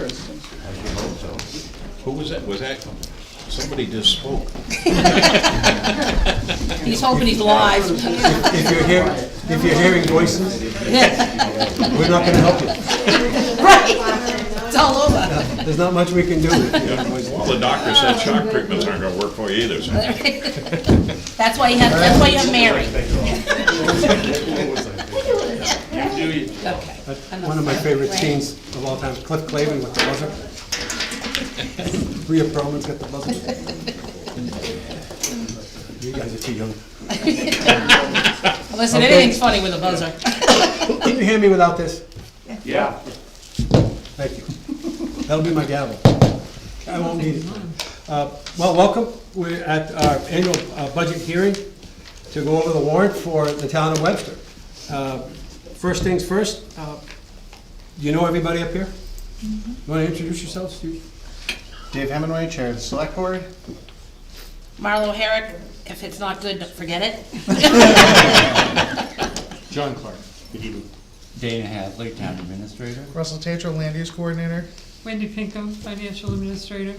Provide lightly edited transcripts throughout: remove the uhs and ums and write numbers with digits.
president? I should hope so. Who was that? Was that, somebody just spoke. He's hoping he's live. If you're hearing voices, we're not gonna help you. Right, it's all over. There's not much we can do with you. Well, the doctor said shock treatments aren't gonna work for you either, so. That's why you have Mary. Okay. One of my favorite scenes of all time, Cliff Clavin with the buzzer. Rhea Perlman's got the buzzer. You guys are too young. Listen, Okay. anything's funny with a buzzer. Can you hear me without this? Yeah. Thank you. That'll be my gavel. I won't need it. Well, welcome. We're at our annual budget hearing to go over the warrant for the town of Webster. First things first, do you know everybody up here? You want to introduce yourselves, Steve? Dave Hemingway, Chair of the Select Board. Marlo Herrick, if it's not good, forget it. John Clark. Good evening. Dana Hadley, Town Administrator. Russell Tatro, Land Use Coordinator. Wendy Pinkham, Financial Administrator.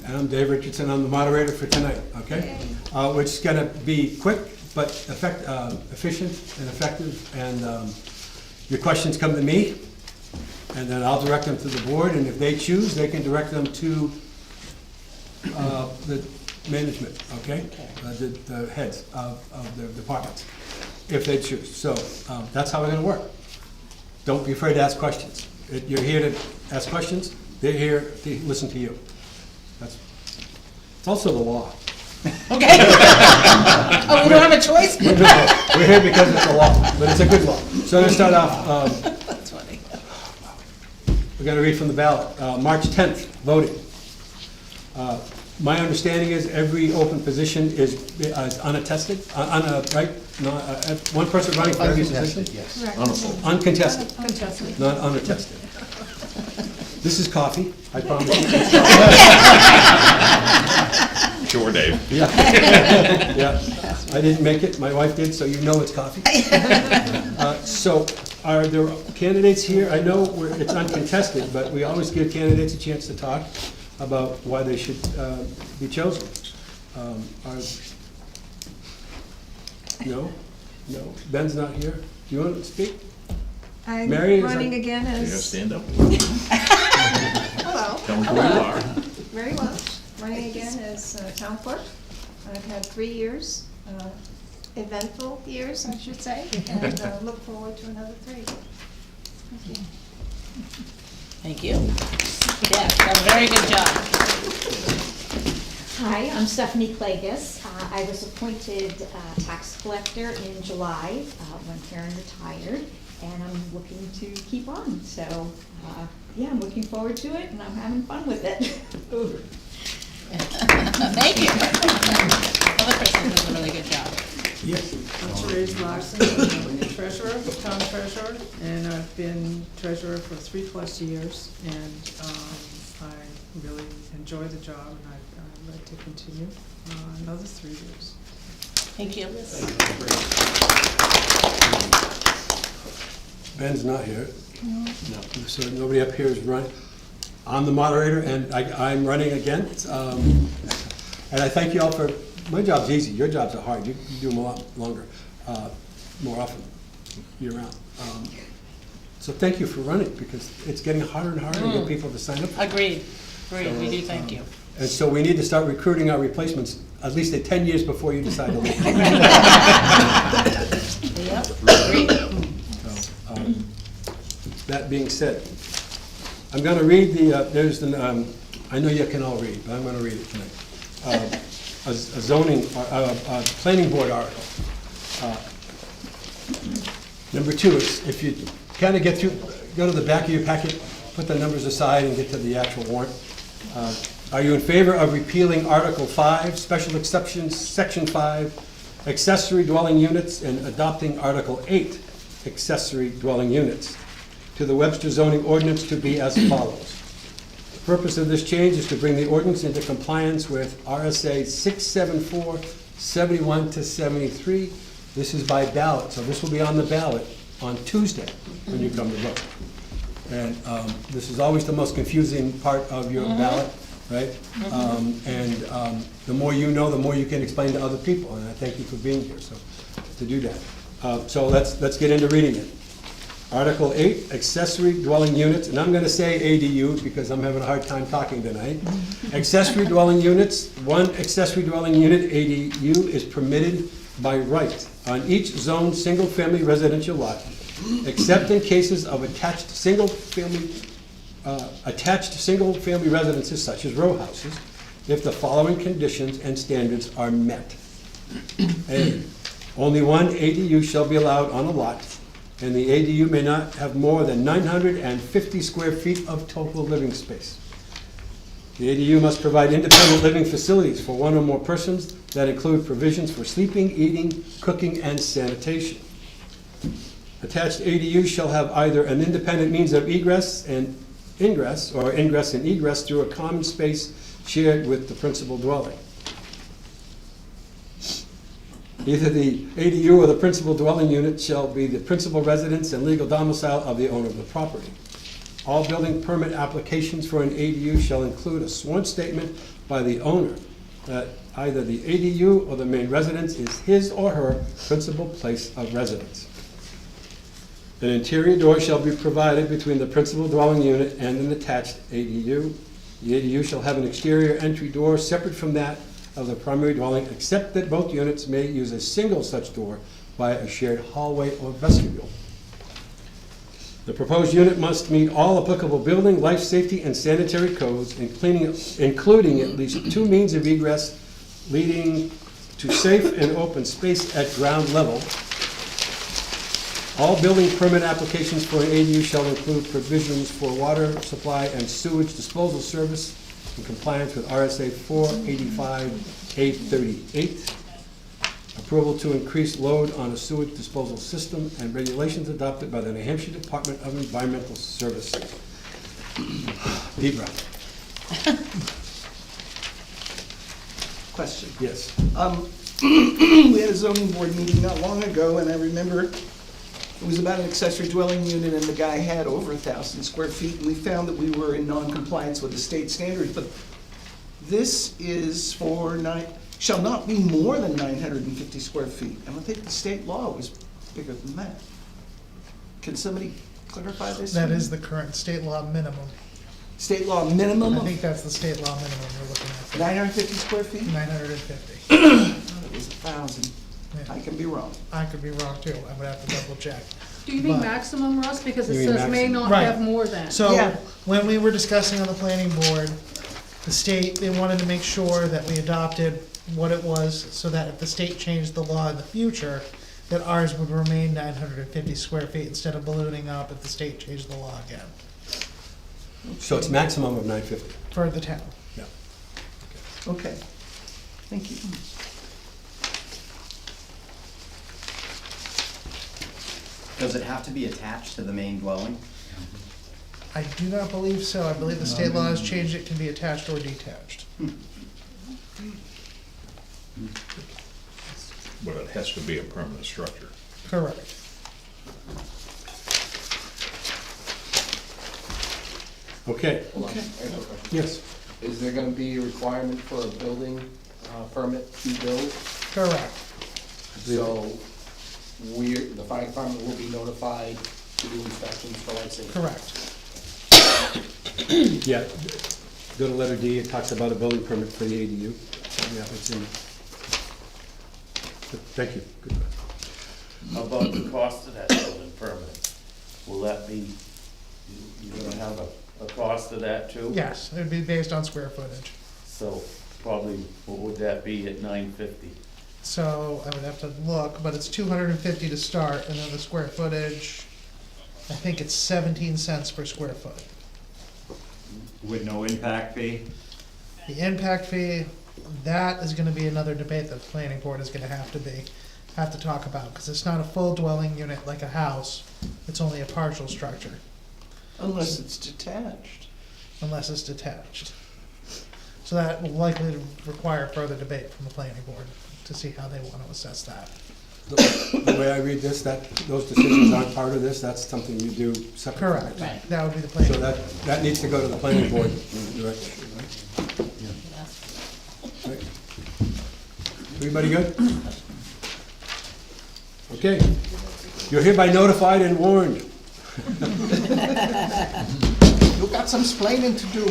And I'm Dave Richardson, I'm the moderator for tonight, okay? Which is gonna be quick, but efficient and effective, and your questions come to me, and then I'll direct them to the board, and if they choose, they can direct them to the management, okay? The heads of the departments, if they choose. So that's how we're gonna work. Don't be afraid to ask questions. You're here to ask questions, they're here to listen to you. It's also the law. Okay? Oh, we don't have a choice? We're here because it's a law, but it's a good law. So to start off, That's funny. we're gonna read from the ballot. March 10th, voting. My understanding is every open position is unattested, right? One person running for every position? Yes. Uncontested, Contested. not unattested. This is coffee, I promise you. Sure, Dave. Yeah. Yeah. I didn't make it, my wife did, so you know it's coffee. So, are there candidates here? I know it's uncontested, but we always give candidates a chance to talk about why they should be chosen. No? No? Ben's not here? Do you want to speak? I'm Mary, is running that- again You gotta as, stand up. Hello, Tell them who you are. Mary Welch, running again as town clerk. I've had 3 years, eventful years, I should say, and look forward to another 3. Thank you. Thank you. Yeah, done a very good job. Hi, I'm Stephanie Klages. I was appointed tax collector in July when Karen retired, and I'm looking to keep on. So, yeah, I'm looking forward to it, and I'm having fun with it. Thank you. Other person does a really good job. Yes. I'm Therese Larson, I'm the treasurer, town treasurer, and I've been treasurer for 3+ years, and I really enjoy the job, and I'd like to continue another 3 years. Thank you. Ben's not here. No. So nobody up here is running. I'm the moderator, and I'm running again. And I thank you all for, my job's easy, your jobs are hard. You do them a lot longer, more often, year-round. So thank you for running, because it's getting harder and harder to get people to sign up. Agreed. Agreed, we do thank you. And so we need to start recruiting our replacements at least at 10 years before you decide to leave. Yep, agreed. So, that being said, I'm going to read I know you can all read, but I'm going to read it tonight. A planning board article. Number 2 is, if you kind of go to the back of your packet, put the numbers aside and get to the actual warrant. Are you in favor of repealing Article 5, Special Exceptions, Section 5, Accessory Dwelling Units, and adopting Article 8, Accessory Dwelling Units, to the Webster zoning ordinance to be as follows? The purpose of this change is to bring the ordinance into compliance with RSA 674, 71 to 73. This is by ballot, so this will be on the ballot on Tuesday when you come to vote. And this is always the most confusing part of your ballot, right? The more you know, the more you can explain to other people, and I thank you for being here, so, to do that. So let's get into reading it. Article 8, accessory dwelling units, and I'm gonna say ADU because I'm having a hard time talking tonight. Accessory dwelling units, one accessory dwelling unit, ADU, is permitted by right on each zoned single-family residential lot, except in cases of attached single-family residences such as row houses, if the following conditions and standards are met. A, only one ADU shall be allowed on a lot, and the ADU may not have more than 950 square feet of total living space. The ADU must provide independent living facilities for one or more persons that include provisions for sleeping, eating, cooking, and sanitation. Attached ADU shall have either an independent means of egress and ingress, or ingress and egress through a common space shared with the principal dwelling. Either the ADU or the principal dwelling unit shall be the principal residence and legal domicile of the owner of the property. All building permit applications for an ADU shall include a sworn statement by the owner that either the ADU or the main residence is his or her principal place of residence. An interior door shall be provided between the principal dwelling unit and an attached ADU. The ADU shall have an exterior entry door separate from that of the primary dwelling, except that both units may use a single such door via a shared hallway or vestibule. The proposed unit must meet all applicable building, life safety, and sanitary codes, including at least two means of egress leading to safe and open space at ground level. All building permit applications for an ADU shall include provisions for water supply and sewage disposal service in compliance with RSA 485-838. Approval to increase load on a sewage disposal system and regulations adopted by the New Hampshire Department of Environmental Services. Deep breath. Question. Yes. We had a zoning board meeting not long ago, and I remember it was about an accessory dwelling unit, and the guy had over 1,000 square feet, and we found that we were in non-compliance with the state standards, but this is for shall not be more than 950 square feet, and I think the state law was bigger than that. Can somebody clarify this? That is the current state law minimum. State law minimum I of think that's the state law minimum we're looking at. 950 square feet? 950. I thought it was 1,000. Yeah. I can be wrong. I could be wrong too, I would have to double check. Do you mean But- maximum, Russ? Because You it mean says may maximum. not Right. have more than. So, Yeah. when we were discussing on the planning board, the state, they wanted to make sure that we adopted what it was, so that if the state changed the law in the future, that ours would remain 950 square feet instead of ballooning up if the state changed the law again, So it's maximum of 950. for the town. Yeah. Okay, thank you. Does it have to be attached to the main dwelling? I do not believe so, I believe the state law has changed, it can be attached or detached. But it has to be a permanent structure. Correct. Okay. Hold on, I have a question. Yes. Is there gonna be a requirement for a building permit to build? Correct. So the fire department will be notified to do inspections for life safety? Correct. Yeah. Go to letter D, it talks about a building permit for the ADU. Yeah, it's in. Thank you. Good. How about the cost of that building permit? Will that be, you're gonna have a cost of that too? Yes, it would be based on square footage. So probably, what would that be at 950? So I would have to look, but it's 250 to start, and then the square footage, I think it's 17 cents per square foot. With no impact fee? The impact fee, that is gonna be another debate that the planning board is gonna have to talk about, because it's not a full dwelling unit like a house, it's only a partial structure, Unless it's detached. unless it's detached. So that will likely require further debate from the planning board to see how they wanna assess that. the way I read this, that, those decisions aren't part of this, that's something you do separately. Correct, Right. that would be the So plan. that needs to go to the planning board direction, right? Right. Everybody good? Okay. You're hereby notified and warned. You got some splaining to do.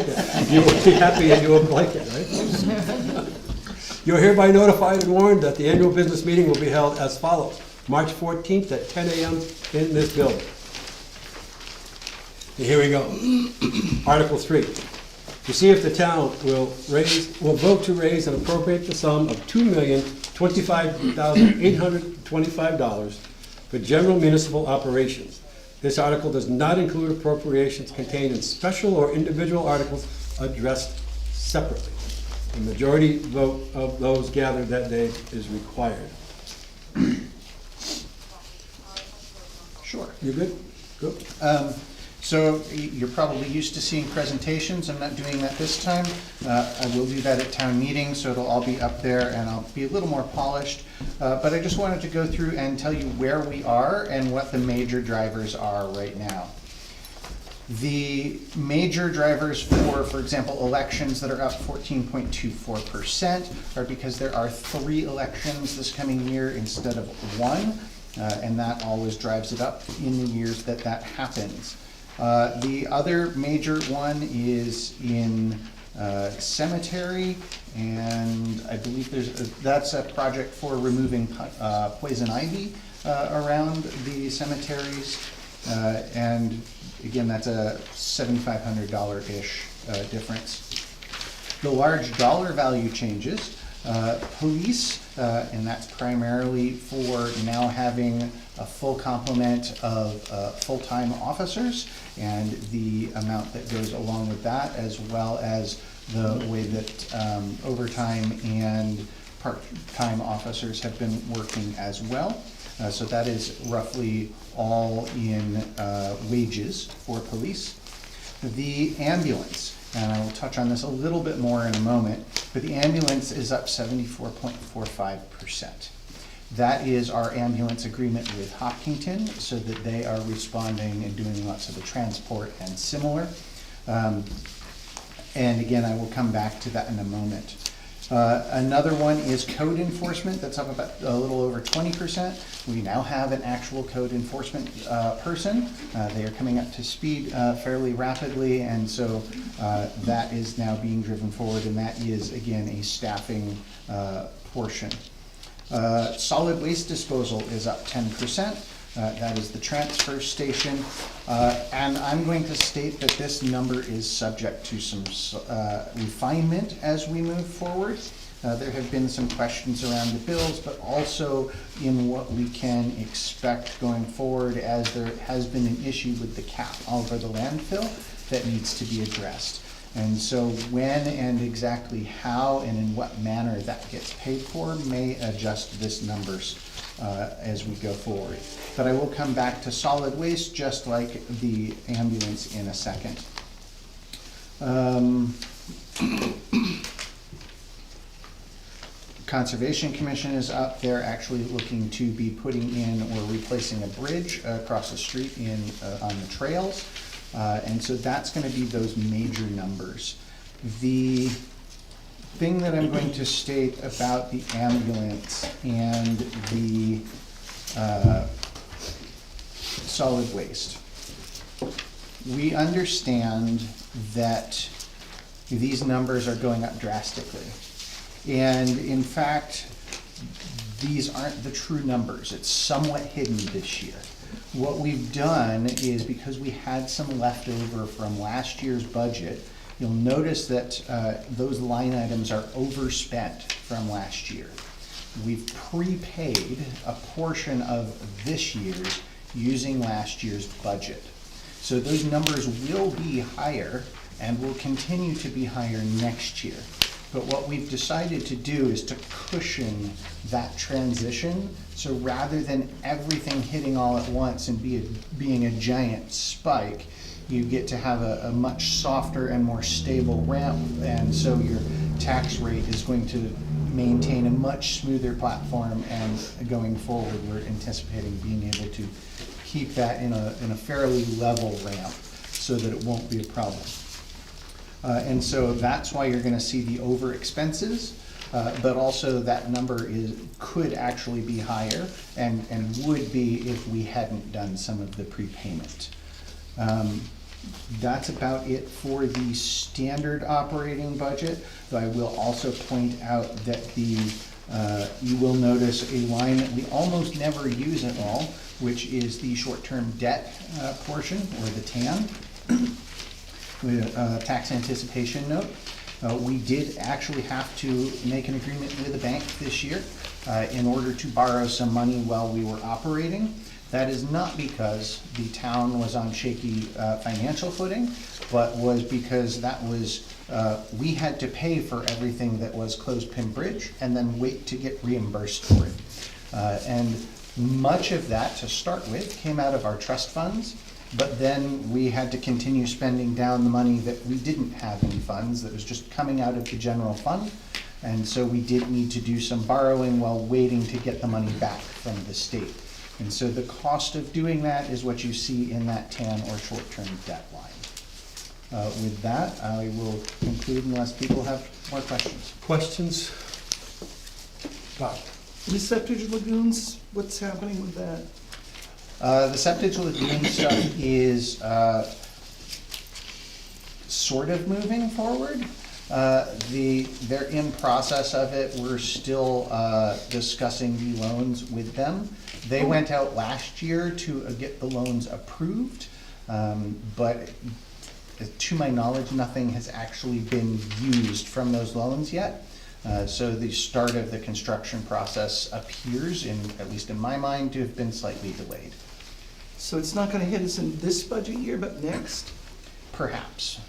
You will be happy and you will like it, right? You're hereby notified and warned that the annual business meeting will be held as follows. March 14th at 10 a.m. in this building. And here we go. Article 3. To see if the town will vote to raise and appropriate the sum of $2,025,825 for general municipal operations. This article does not include appropriations contained in special or individual articles addressed separately. The majority vote of those gathered that day is required. Sure. You good? Go. So you're probably used to seeing presentations. I'm not doing that this time. I will do that at town meeting, so it'll all be up there and I'll be a little more polished. But I just wanted to go through and tell you where we are and what the major drivers are right now. The major drivers for example, elections that are up 14.24% are because there are 3 elections this coming year instead of 1, and that always drives it up in the years that happens. The other major one is in cemetery, and I believe that's a project for removing poison ivy around the cemeteries, and again, that's a $7,500-ish difference. The large dollar value changes, police, and that's primarily for now having a full complement of full-time officers and the amount that goes along with that, as well as the way that overtime and part-time officers have been working as well. So that is roughly all in wages for police. The ambulance, and I will touch on this a little bit more in a moment, but the ambulance is up 74.45%. That is our ambulance agreement with Hopkinton, so that they are responding and doing lots of the transport and similar. And again, I will come back to that in a moment. Another one is code enforcement, that's up about a little over 20%. We now have an actual code enforcement person. They are coming up to speed fairly rapidly, and so that is now being driven forward, and that is, again, a staffing portion. Solid waste disposal is up 10%. That is the transfer station. And I'm going to state that this number is subject to some refinement as we move forward. There have been some questions around the bills, but also in what we can expect going forward, as there has been an issue with the cap over the landfill that needs to be addressed. And so when and exactly how and in what manner that gets paid for may adjust this numbers as we go forward. But I will come back to solid waste, just like the ambulance, in a second. Conservation Commission is up. They're actually looking to be putting in or replacing a bridge across the street on the trails. And so that's going to be those major numbers. The thing that I'm going to state about the ambulance and the solid waste. We understand that these numbers are going up drastically. And in fact, these aren't the true numbers. It's somewhat hidden this year. What we've done is, because we had some leftover from last year's budget, you'll notice that those line items are overspent from last year. We've prepaid a portion of this year's using last year's budget. So those numbers will be higher and will continue to be higher next year. But what we've decided to do is to cushion that transition. So rather than everything hitting all at once and being a giant spike, you get to have a much softer and more stable ramp. And so your tax rate is going to maintain a much smoother platform, and going forward, we're anticipating being able to keep that in a fairly level ramp so that it won't be a problem. And so that's why you're gonna see the over expenses, but also that number could actually be higher and would be if we hadn't done some of the prepayment. That's about it for the standard operating budget, though I will also point out that you will notice a line that we almost never use at all, which is the short-term debt portion, or the TAN, with tax anticipation note. We did actually have to make an agreement with a bank this year in order to borrow some money while we were operating. That is not because the town was on shaky financial footing, but was because we had to pay for everything that was Clothespin Bridge and then wait to get reimbursed for it. And much of that, to start with, came out of our trust funds, but then we had to continue spending down the money that we didn't have any funds, that was just coming out of the general fund. And so we did need to do some borrowing while waiting to get the money back from the state. And so the cost of doing that is what you see in that TAN or short-term debt line. With that, I will conclude unless people have more questions. Questions? Bob? The septic lagoons, what's happening with that? The septic lagoon stuff is sort of moving forward. They're in process of it. We're still discussing the loans with them. They went out last year to get the loans approved, but to my knowledge, nothing has actually been used from those loans yet. So the start of the construction process appears, at least in my mind, to have been slightly delayed. So it's not gonna hit us in this budget year, but next? Perhaps.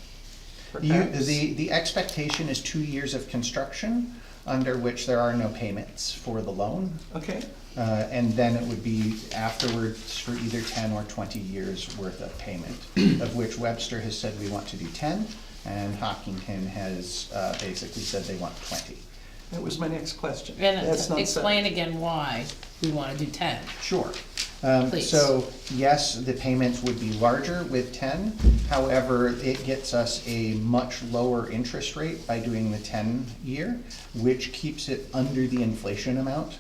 Perhaps. The expectation is 2 years of construction, under which there are no payments for the loan. Okay, And then it would be afterwards for either 10 or 20 years worth of payment, of which Webster has said we want to do 10, and Hopkinton has basically said they want 20. that was my next question. And That's not explain again why we wanna do 10. Sure. Please. So, yes, the payments would be larger with 10, however, it gets us a much lower interest rate by doing the 10-year, which keeps it under the inflation amount.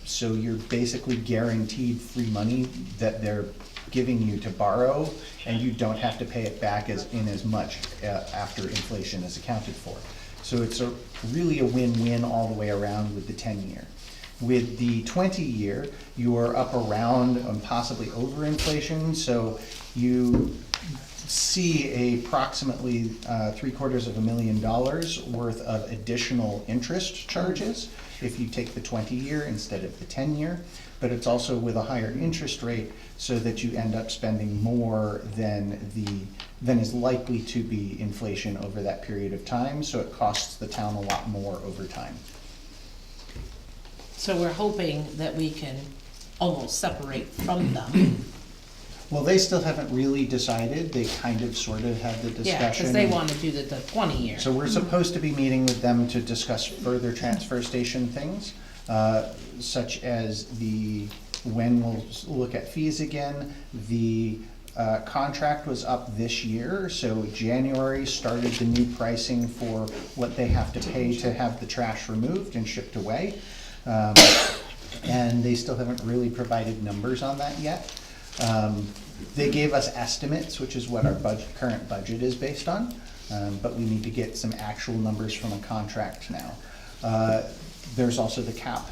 So you're basically guaranteed free money that they're giving you to borrow, and you don't have to pay it back in as much after inflation is accounted for. So it's really a win-win all the way around with the 10-year. With the 20-year, you are up around and possibly over inflation, so you see approximately $750,000 worth of additional interest charges if you take the 20-year instead of the 10-year, but it's also with a higher interest rate so that you end up spending more than is likely to be inflation over that period of time, so it costs the town a lot more over time. So we're hoping that we can almost separate from them. Well, they still haven't really decided. They kind of sort of had the discussion. Yeah, because they want to do the 20-year. So we're supposed to be meeting with them to discuss further transfer station things, such as when we'll look at fees again. The contract was up this year, so January started the new pricing for what they have to pay to have the trash removed and shipped away. And they still haven't really provided numbers on that yet. They gave us estimates, which is what our current budget is based on, but we need to get some actual numbers from a contract now. There's also the cap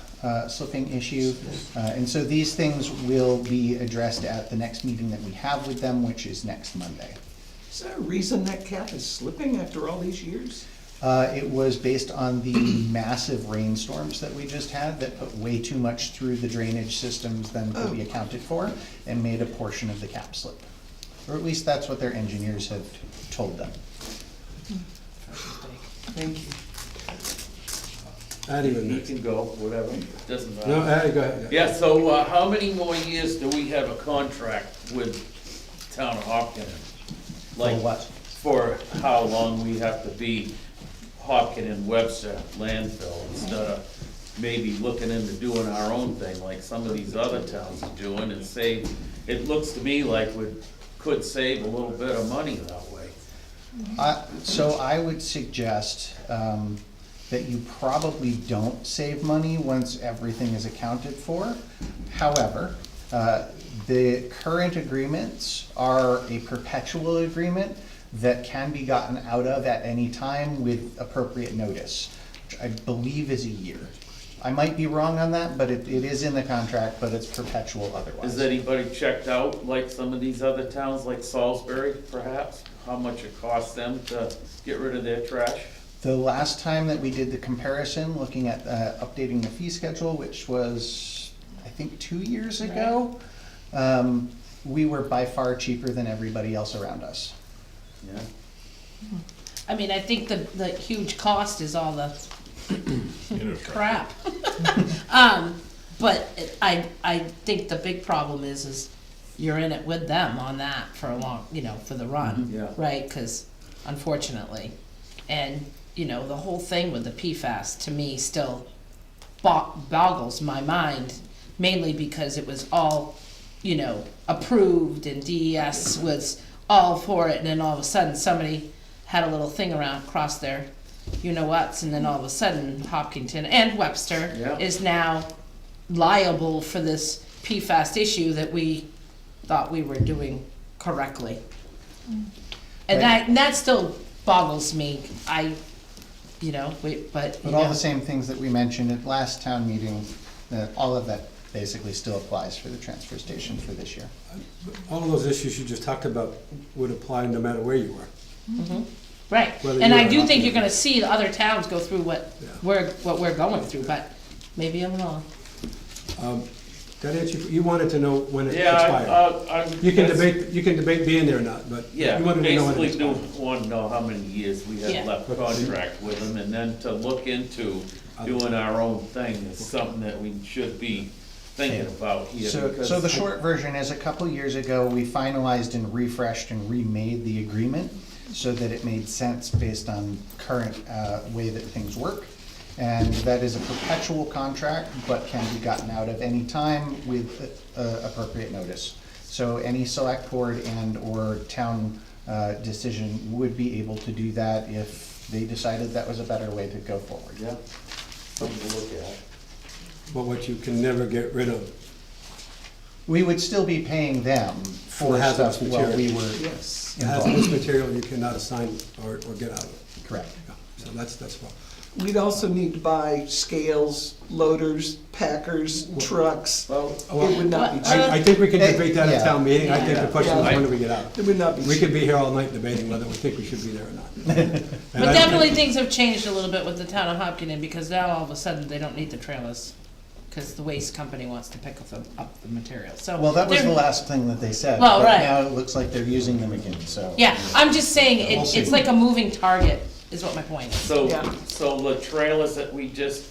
slipping issue, and so these things will be addressed at the next meeting that we have with them, which is next Monday. Is there a reason that cap is slipping after all these years? It was based on the massive rainstorms that we just had that put way too much through the drainage systems than could be accounted for and made a portion of the cap slip. Or at least that's what their engineers have told them. Thank you. You can go, whatever, doesn't matter. No, go ahead. Yeah, so how many more years do we have a contract with Town of Hopkinton? Like, For what? for how long we have to be Hopkins and Webster landfill instead of maybe looking into doing our own thing like some of these other towns are doing and save, it looks to me like we could save a little bit of money that way. So I would suggest that you probably don't save money once everything is accounted for. However, the current agreements are a perpetual agreement that can be gotten out of at any time with appropriate notice, which I believe is a year. I might be wrong on that, but it is in the contract, but it's perpetual otherwise. Has anybody checked out, like some of these other towns, like Salisbury perhaps, how much it costs them to get rid of their trash? The last time that we did the comparison, looking at updating the fee schedule, which was, I think, 2 years ago, we were by far cheaper than everybody else around us. Yeah. I mean, I think the huge cost is all the crap. But I think the big problem is you're in it with them on that for a long, for the run. Yeah. Right, cause unfortunately, and, the whole thing with the PFAS, to me, still boggles my mind, mainly because it was all, approved and DES was all for it, and then all of a sudden, somebody had a little thing across their you-know-whats, and then all of a sudden, Hopkinton and Webster Yeah. is now liable for this PFAS issue that we thought we were doing correctly. And that still boggles me, but. But all the same things that we mentioned at last town meeting, all of that basically still applies for the transfer station for this year. All of those issues you just talked about would apply no matter where you were. Right, Whether and you're I or do not think there. you're gonna see the other towns go through what Yeah. we're going through, but maybe I'm wrong. That answer, you wanted to know when it Yeah, expired. You can debate being there or not, but you Yeah, wanted to know when it basically expired. want to know how many years we Yeah. have left contract with them, and then to look into doing our own thing is something that we should be thinking about here. So because- the short version is, a couple years ago, we finalized and refreshed and remade the agreement so that it made sense based on current way that things work. And that is a perpetual contract, but can be gotten out of any time with appropriate notice. So any select board and/or town decision would be able to do that if they decided that was a better way to go forward. Yeah, something to look at. But what you can never get rid of. We would still be paying them for For hazardous stuff while we material. were Yes. Hazardous involved. material you cannot assign or get out of it. Correct. Yeah, so that's wrong. We'd also need to buy scales, loaders, packers, trucks. Well, It would not be cheap. I think we can debate that Yeah. at town meeting. I think the question is, Yeah. when do we get out? It would not be We cheap. could be here all night debating whether we think we should be there or not. And But I- definitely things have changed a little bit with the town of Hopkinton, because now all of a sudden, they don't need the trailers, because the waste company wants to pick up the material, so. Well, that was they're- the last thing that they said. Well, but right. now it looks like they're using them again, so. Yeah, I'm just saying, We'll see. it's like a moving target, is what my point is. Yeah. So the trailers that we just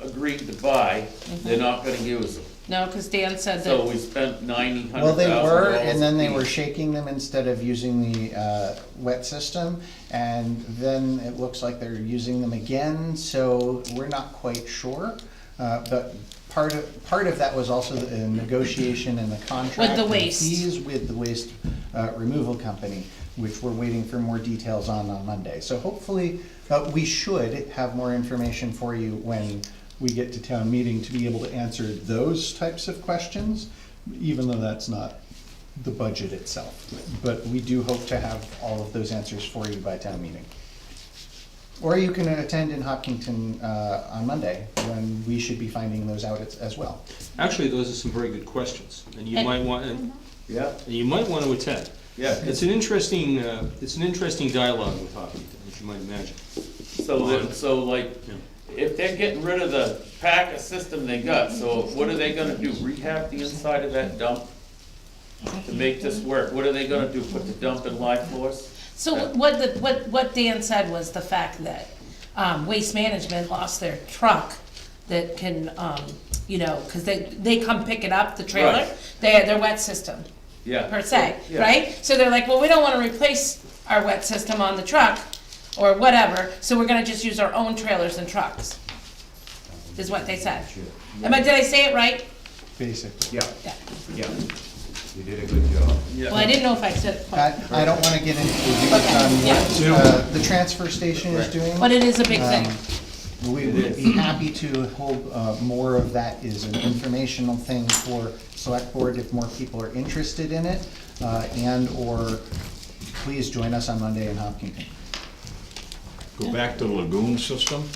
agreed to buy, they're not gonna use them. No, because Dan said So that, we spent $90,000. Well, they were, and then they were shaking them instead of using the wet system. And then it looks like they're using them again, so we're not quite sure. But part of that was also the negotiation and the contract. With the and waste. fees with the waste removal company, which we're waiting for more details on Monday. So hopefully, we should have more information for you when we get to town meeting to be able to answer those types of questions, even though that's not the budget itself. But we do hope to have all of those answers for you by town meeting. Or you can attend in Hopkinton on Monday, when we should be finding those out as well. Actually, those are some very good questions, and you And- might want, and Yeah, you might want to attend. yeah. It's an interesting dialogue with Hopkinton, as you might imagine. So like, if they're getting rid of the packer system they got, so what are they gonna do? Rehab the inside of that dump to make this work? What are they gonna do? Put the dump in live floors? so what Dan said was the fact that, Waste Management lost their truck that can, because they come pick it up, the trailer, Right. their wet system, Yeah. per se, Yeah. right? So they're like, well, we don't wanna replace our wet system on the truck, or whatever, so we're gonna just use our own trailers and trucks, is what they said. Did I say it right? Basically. Yeah, Yeah. yeah. You did a good job. Well, I didn't know if I said it. I don't wanna get into the weeds Okay, on yeah. what the transfer station is doing. But it is a big thing. We would be happy to hold more of that as an informational thing for select board if more people are interested in it, and/or please join us on Monday in Hopkinton. Go back to the lagoon system.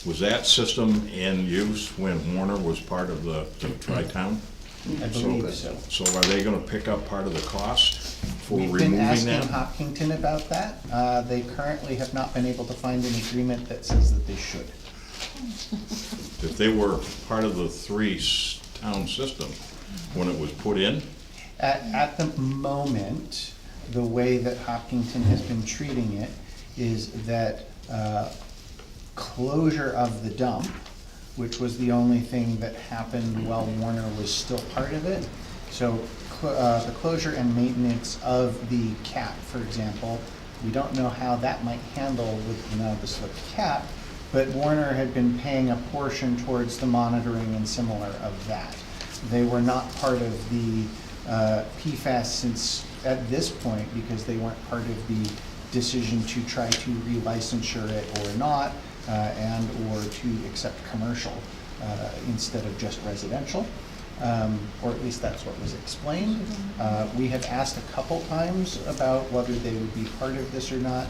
Was that system in use when Warner was part of the tri-town? I believe so. So are they gonna pick up part of the cost for We've removing been asking that? Hopkinton about that. They currently have not been able to find an agreement that says that they should. If they were part of the town system when it was put in? At the moment, the way that Hopkinton has been treating it is that closure of the dump, which was the only thing that happened while Warner was still part of it. So the closure and maintenance of the cap, for example, we don't know how that might handle with now the slipped cap, but Warner had been paying a portion towards the monitoring and similar of that. They were not part of the PFAS since at this point, because they weren't part of the decision to try to relicensure it or not, and/or to accept commercial instead of just residential, or at least that's what was explained. We have asked a couple times about whether they would be part of this or not,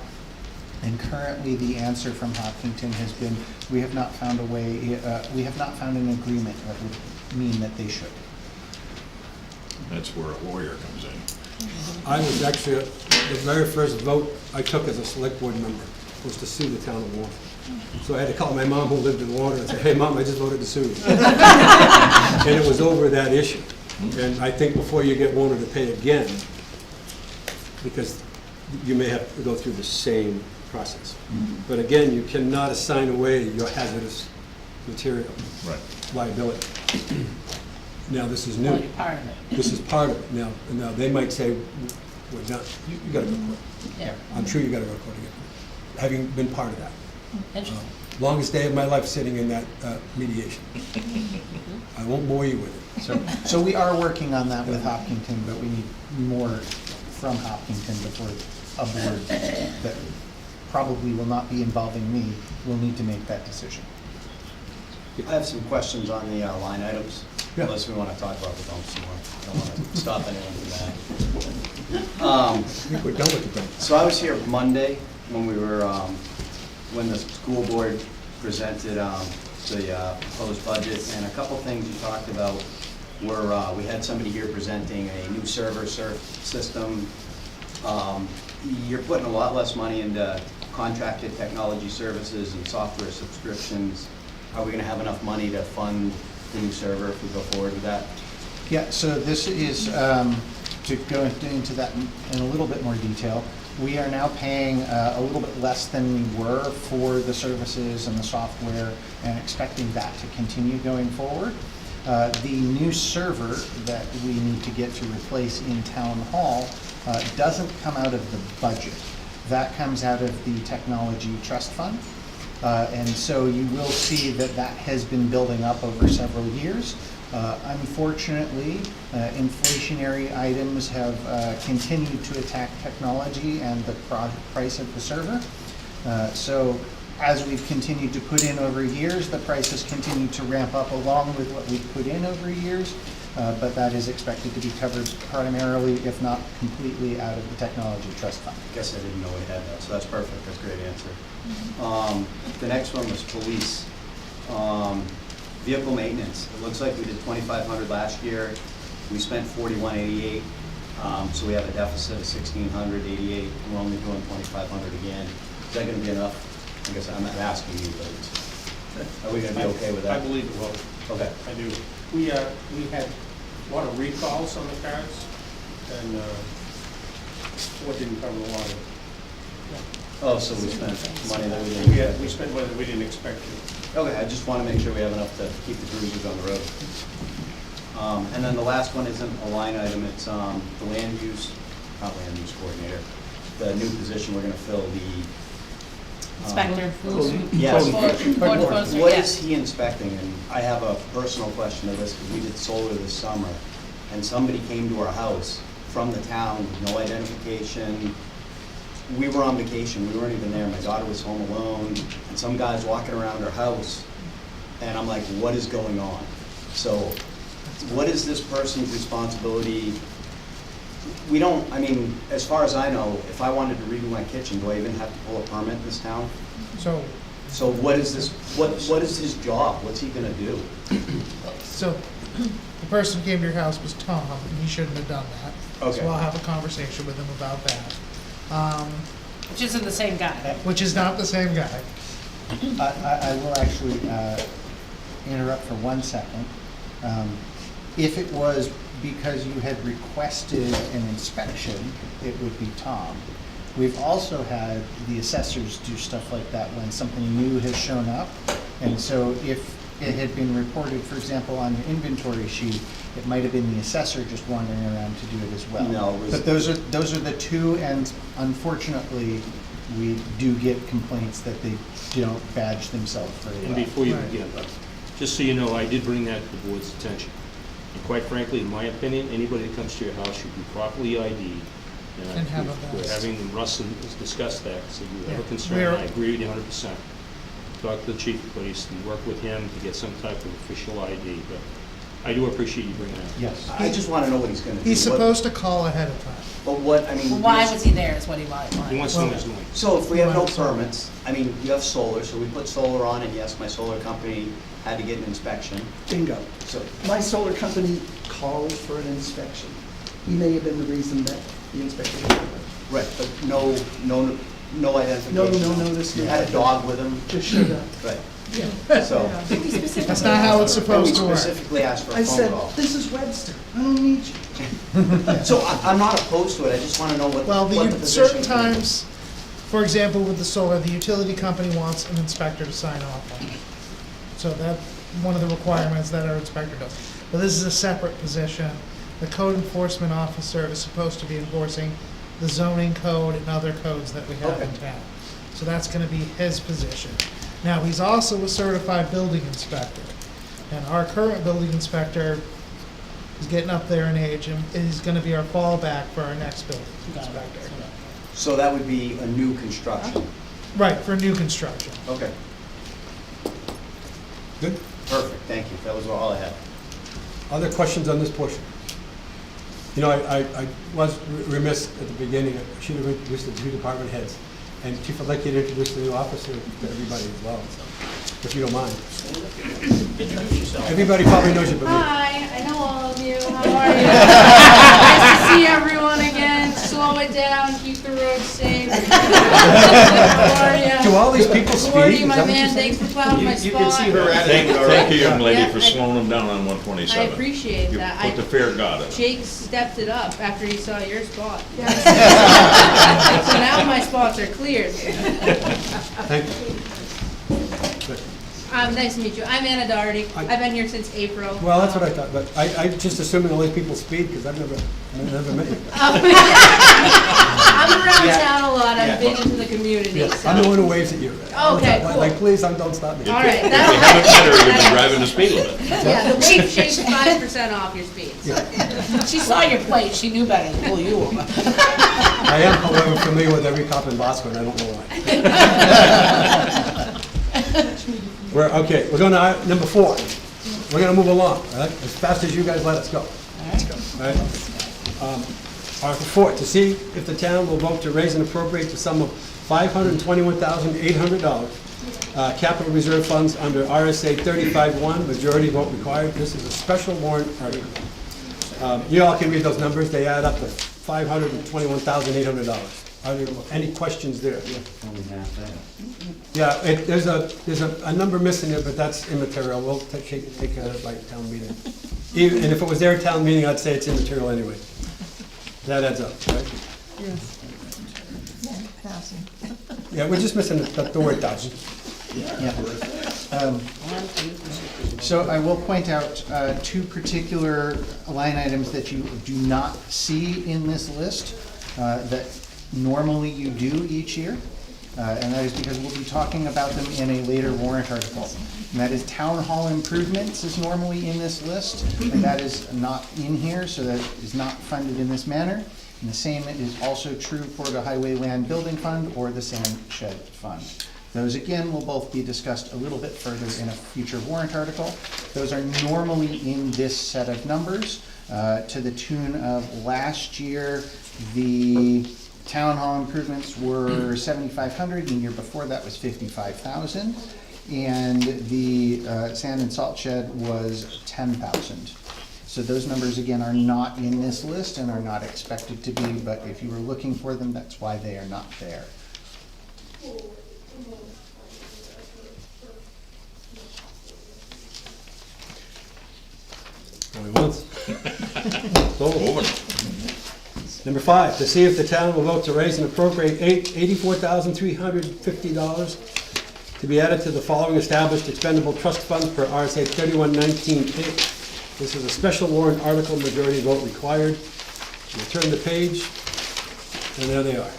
and currently the answer from Hopkinton has been, we have not found a way, we have not found an agreement that would mean that they should. That's where a lawyer comes in. I was actually, the very first vote I took as a select board member was to sue the town of Warren. So I had to call my mom who lived in Warren and say, hey, Mom, I just voted to sue you. And it was over that issue. And I think before you get Warner to pay again, because you may have to go through the same process. But again, you cannot assign away your hazardous material Right. liability. Now, this is Well, new. you're part of it. This is part of it. Now they might say, we're done. You gotta go to court. Yeah, I'm sure you gotta go to court again, having been part of that. interesting. Longest day of my life sitting in that mediation. I won't bore you with it. So we are working on that with Hopkinton, but we need more from Hopkinton before a board that probably will not be involving me will need to make that decision. I have some questions on the line items, Yeah. unless we want to talk about the dump some more. I don't want to stop anyone from that. I think we're done with the dump. So I was here Monday when we were, when the school board presented the proposed budget, and a couple things you talked about were, we had somebody here presenting a new server system. You're putting a lot less money into contracted technology services and software subscriptions. Are we going to have enough money to fund the new server if we go forward with that? Yeah, so this is, to go into that in a little bit more detail, we are now paying a little bit less than we were for the services and the software, and expecting that to continue going forward. The new server that we need to get to replace in Town Hall doesn't come out of the budget. That comes out of the Technology Trust Fund. And so you will see that that has been building up over several years. Unfortunately, inflationary items have continued to attack technology and the price of the server. So as we've continued to put in over years, the price has continued to ramp up along with what we've put in over years. But that is expected to be covered primarily, if not completely, out of the Technology Trust Fund. I guess I didn't know we had that, so that's perfect, that's a great answer. The next one was police. Vehicle maintenance, it looks like we did 2,500 last year, we spent 4188, so we have a deficit of 1,688, and we're only doing 2,500 again. Is that gonna be enough? I guess I'm not asking you, but are we gonna be okay with that? I believe it will. Okay. I do. We had a lot of recalls on the cars, and what didn't cover a lot of it. Oh, so we spent money that we didn't. We spent money that we didn't expect to. Okay, I just want to make sure we have enough to keep the cruisers on the road. And then the last one isn't a line item, it's the land use coordinator. The new position, we're gonna fill the Inspector. Yes. Code enforcement, What yes. is he inspecting? And I have a personal question to this, because we did solar this summer, and somebody came to our house from the town with no identification. We were on vacation, we weren't even there, my daughter was home alone, and some guy's walking around our house, and I'm like, what is going on? So, what is this person's responsibility? We don't, I mean, as far as I know, if I wanted to redo my kitchen, do I even have to pull a permit in this town? So, So what is this, what is his job? What's he gonna do? so the person who came to your house was Tom, and he shouldn't have done that. Okay. So I'll have a conversation with him about that. Which isn't the same guy. Which is not the same guy. I will actually interrupt for 1 second. If it was because you had requested an inspection, it would be Tom. We've also had the assessors do stuff like that when something new has shown up. And so if it had been reported, for example, on your inventory sheet, it might have been the assessor just wandering around to do it as well. No, it was- But those are the two, and unfortunately, we do get complaints that they don't badge themselves very And well. before you Right. begin, just so you know, I did bring that to the board's attention. And quite frankly, in my opinion, anybody that comes to your house should be properly ID'd. And have a We're vest. having, Russ has discussed that, so you have a Yeah. concern, We're- I agree with you 100%. Talk to the chief of police and work with him to get some type of official ID, but I do appreciate you bringing that. Yes. I just wanna know what he's gonna do. He's What- supposed to call ahead of time. But what, I mean. Well, why was he there is what he wanted. He wants to know what he's doing. So if we have no permits, I mean, you have solar, so we put solar on, and yes, my solar company had to get an inspection. Bingo. So, My solar company called for an inspection. He may have been the reason that the inspection was done. right, but no identification. No notice, You no. had a dog with him, Just showed up. right, Yeah. so. That's not how it's And we supposed to work. specifically asked for I a phone said, call. this is Webster, I don't need you. So I'm not opposed to it, I just wanna know what Well, what the position. certain times, for example, with the solar, the utility company wants an inspector to sign off on it. So that's one of the requirements that our inspector does. But this is a separate position. The code enforcement officer is supposed to be enforcing the zoning code and other codes that we have in Okay. town. So that's gonna be his position. Now, he's also a certified building inspector. And our current building inspector is getting up there in age, and is gonna be our fallback for our next building inspector. So that would be a new construction. Right, for new construction. Okay, Good. perfect, thank you, that was all I had. Other questions on this portion? You know, I was remiss at the beginning, I should have introduced the two department heads. And Chief, I'd like you to introduce the new officer to everybody as well, so, if you don't mind. Everybody probably knows you, but me. Hi, I know all of you. How are you? Nice to see everyone again. Slow it down, keep the roads safe. How are you? Do all these people speed? Gordy, Is my that what man, you're saying? thanks for plowing my spot. Thank you, young lady, Yeah, for I- slowing them down on I 127. appreciate You that. put the fair god in it. Jake stepped it up after he saw your spot. So now my spots are cleared. Thank you. Good. Nice to meet you. I'm Anna Doherty. I- I've been here since April. Well, that's what I thought, but I just assuming all these people speed, because I've never met you. I'm around Yeah. town a lot. I've Yeah. been into the community, Yeah, so. I'm the one who waves at you. Okay, Like, cool. Like, please, don't stop me. All right. If you haven't met her, you've been driving the speed limit. Yeah, the wave shake's 5% off your speed. She saw your plate, she knew better to pull you over. I am, however, familiar with every cop in Bosco, and I don't know why. Okay, we're going to number 4. We're going to move along, all right, as fast as you guys let us go. Let's go. All right. Article 4, to see if the town will vote to raise and appropriate the sum of $521,800 capital reserve funds under RSA 35-1, majority vote required. This is a special warrant article. You all can read those numbers, they add up to $521,800. Are there any questions there? Yeah, there's a number missing there, but that's immaterial. We'll take care of it by town meeting. And if it was their town meeting, I'd say it's immaterial anyway. That adds up, right? Yeah, we're just missing the word thousand. So I will point out two particular line items that you do not see in this list that normally you do each year. and that is because we'll be talking about them in a later warrant article. And that is town hall improvements is normally in this list, and that is not in here, so that is not funded in this manner. And the same is also true for the highway land building fund or the sand shed fund. Those again will both be discussed a little bit further in a future warrant article. Those are normally in this set of numbers, to the tune of last year, the town hall improvements were 7,500, and the year before that was 55,000. And the sand and salt shed was 10,000. So those numbers again are not in this list and are not expected to be, but if you were looking for them, that's why they are not there. Going once. Sold. Number 5, to see if the town will vote to raise and appropriate $84,350 to be added to the following established expendable trust funds per RSA 3119A. This is a special warrant article, majority vote required. You turn the page, and there they are.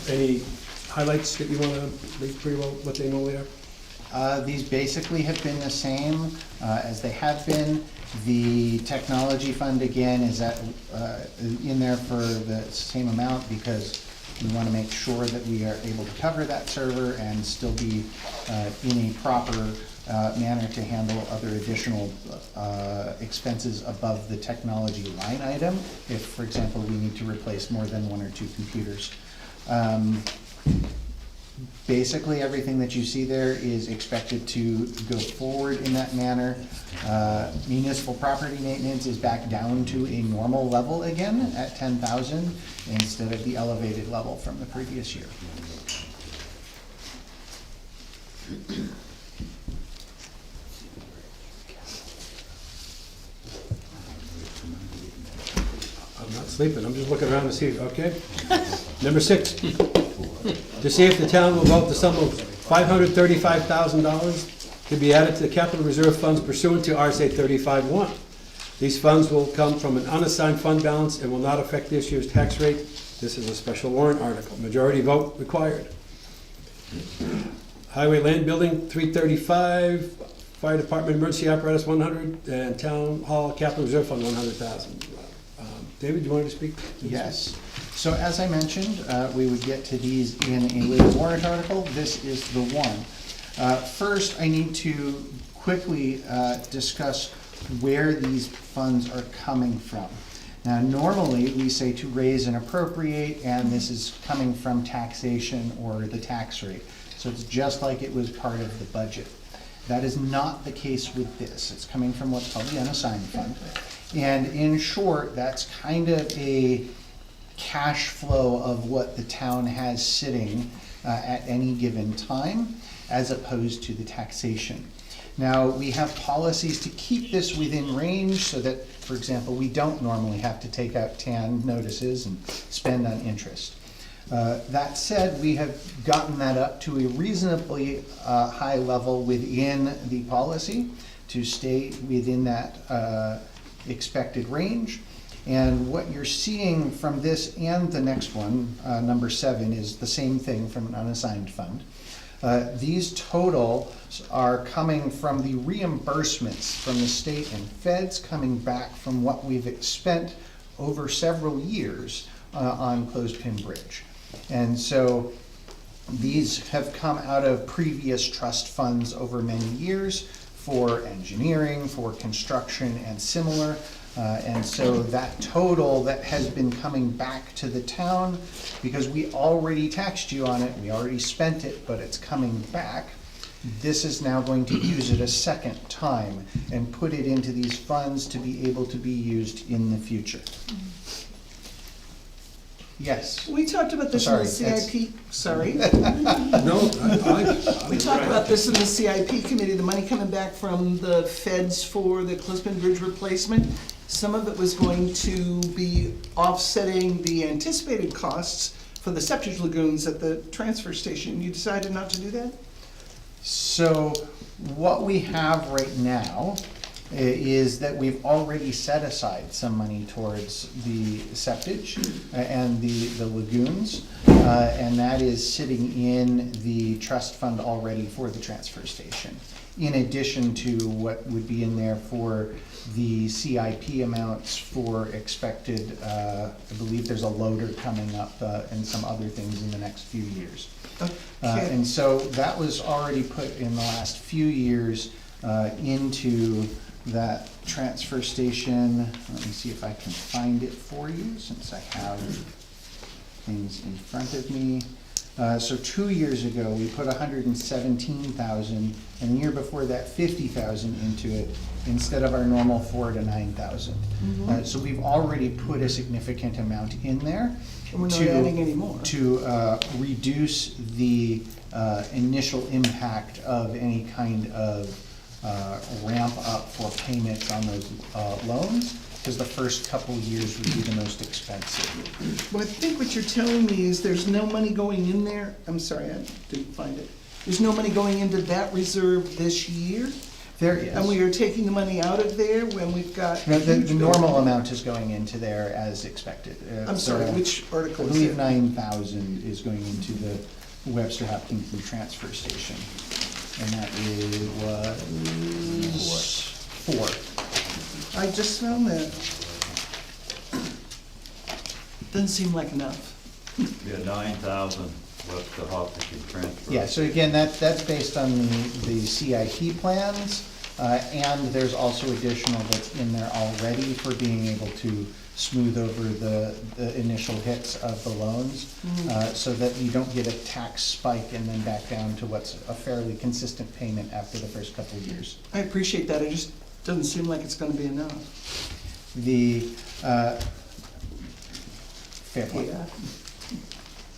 Any highlights that you want to leave pretty well what they normally are? These basically have been the same as they have been. The technology fund, again, is in there for the same amount because we want to make sure that we are able to cover that server and still be in a proper manner to handle other additional expenses above the technology line item. If, for example, we need to replace more than 1 or 2 computers. Basically, everything that you see there is expected to go forward in that manner. Municipal property maintenance is back down to a normal level again at 10,000 instead of the elevated level from the previous year. I'm not sleeping, I'm just looking around to see, okay? Number 6, to see if the town will vote the sum of $535,000 to be added to the capital reserve funds pursuant to RSA 35-1. These funds will come from an unassigned fund balance and will not affect this year's tax rate. This is a special warrant article. Majority vote required. Highway land building, 335, fire department emergency apparatus, 100, and town hall capital reserve fund, 100,000. David, you wanted to speak? Yes. So as I mentioned, we would get to these in a later warrant article. This is the one. First, I need to quickly discuss where these funds are coming from. Now, normally, we say to raise and appropriate, and this is coming from taxation or the tax rate. So it's just like it was part of the budget. That is not the case with this. It's coming from what's called the unassigned fund. And in short, that's kind of a cash flow of what the town has sitting at any given time, as opposed to the taxation. Now, we have policies to keep this within range so that, for example, we don't normally have to take out TAN notices and spend on interest. That said, we have gotten that up to a reasonably high level within the policy to stay within that expected range. And what you're seeing from this and the next one, number 7, is the same thing from an unassigned fund. These totals are coming from the reimbursements from the state and feds coming back from what we've spent over several years on Clothespin Bridge. And so these have come out of previous trust funds over many years for engineering, for construction, and similar. And so that total that has been coming back to the town, because we already taxed you on it, we already spent it, but it's coming back, this is now going to use it a second time and put it into these funds to be able to be used in the future. Yes? We talked about this in the CIP, sorry. No, We talked about this in the CIP committee, the money coming back from the feds for the Clothespin Bridge replacement. Some of it was going to be offsetting the anticipated costs for the septic lagoons at the transfer station. You decided not to do that? So what we have right now is that we've already set aside some money towards the septage and the lagoons, and that is sitting in the trust fund already for the transfer station, in addition to what would be in there for the CIP amounts for expected, I believe there's a loader coming up and some other things in the next few years. And so that was already put in the last few years into that transfer station. Let me see if I can find it for you, since I have things in front of me. So 2 years ago, we put 117,000, and the year before that, 50,000 into it, instead of our normal 4,000 to 9,000. So we've already put a significant amount in there. And we're not adding any more. To reduce the initial impact of any kind of ramp up for payments on those loans, because the first couple years would be the most expensive. Well, I think what you're telling me is there's no money going in there, I'm sorry, I didn't find it. There's no money going into that reserve this year? There is. And we are taking the money out of there when we've got. No, the normal amount is going into there as expected. I'm sorry, which article I is believe it? 9,000 is going into the Webster Hopkinton transfer station. And that was 4. I just found that. Doesn't seem like enough. Yeah, 9,000 left the Hopkinton transfer. Yeah, so again, that's based on the CIP plans, and there's also additional that's in there already for being able to smooth over the initial hits of the loans, so that you don't get a tax spike and then back down to what's a fairly consistent payment after the first couple of years. I appreciate that, it just doesn't seem like it's gonna be enough. The, fair point. Yeah.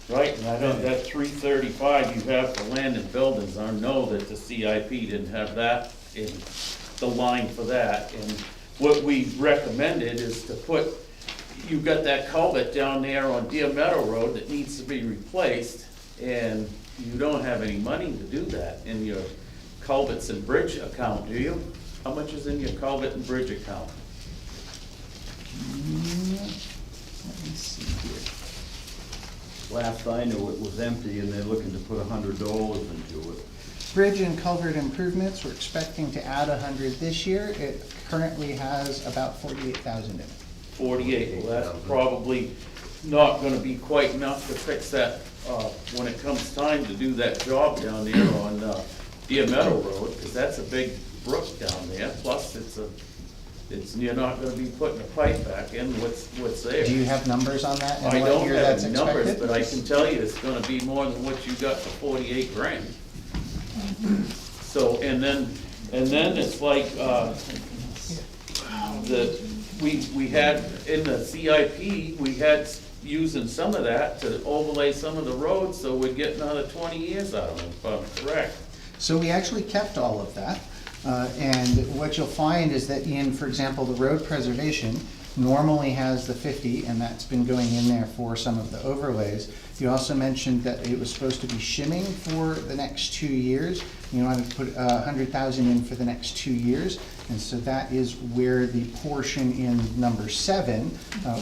Right, and I know that 335 you have for land and buildings, I know that the CIP didn't have that in the line for that. And what we recommended is to put, you've got that culvert down there on Deer Meadow Road that needs to be replaced, and you don't have any money to do that in your culverts and bridge account, do you? How much is in your culvert and bridge account? Let me see here. Last I knew, it was empty and they're looking to put $100 into it. Bridge and culvert improvements, we're expecting to add 100 this year. It currently has about 48,000 in it. 48, well, that's probably not gonna be quite enough to fix that, when it comes time to do that job down there on, Deer Meadow Road, because that's a big brook down there, plus you're not gonna be putting a pipe back in, what's there. Do you have numbers on that I and what don't year that's have numbers, expected? but I can tell you it's gonna be more than what you got for 48 grand. So, and then it's like, we had, in the CIP, we had using some of that to overlay some of the roads, so we'd get another 20 years out of them, if I'm correct. So we actually kept all of that. And what you'll find is that in, for example, the road preservation normally has the 50, and that's been going in there for some of the overlays. You also mentioned that it was supposed to be shimming for the next 2 years. You wanted to put 100,000 in for the next 2 years. And so that is where the portion in number 7,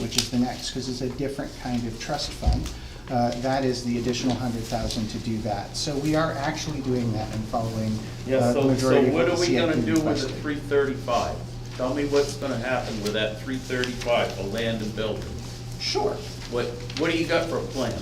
which is the next, because it's a different kind of trust fund, that is the additional 100,000 to do that. So we are actually doing that and following Yeah, the so majority of what what are the we gonna CIP do with the requested. 335? Tell me what's gonna happen with that 335 for land and buildings. Sure. What do you got for a plan?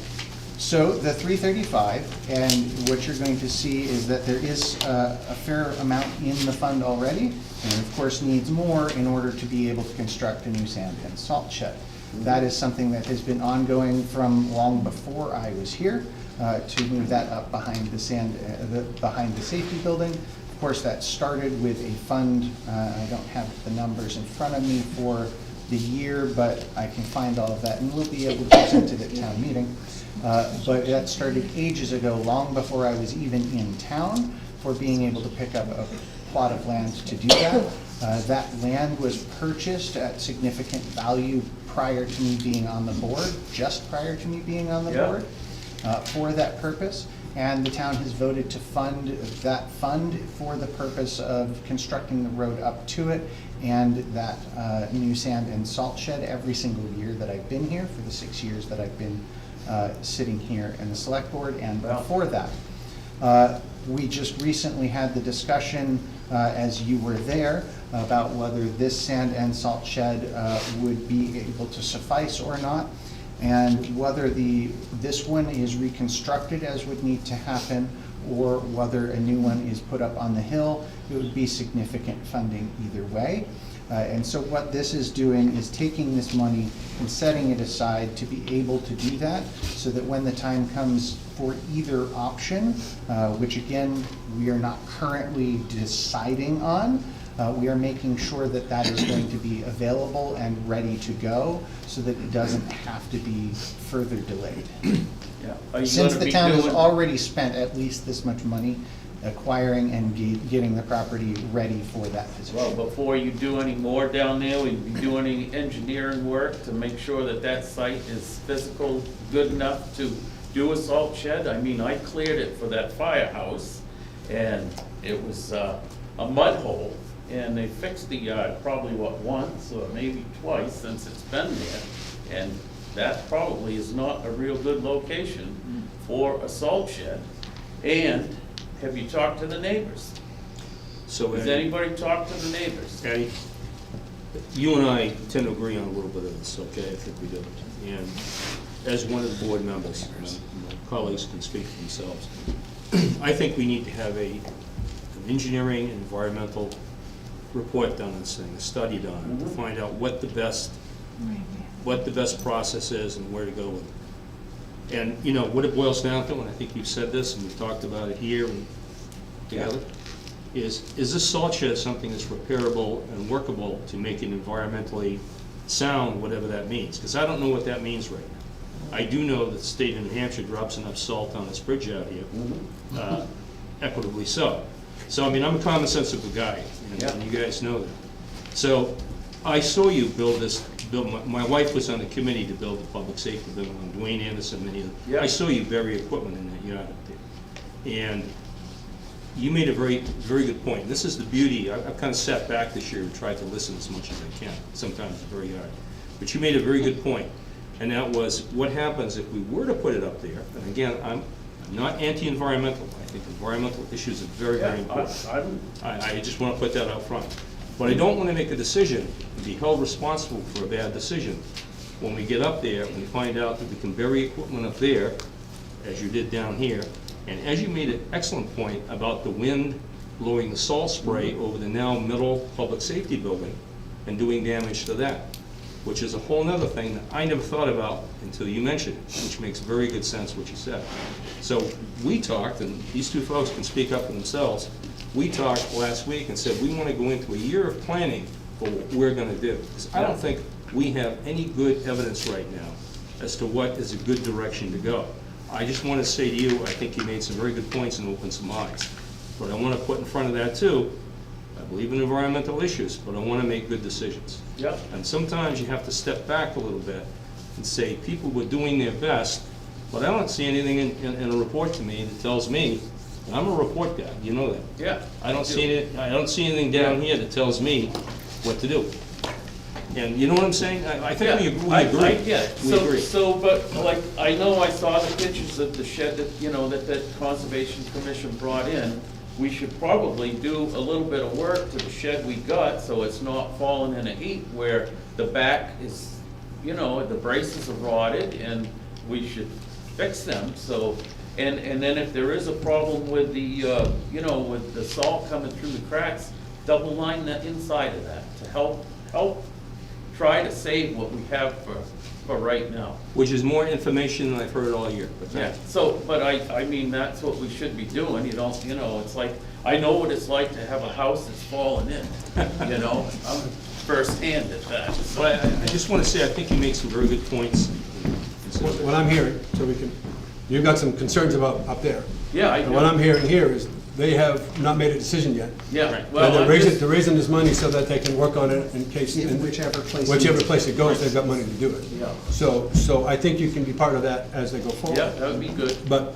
So the 335, and what you're going to see is that there is a fair amount in the fund already, and of course needs more in order to be able to construct a new sand and salt shed. That is something that has been ongoing from long before I was here, to move that up behind the behind the safety building. Of course, that started with a fund, I don't have the numbers in front of me for the year, but I can find all of that, and we'll be able to present it at town meeting. But that started ages ago, long before I was even in town, for being able to pick up a plot of land to do that. That land was purchased at significant value prior to me being on the board, just prior to me being on the board, for that purpose. and the town has voted to fund that fund for the purpose of constructing the road up to it and that new sand and salt shed every single year that I've been here, for the 6 years that I've been sitting here in the select board, and before that. We just recently had the discussion, as you were there, about whether this sand and salt shed would be able to suffice or not, and whether this one is reconstructed as would need to happen, or whether a new one is put up on the hill. It would be significant funding either way. And so what this is doing is taking this money and setting it aside to be able to do that, so that when the time comes for either option, which again, we are not currently deciding on, we are making sure that that is going to be available and ready to go, so that it doesn't have to be further delayed. Yeah. Are you Since gonna the be town has doing- already spent at least this much money acquiring and getting the property ready for that position. Well, before you do any more down there, will you be doing any engineering work to make sure that that site is physical, good enough to do a salt shed? I mean, I cleared it for that firehouse, and it was a mud hole, and they fixed the yard probably, once or maybe twice since it's been there, and that probably is not a real good location for a salt shed. And have you talked to the neighbors? So, Has anybody talked to the neighbors? Eddie, you and I tend to agree on a little bit of this, okay? I think we do. And as one of the board members, my colleagues can speak for themselves, I think we need to have an engineering and environmental report done on this thing, a study done, to find out what the best process is and where to go with it. And, you know, what it boils down to, and I think you've said this, and we've talked about it here and together, is this salt shed something that's repairable and workable to make it environmentally sound, whatever that means? Because I don't know what that means right now. I do know that the state of New Hampshire drops enough salt on its bridge out here, equitably so. So, I mean, I'm a common sensible guy, and you guys know that. So, I saw you build this. My wife was on the committee to build the public safety building, and Dwayne Anderson, many of them. I saw you bury equipment in that yard up there. And you made a very, very good point. This is the beauty. I've kind of sat back this year and tried to listen as much as I can. Sometimes it's very hard. But you made a very good point. And that was, what happens if we were to put it up there? And again, I'm not anti-environmental. I think environmental issues are very, very important. I just want to put that out front. But I don't want to make a decision and be held responsible for a bad decision when we get up there and we find out that we can bury equipment up there, as you did down here. And as you made an excellent point about the wind blowing the salt spray over the now middle public safety building and doing damage to that, which is a whole nother thing that I never thought about until you mentioned it, which makes very good sense what you said. So we talked, and these two folks can speak up for themselves. We talked last week and said we want to go into a year of planning for what we're going to do. Because I don't think we have any good evidence right now as to what is a good direction to go. I just want to say to you, I think you made some very good points and opened some eyes. But I want to put in front of that too, I believe in environmental issues, but I want to make good decisions. Yep. And sometimes you have to step back a little bit and say people were doing their best, but I don't see anything in a report to me that tells me, and I'm a report guy, you know that. Yeah. I don't see anything down here that tells me what to do. And you know what I'm saying? I think we agree. I get it. We agree. So, but like, I know I saw the pictures of the shed that, you know, that Conservation Commission brought in. We should probably do a little bit of work to the shed we got, so it's not falling in a heap where the back is, you know, the braces are rotted, and we should fix them, so. And then if there is a problem with the, you know, with the salt coming through the cracks, double line the inside of that to help try to save what we have for right now. Which is more information than I've heard all year. But Yeah, so, but I mean, that's what we should be doing, you don't, you know, it's like, I know what it's like to have a house that's fallen in, you know? I'm firsthand at that. So. But I just want to say, I think you made some very good points. What I'm hearing, so we can, you've got some concerns about up there. Yeah, I And do. what I'm hearing here is they have not made a decision yet. Yeah, Right. well, And I'm they're just- raising this money so that they can work on it in case, In in whichever place. whichever place it goes, they've got money to do it. Yeah. So I think you can be part of that as they go forward. Yeah, that would be good. But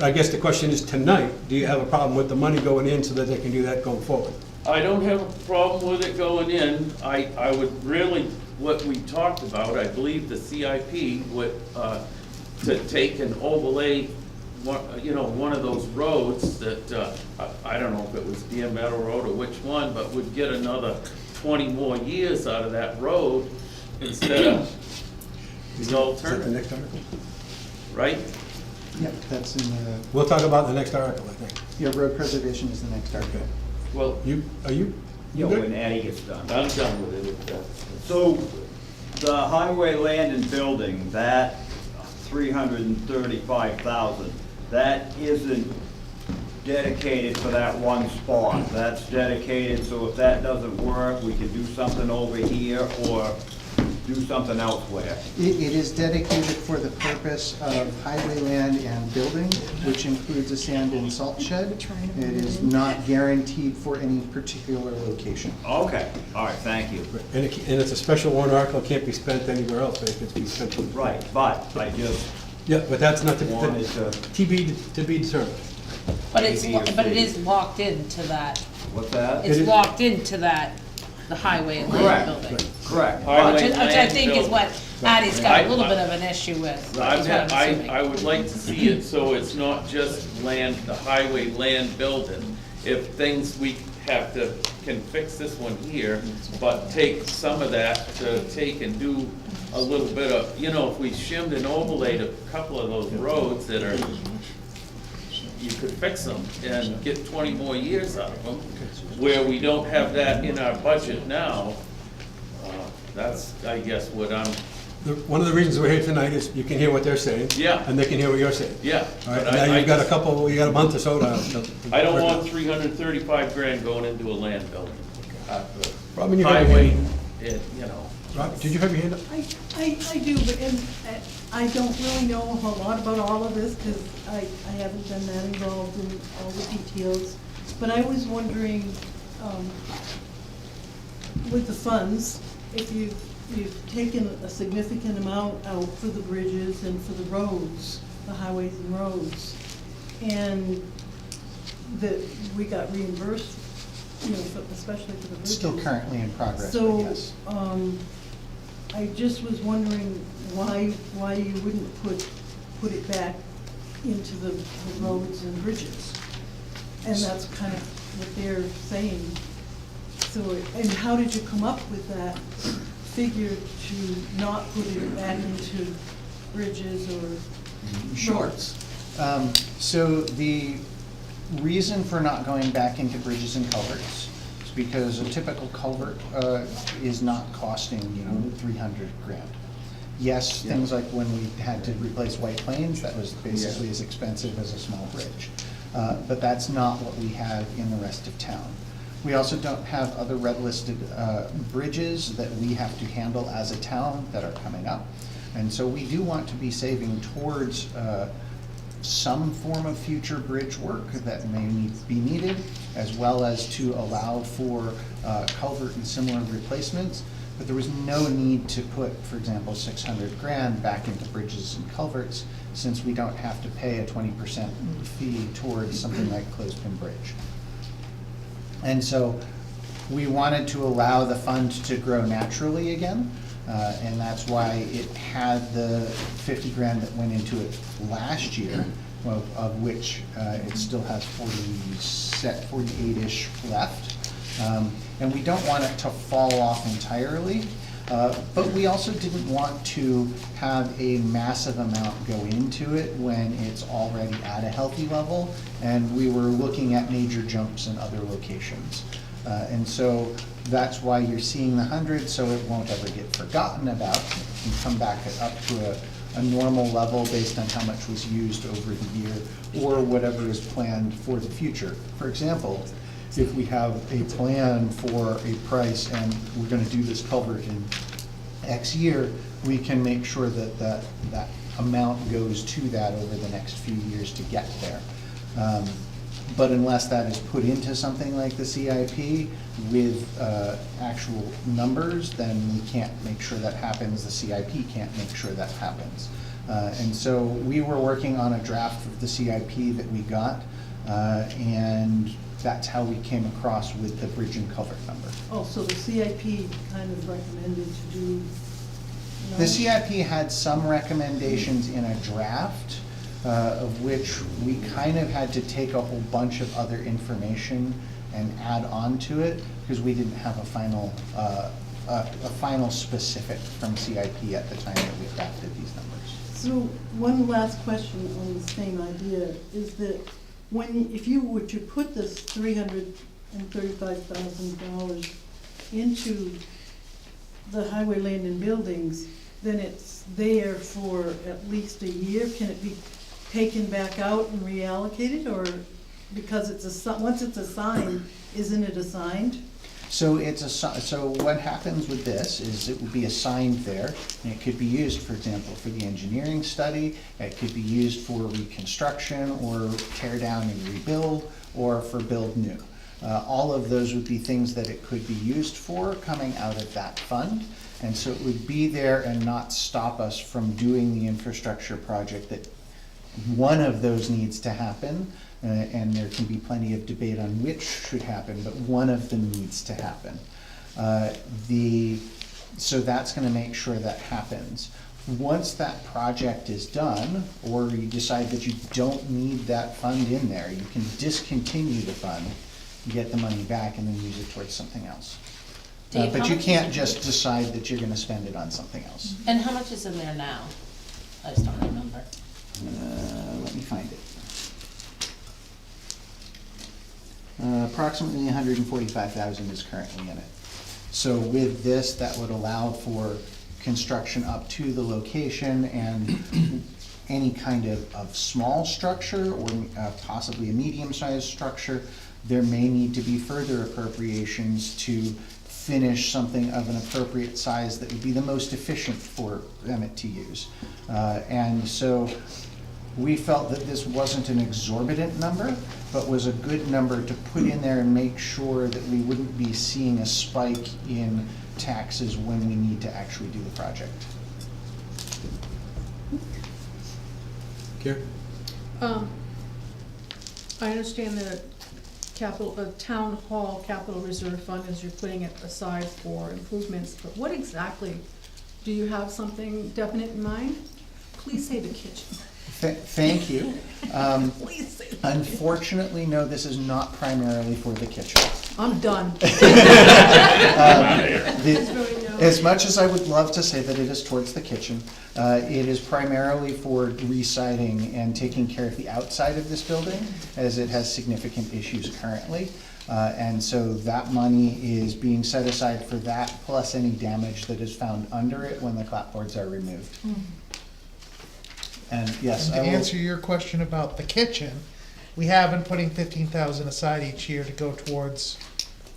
I guess the question is tonight, do you have a problem with the money going in so that they can do that going forward? I don't have a problem with it going in. I would really, what we talked about, I believe the CIP would, to take and overlay, one of those roads that, I don't know if it was Deer Meadow Road or which one, but would get another 20 more years out of that road instead of the Is that the alternative, next article? right? Yep, that's in the, We'll talk about the next article, I think. yeah, road preservation is the next article. Well, Are you? Yeah, good? when Addie gets done. I'm done with it. So, the highway land and building, that 335,000, that isn't dedicated for that one spot. That's dedicated, so if that doesn't work, we can do something over here or do something elsewhere. It is dedicated for the purpose of highway land and building, which includes a sand and salt shed. It is not guaranteed for any particular location. Okay, all right, thank you. And it's a special warrant article, can't be spent anywhere else, but it can be spent. Right, but I just Yeah, but that's not wanted to, to be determined. But A, B, or but it C. is locked into that, what's that? It it's is- locked into that, the highway and land Correct. building. Correct. Highway Which I land think is building. what Addie's got a little I- bit of an issue with, is what I I'm assuming. would like to see it so it's not just land, the highway land building. If things we have to, can fix this one here, but take some of that to take and do a little bit of, if we shimmed and overlaid a couple of those roads that are, you could fix them and get 20 more years out of them, where we don't have that in our budget now. That's, I guess, what I'm, One of the reasons we're here tonight is you can hear what they're saying. Yeah. And they can hear what you're saying. yeah. All right, but now I you've got a just- you got a month or so to. I don't want 335 grand going into a land building. Robin, you have your Highway, hand. Rob, did you have your hand up? I do, but I don't really know a whole lot about all of this, because I haven't been that involved in all the details. But I was wondering, with the funds, if you've taken a significant amount out for the bridges and for the roads, the highways and roads, and that we got reimbursed, especially for the bridges. Still currently in progress, but So, yes. I just was wondering why you wouldn't put it back into the roads and bridges? And that's kind of what they're saying. So, and how did you come up with that figure to not put it back into bridges or roads? So the reason for not going back into bridges and culverts is because a typical culvert is not costing, 300 grand. Yes, things like when we had to replace White Plains, that was basically as expensive as a small bridge. But that's not what we have in the rest of town. We also don't have other red-listed bridges that we have to handle as a town that are coming up. And so we do want to be saving towards some form of future bridge work that may be needed, as well as to allow for culvert and similar replacements. But there was no need to put, for example, 600 grand back into bridges and culverts, since we don't have to pay a 20% fee towards something like Clothespin Bridge. And so we wanted to allow the fund to grow naturally again, and that's why it had the 50 grand that went into it last year, of which it still has 48-ish left. And we don't want it to fall off entirely, but we also didn't want to have a massive amount go into it when it's already at a healthy level, and we were looking at major jumps in other locations. And so that's why you're seeing the 100, so it won't ever get forgotten about and come back up to a normal level based on how much was used over the year or whatever is planned for the future. For example, if we have a plan for a price and we're gonna do this culvert in X year, we can make sure that that amount goes to that over the next few years to get there. But unless that is put into something like the CIP with actual numbers, then we can't make sure that happens. The CIP can't make sure that happens. And so we were working on a draft of the CIP that we got, and that's how we came across with the bridge and culvert number. Oh, so the CIP kind of recommended to do. No? The CIP had some recommendations in a draft, of which we kind of had to take a whole bunch of other information and add on to it, because we didn't have a final specific from CIP at the time that we crafted these numbers. So one last question on the same idea is that if you were to put this $335,000 into the highway land and buildings, then it's there for at least a year. Can it be taken back out and reallocated, or because once it's assigned, isn't it assigned? So so what happens with this is it would be assigned there, and it could be used, for example, for the engineering study, it could be used for reconstruction, or tear down and rebuild, or for build new. All of those would be things that it could be used for coming out of that fund, and so it would be there and not stop us from doing the infrastructure project that one of those needs to happen. And there can be plenty of debate on which should happen, but one of them needs to happen. So that's gonna make sure that happens. Once that project is done, or you decide that you don't need that fund in there, you can discontinue the fund, get the money back, and then use it towards something else. Dave, But how you much can't is- just decide that you're gonna spend it on something else. And how much is in there now? I just don't remember. Let me find it. Approximately 145,000 is currently in it. So with this, that would allow for construction up to the location, and any kind of small structure, or possibly a medium-sized structure. There may need to be further appropriations to finish something of an appropriate size that would be the most efficient for Emmett to use. And so we felt that this wasn't an exorbitant number, but was a good number to put in there and make sure that we wouldn't be seeing a spike in taxes when we need to actually do the project. Karen? I understand that town hall capital reserve fund is you're putting it aside for improvements, but what exactly, do you have something definite in mind? Please say the kitchen. Thank you. Please say the Unfortunately, no, this is not primarily for the kitchen. I'm done. As much as I would love to say that it is towards the kitchen, it is primarily for re-siding and taking care of the outside of this building, as it has significant issues currently. And so that money is being set aside for that, plus any damage that is found under it when the clapboards are removed. And yes, And I to will. answer your question about the kitchen, we have been putting 15,000 aside each year to go towards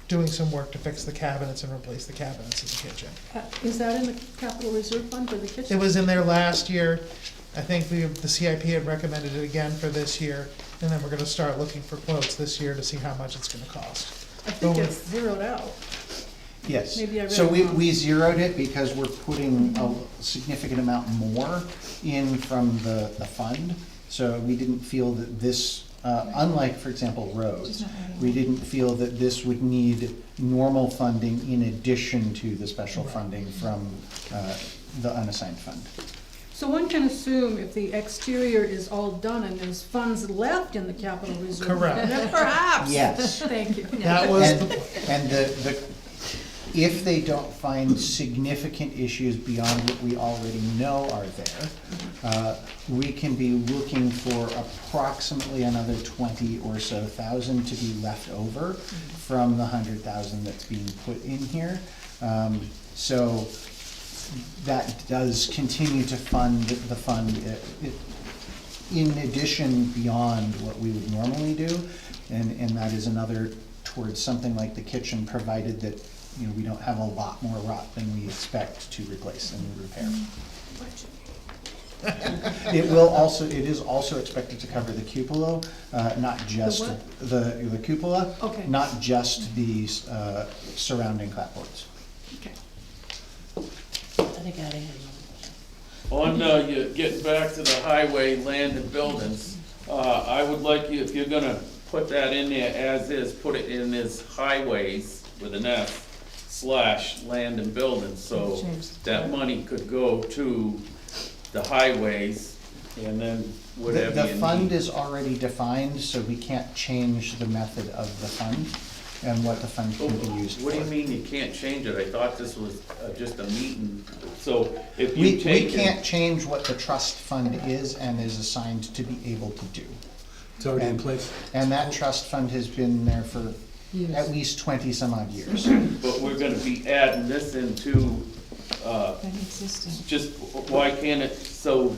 doing some work to fix the cabinets and replace the cabinets in the kitchen. Is that in the capital reserve fund for the kitchen? It was in there last year. I think the CIP had recommended it again for this year, and then we're gonna start looking for quotes this year to see how much it's gonna cost. I think But it's zeroed out. Yes, Maybe I read so it wrong. we zeroed it because we're putting a significant amount more in from the fund. So we didn't feel that this, unlike, for example, roads, we didn't feel that this would need normal funding in addition to the special funding from the unassigned fund. So one can assume if the exterior is all done and there's funds left in the capital reserve. Correct. Then perhaps. Yes. Thank you. That was And if they don't find significant issues beyond what we already know are there, we can be looking for approximately another 20 or so thousand to be left over from the 100,000 that's being put in here. So that does continue to fund the fund in addition beyond what we would normally do. And that is another towards something like the kitchen, provided that, you know, we don't have a lot more rot than we expect to replace and repair. It is also expected to cover the cupola, not just the cupola, Okay. not just the surrounding clapboards. Okay. I think I had another question. On, you getting back to the highway, land and buildings, I would like you, if you're gonna put that in there as is, put it in as highways with an S / land and buildings, so that money could go to the highways and then whatever The you fund need. is already defined, so we can't change the method of the fund and what the fund can be used for. What do you mean you can't change it? I thought this was just a meeting, so if you We take it. can't change what the trust fund is and is assigned to be able to do. It's already in place. And that trust fund has been there for at least 20 some odd years. But we're gonna be adding this into, just, why can't it, so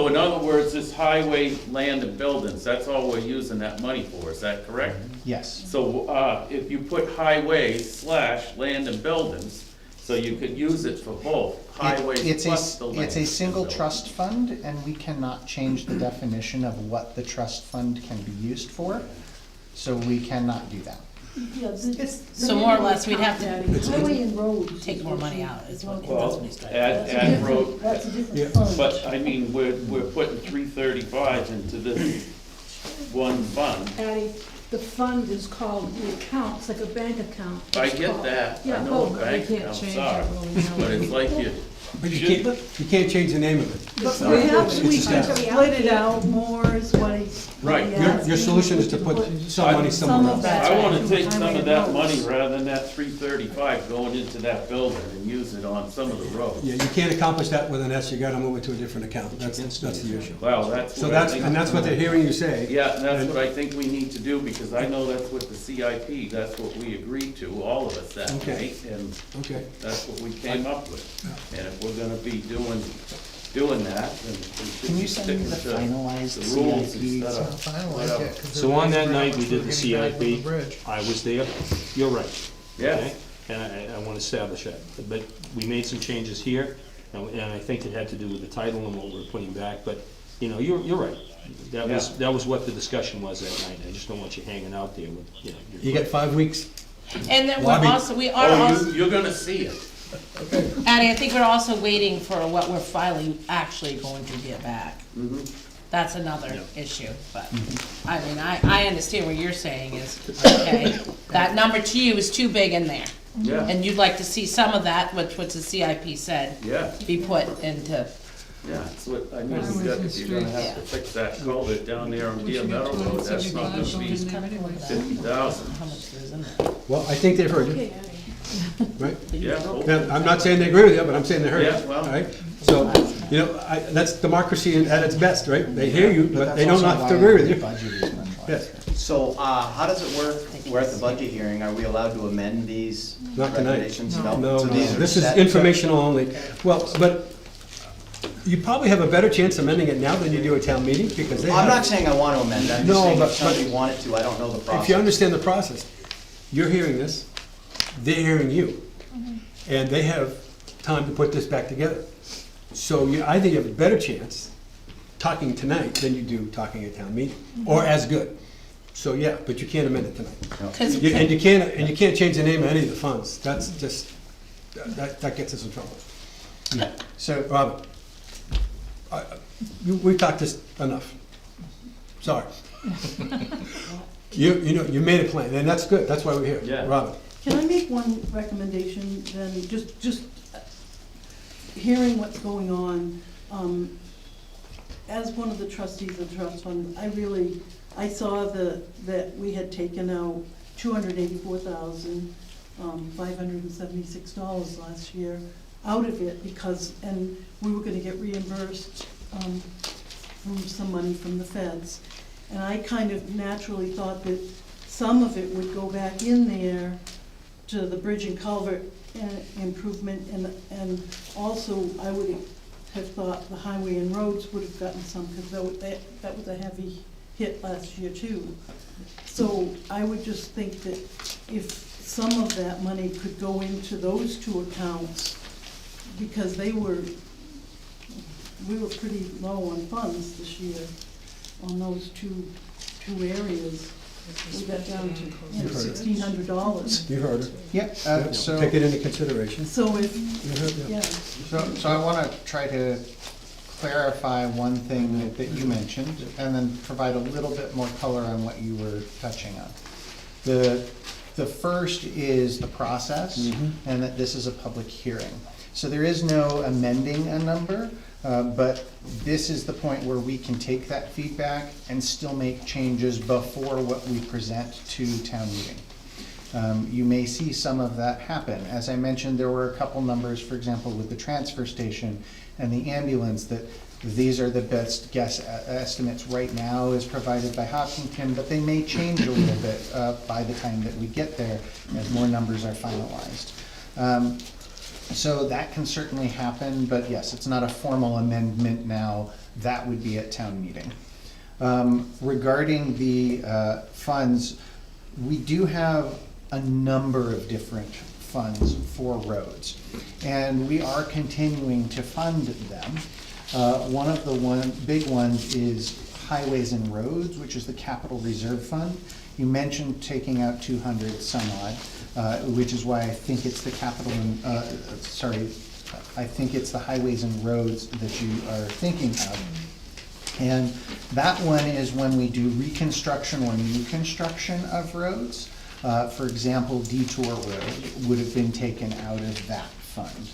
in other words, this highway, land and buildings, that's all we're using that money for, is that correct? Yes. So, if you put highways / land and buildings, so you could use it for both, highways plus the land. It's a single and buildings. trust fund, and we cannot change the definition of what the trust fund can be used for, so we cannot do that. So more or less, we'd have to Highway and roads. take more money out, is what, that's Well, what he's trying to add road, That's a Yeah. different fund. but I mean, we're putting 335 into this one fund. Patty, the fund is called, the account, it's like a bank account. I It's get called- that, I Yeah, know oh, a bank can't accounts change are, it when we know but it's like you, But you can't change the name of it. But So perhaps it's we just can that. split it out more is what he's. Right. Your solution is to put some money somewhere Some else. of that. I wanna take some Highway of that roads. money rather than that 335 going into that building and use it on some of the roads. Yeah, you can't accomplish that with an S, you gotta move it to a different account, that's the issue. Well, that's So what I that's, think. and that's what they're hearing you say. Yeah, and that's And- what I think we need to do, because I know that's what the CIP, that's what we agreed to, all of us that Okay. night, and Okay, that's what we came up with. And if we're gonna be doing that, then we should Can be you send me sticking the to finalized the rules CIP? instead I'll of finalize whatever. it, 'cause So they're on that waiting for night, how we much did we're the getting back from CIP. the bridge. I was there, you're right. Yes, okay? And I want to establish that, but we made some changes here, and I think it had to do with the title and what we're putting back, but, you know, you're right. That was what the discussion was that night, I just don't want you hanging out there with, you know. your- you get 5 weeks. And then we're Lobby. also, we are oh, also, you're gonna see it. Addie, I think we're also waiting for what we're finally actually going to get back. Mhm. That's another issue, but, I mean, I understand what you're saying is, okay, that number to you is too big in there. Yeah, And you'd like to see some of that, which what the CIP said, yeah, be put into, yeah, that's what, I mean, Highways and you're gonna have to streets. fix that culvert down there on We Deer should get Meadow Road, that's not gonna 275 be in there anyway. 50,000. how much there's in there. Well, I think they've heard you, Okay, right? Yeah, Now, I'm not saying they agree with you, but I'm saying they heard you, Yeah, well. all right? So, you know, that's democracy at its best, right? They hear you, but that's they don't also have to why agree with the you. budget is much Yes, larger. So, how does it work? We're at the budget hearing, are we allowed to amend these Not tonight. recommendations? no, So these are this is set? informational only. Well, but you probably have a better chance amending it now than you do at town meeting, because they have. I'm not saying I want to amend, I'm No, just saying but- if somebody wanted to, I don't know the process. If you understand the process, you're hearing this, they're hearing you, and they have time to put this back together. So I think you have a better chance talking tonight than you do talking at town meeting, or as good. So, yeah, but you can't amend it tonight. 'Cause- And you can't change the name of any of the funds, that's just, that gets us in trouble. Yeah, so, Robin, we've talked this enough. Sorry. You know, you made a plan, and that's good, that's why we're here. Yeah. Robin, Can I make one recommendation then, just hearing what's going on? As one of the trustees of the trust fund, I saw that we had taken out $284,576 last year out of it and we were gonna get reimbursed, from some money from the feds. And I kind of naturally thought that some of it would go back in there to the bridge and culvert improvement, and also I would have thought the highway and roads would have gotten some, because that was a heavy hit last year too. So I would just think that if some of that money could go into those two accounts, because we were pretty low on funds this year on those two areas. We got down to You've heard it. $1,600. you heard it. yeah, so. Take it into consideration. So if, You heard it, yeah. yeah, So I want to try to clarify one thing that you mentioned, and then provide a little bit more color on what you were touching on. The first is the process, and that this is a public hearing. So there is no amending a number, but this is the point where we can take that feedback and still make changes before what we present to town meeting. You may see some of that happen. As I mentioned, there were a couple numbers, for example, with the transfer station and the ambulance, that these are the best guess estimates right now as provided by Hopkinton, but they may change a little bit by the time that we get there as more numbers are finalized. So that can certainly happen, but yes, it's not a formal amendment now. That would be at town meeting. Regarding the funds, we do have a number of different funds for roads, and we are continuing to fund them. One of the big ones is highways and roads, which is the capital reserve fund. You mentioned taking out 200 some odd, which is why I think it's the I think it's the highways and roads that you are thinking of. And that one is when we do reconstruction or new construction of roads. For example, Detour Road would have been taken out of that fund.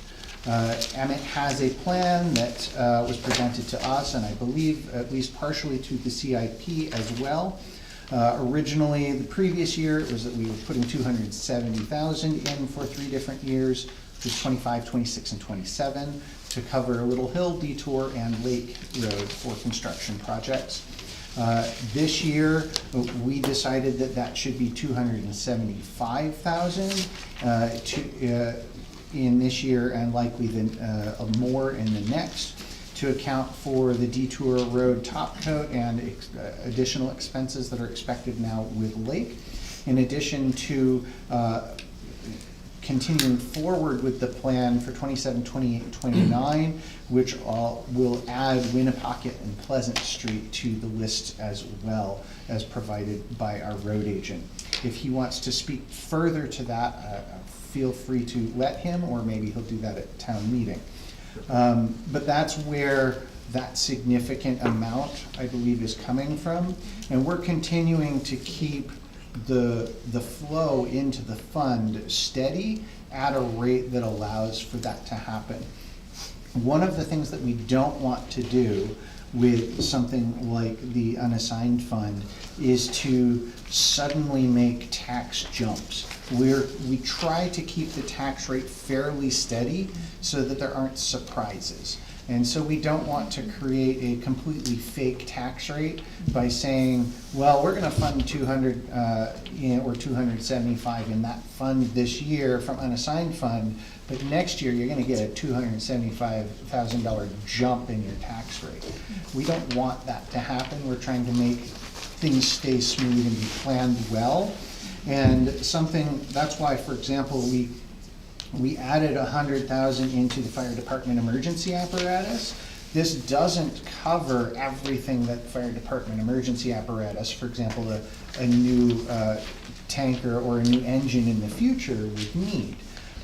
Emmett has a plan that was presented to us, and I believe at least partially to the CIP as well. Originally, the previous year, it was that we were putting 270,000 in for 3 different years, which is 25, 26, and 27, to cover Little Hill, Detour, and Lake Road for construction projects. This year, we decided that that should be 275,000 in this year, and likely more in the next, to account for the Detour Road top coat and additional expenses that are expected now with Lake, in addition to continuing forward with the plan for 27, 28, 29, which will add Winnipocket and Pleasant Street to the list as well as provided by our road agent. If he wants to speak further to that, feel free to let him, or maybe he'll do that at town meeting. But that's where that significant amount, I believe, is coming from. And we're continuing to keep the flow into the fund steady at a rate that allows for that to happen. One of the things that we don't want to do with something like the unassigned fund is to suddenly make tax jumps. We try to keep the tax rate fairly steady so that there aren't surprises. And so we don't want to create a completely fake tax rate by saying, well, we're gonna fund 200 or 275 in that fund this year from unassigned fund, but next year you're gonna get a $275,000 jump in your tax rate. We don't want that to happen. We're trying to make things stay smooth and be planned well. And that's why, for example, we added 100,000 into the fire department emergency apparatus. This doesn't cover everything that fire department emergency apparatus, for example, a new tanker or a new engine in the future would need.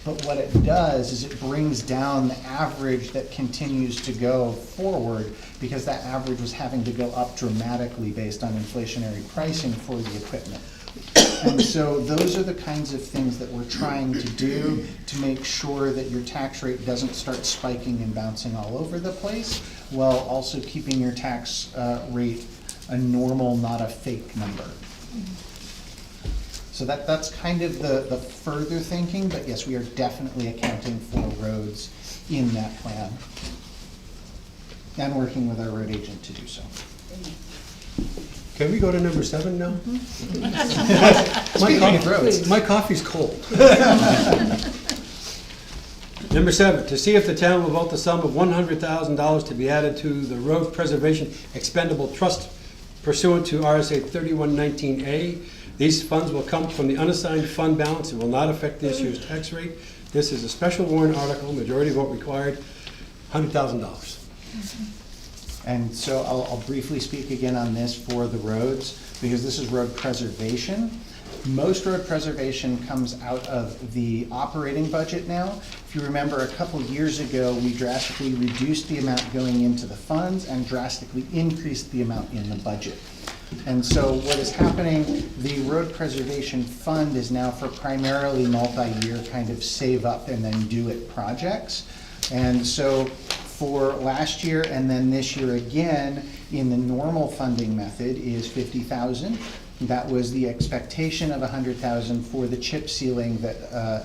But what it does is it brings down the average that continues to go forward, because that average was having to go up dramatically based on inflationary pricing for the equipment. And so those are the kinds of things that we're trying to do to make sure that your tax rate doesn't start spiking and bouncing all over the place, while also keeping your tax rate a normal, not a fake number. So that's kind of the further thinking, but yes, we are definitely accounting for roads in that plan and working with our road agent to do so. Can we go to number 7 now? Speaking of roads. My coffee's cold. Number 7, to see if the town will vote the sum of $100,000 to be added to the Road Preservation Expendable Trust pursuant to RSA 3119A. These funds will come from the unassigned fund balance and will not affect this year's tax rate. This is a special warrant article, majority vote required, $100,000. And so I'll briefly speak again on this for the roads, because this is road preservation. Most road preservation comes out of the operating budget now. If you remember, a couple years ago, we drastically reduced the amount going into the funds and drastically increased the amount in the budget. And so what is happening, the road preservation fund is now for primarily multi-year kind of save up and then do it projects. And so for last year and then this year again, in the normal funding method is 50,000. That was the expectation of 100,000 for the chip sealing that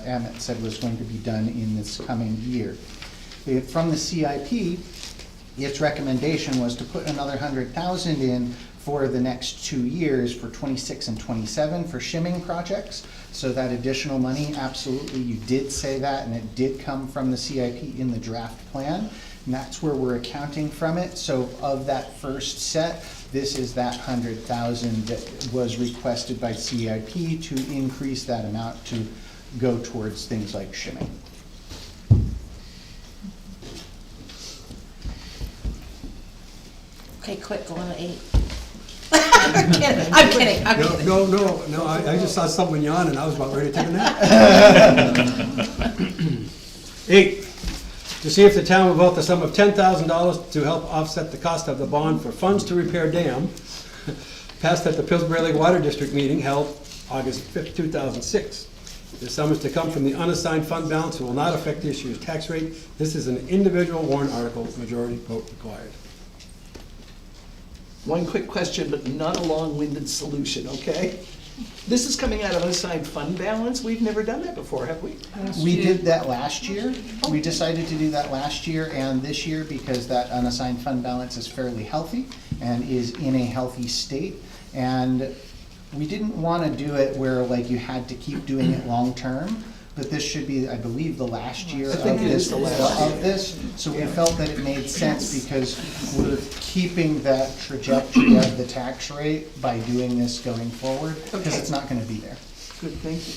Amit said was going to be done in this coming year. From the CIP, its recommendation was to put another 100,000 in for the next 2 years for 26 and 27 for shimming projects. So that additional money, absolutely, you did say that, and it did come from the CIP in the draft plan. And that's where we're accounting from it. So of that first set, this is that 100,000 that was requested by CIP to increase that amount to go towards things like shimming. Okay, quick, go on to 8. I'm kidding. No, I just saw someone yawn and I was about ready to take a nap. 8, to see if the town will vote the sum of $10,000 to help offset the cost of the bond for funds to repair dam, passed at the Pillsbury Lake Water District meeting held August 5th, 2006. The sum is to come from the unassigned fund balance and will not affect this year's tax rate. This is an individual warrant article, majority vote required. One quick question, but not a long-winded solution, okay? This is coming out of unassigned fund balance. We've never done that before, have we? We did that last year. We decided to do that last year and this year because that unassigned fund balance is fairly healthy and is in a healthy state. And we didn't want to do it where like you had to keep doing it long-term. But this should be, I believe, the last year of this. So we felt that it made sense because we're keeping that trajectory of the tax rate by doing this going forward, because it's not gonna be there. Good, thank you.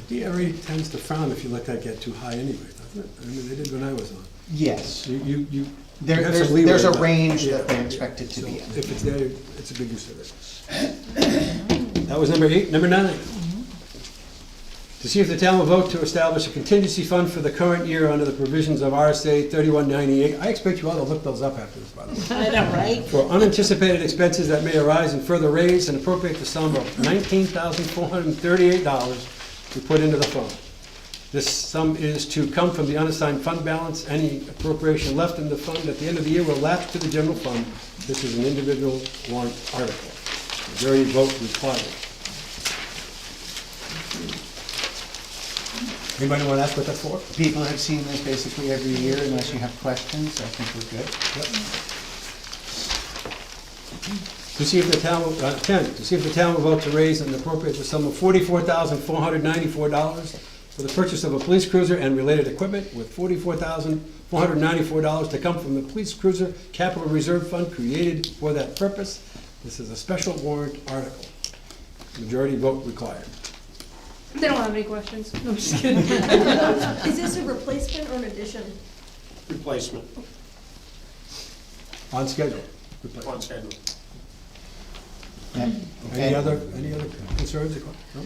The DRA tends to frown if you let that get too high anyway, doesn't it? I mean, they did when I was on. Yes. You have There's some leeway a in that. range Yeah. that they expect it to be in. If it's there, it's a good use of it. That was number 8. Number 9. To see if the town will vote to establish a contingency fund for the current year under the provisions of RSA 3198. I expect you all to look those up after this, by the way. I know, right? For unanticipated expenses that may arise and further raise and appropriate the sum of $19,438 to put into the fund. This sum is to come from the unassigned fund balance. Any appropriation left in the fund at the end of the year will lapse to the general fund. This is an individual warrant article. Majority vote required. Anybody want to ask what that's for? People have seen this basically every year, unless you have questions, I think we're good. To see if the town, 10, to see if the town will vote to raise and appropriate the sum of $44,494 for the purchase of a police cruiser and related equipment, with $44,494 to come from the police cruiser capital reserve fund created for that purpose. This is a special warrant article. Majority vote required. They don't have any questions. No, I'm just kidding. Is this a replacement or an addition? Replacement, On schedule. on schedule. Any other concerns? No?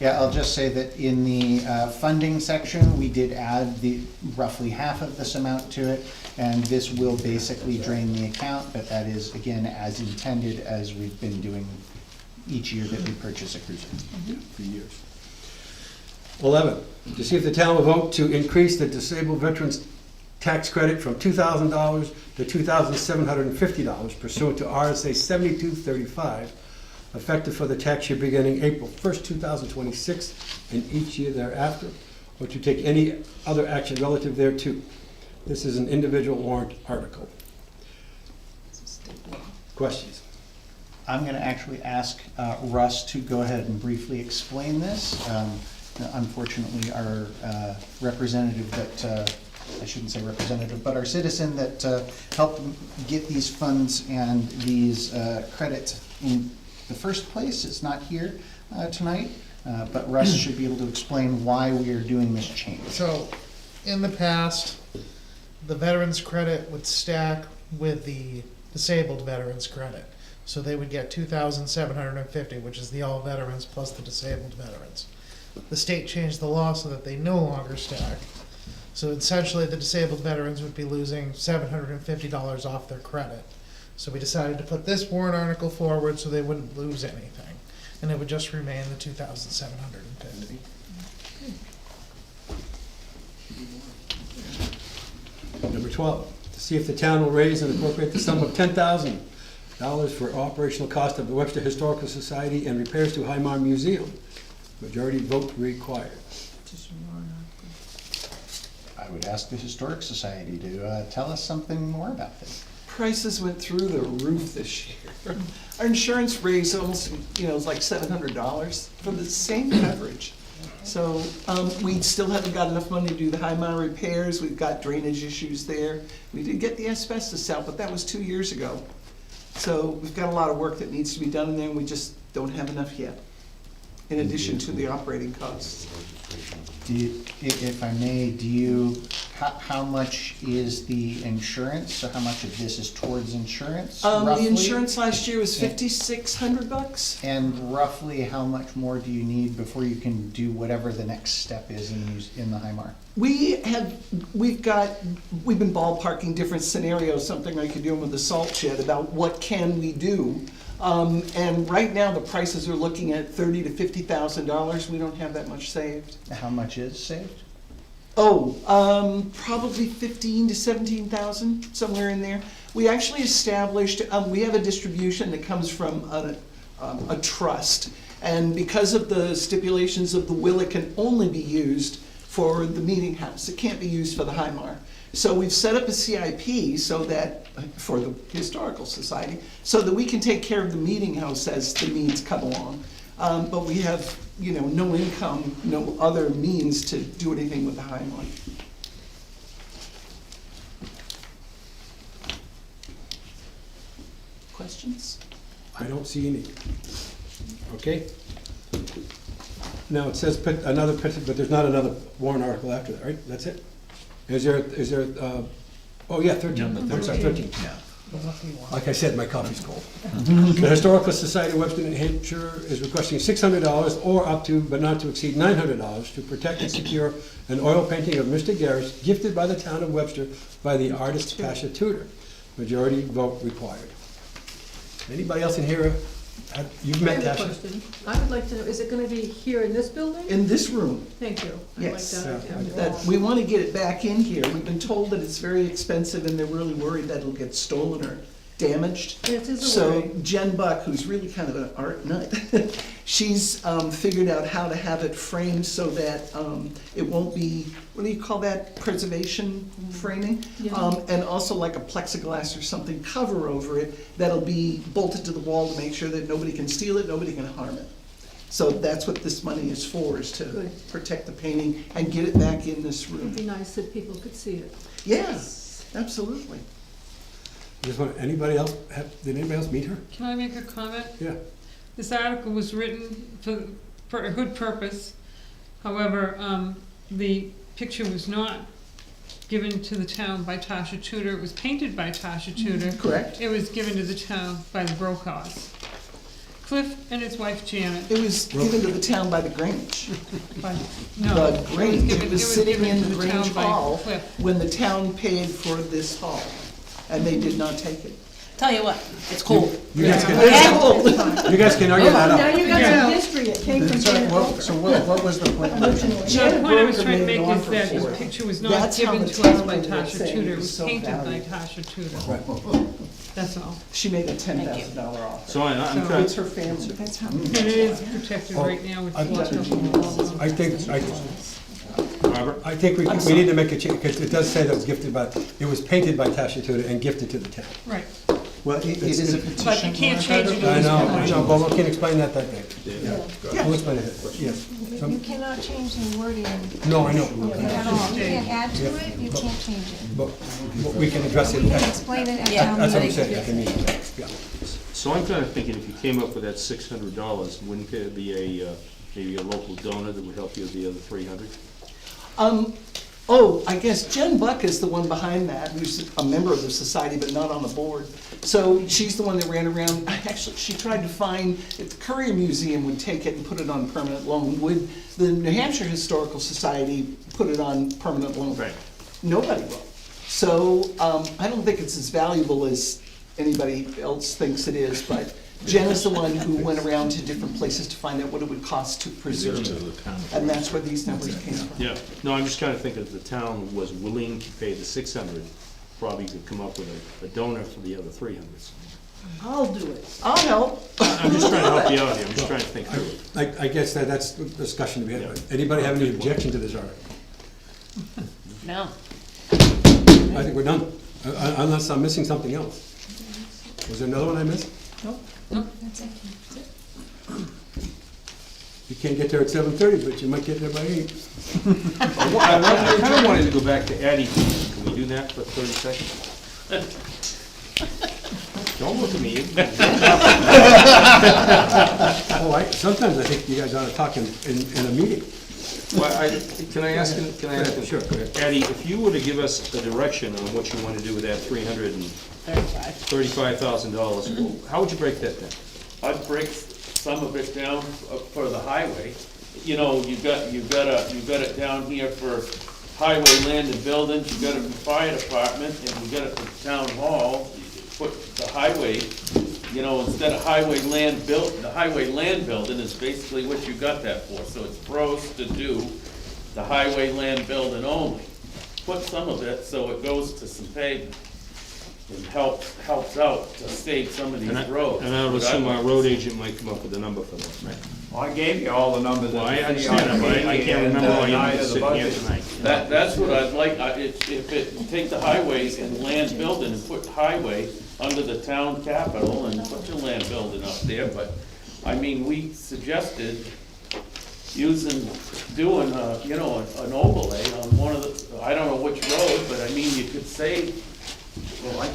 Yeah, I'll just say that in the funding section, we did add the roughly half of this amount to it, and this will basically drain the account, but that is, again, as intended, as we've been doing each year that we purchase a cruiser. For years. 11, to see if the town will vote to increase the disabled veterans tax credit from $2,000 to $2,750 pursuant to RSA 7235, effective for the tax year beginning April 1st, 2026, and each year thereafter, or to take any other action relative thereto. This is an individual warrant article. Questions? I'm going to actually ask Russ to go ahead and briefly explain this. Unfortunately, our representative that, I shouldn't say representative, but our citizen that helped get these funds and these credits in the first place is not here tonight, but Russ should be able to explain why we are doing this change. So, in the past, the veterans credit would stack with the disabled veterans credit. So they would get 2,750, which is the all veterans plus the disabled veterans. The state changed the law so that they no longer stack. So essentially, the disabled veterans would be losing $750 off their credit. So we decided to put this warrant article forward so they wouldn't lose anything, and it would just remain the 2,750. Number 12, to see if the town will raise and appropriate the sum of $10,000 for operational cost of the Webster Historical Society and repairs to Highmar Museum. Majority vote required. I would ask the Historic Society to tell us something more about this. Prices went through the roof this year. Our insurance raised almost, it was like $700 for the same coverage. So, we still haven't got enough money to do the Highmar repairs. We've got drainage issues there. We did get the asbestos out, but that was 2 years ago. So we've got a lot of work that needs to be done in there, and we just don't have enough yet, in addition to the operating costs. If I may, how much is the insurance? So how much of this is towards insurance, roughly? The insurance last year was $5,600. And roughly how much more do you need before you can do whatever the next step is in the Highmar? We've been ballparking different scenarios, something I could do with the salt shed, about what can we do. And right now, the prices are looking at $30,000 to $50,000. We don't have that much saved. How much is saved? Probably 15 to 17,000, somewhere in there. We actually established, we have a distribution that comes from a trust. And because of the stipulations of the will, it can only be used for the meeting house. It can't be used for the Highmar. So we've set up a CIP so that, for the Historical Society, so that we can take care of the meeting house as the needs come along. But we have, no income, no other means to do anything with the Highmar. Questions? I don't see any. Okay? Now, it says put another, but there's not another warrant article after that, right? That's it? Is there, 13. I'm sorry, 13. Yeah. Like I said, my coffee's cold. The Historical Society of Webster, New Hampshire is requesting $600 or up to, but not to exceed $900 to protect and secure an oil painting of Mr. Garris gifted by the town of Webster by the artist Pasha Tudor. Majority vote required. Anybody else in here? You've met I have a Tasha? question. I would like to know, is it gonna be here in this building? In this room. Thank you. I like Yes. that idea. That, we want to get it back in here. We've been told that it's very expensive and they're really worried that it'll get stolen or damaged. It is a So worry. Jen Buck, who's really kind of an art nut, she's figured out how to have it framed so that it won't be, what do you call that, preservation framing? Yeah. And also like a plexiglass or something cover over it that'll be bolted to the wall to make sure that nobody can steal it, nobody can harm it. So that's what this money is for, is to Good. protect the painting and get it back in this room. It'd be nice if people could see it. Yes, absolutely. Did anybody else meet her? Can I make a comment? Yeah. This article was written for a good purpose. However, the picture was not given to the town by Tasha Tudor. It was painted by Tasha Tudor. Correct. It was given to the town by the Brokaws. Cliff and his wife Janet. It was given to the town by the Grange. No, The Grange, it was sitting given in to the the town Grange by Hall Cliff. when the town paid for this hall, and they did not take it. Tell you what, it's cool. You guys can, It's cool. you guys can argue that Now out. you got some history, it came from Janet Walker. So what was the point? The point I was trying to make Broker is made that an the offer picture was for it. not That's how given the to us town by ended up Tasha saying Tudor. it It was was so painted by valuable. Tasha Tudor. Right. That's all. She made a $10,000 offer. So I'm So- trying, It's her fancy. That's how. And it is protected right now with locked up on the wall. I Robert, think we need to make a change, because it does say that it was gifted by, it was painted by Tasha Tudor and gifted to the town. Right. Well, it is a petition. But you can't change it. I know, but we can explain that day. Yeah. We'll explain it, yes. You cannot change the wording No, I know, at all. You can't add to it, you can't change it. but we can address it. We can explain it at Yeah. town That's what I'm meeting. saying, I can mean, yeah. so I'm kind of thinking if you came up with that $600, wouldn't there be maybe a local donor that would help you with the other $300? Oh, I guess Jen Buck is the one behind that, who's a member of the society but not on the board. So she's the one that ran around, actually, she tried to find, if the Courier Museum would take it and put it on permanent loan, would the New Hampshire Historical Society put it on permanent loan? Right. Nobody will. So, I don't think it's as valuable as anybody else thinks it is, but Jen is the one who went around to different places to find out what it would cost to preserve it. And that's where these numbers came from. Yeah, no, I'm just kind of thinking if the town was willing to pay the 600, probably could come up with a donor for the other 300. I'll do it. I'll help. I'm just trying to help you out here, I'm just trying to think through it. I guess that's the discussion to be had. Anybody have any objection to this article? No. I think we're done, unless I'm missing something else. Was there another one I missed? That's it. You can't get there at 7:30, but you might get there by 8. I kind of wanted to go back to Addie. Can we do that for 30 seconds? Don't look at me. Sometimes I think you guys ought to talk in a meeting. Well, can I ask, Sure, go ahead. Addie, if you were to give us a direction on what you want to do with that $335,000, how would you break that down? I'd break some of it down for the highway. You know, you've got it down here for highway, land and buildings, you've got it for fire department, and you've got it for town hall. Put the highway, you know, instead of highway land the highway land building is basically what you got that for. So it's gross to do the highway land building only. Put some of it so it goes to some pavement and helps out to save some of these roads. And I would assume our road agent might come up with a number for that, right? Well, I gave you all the numbers. Well, I understand, but I can't remember all your numbers sitting here tonight. That's what I'd like, take the highways and land building and put highway under the town capital and put your land building up there, but, I mean, we suggested doing an overlay on one of the, I don't know which road, but I mean, you could say. Well, I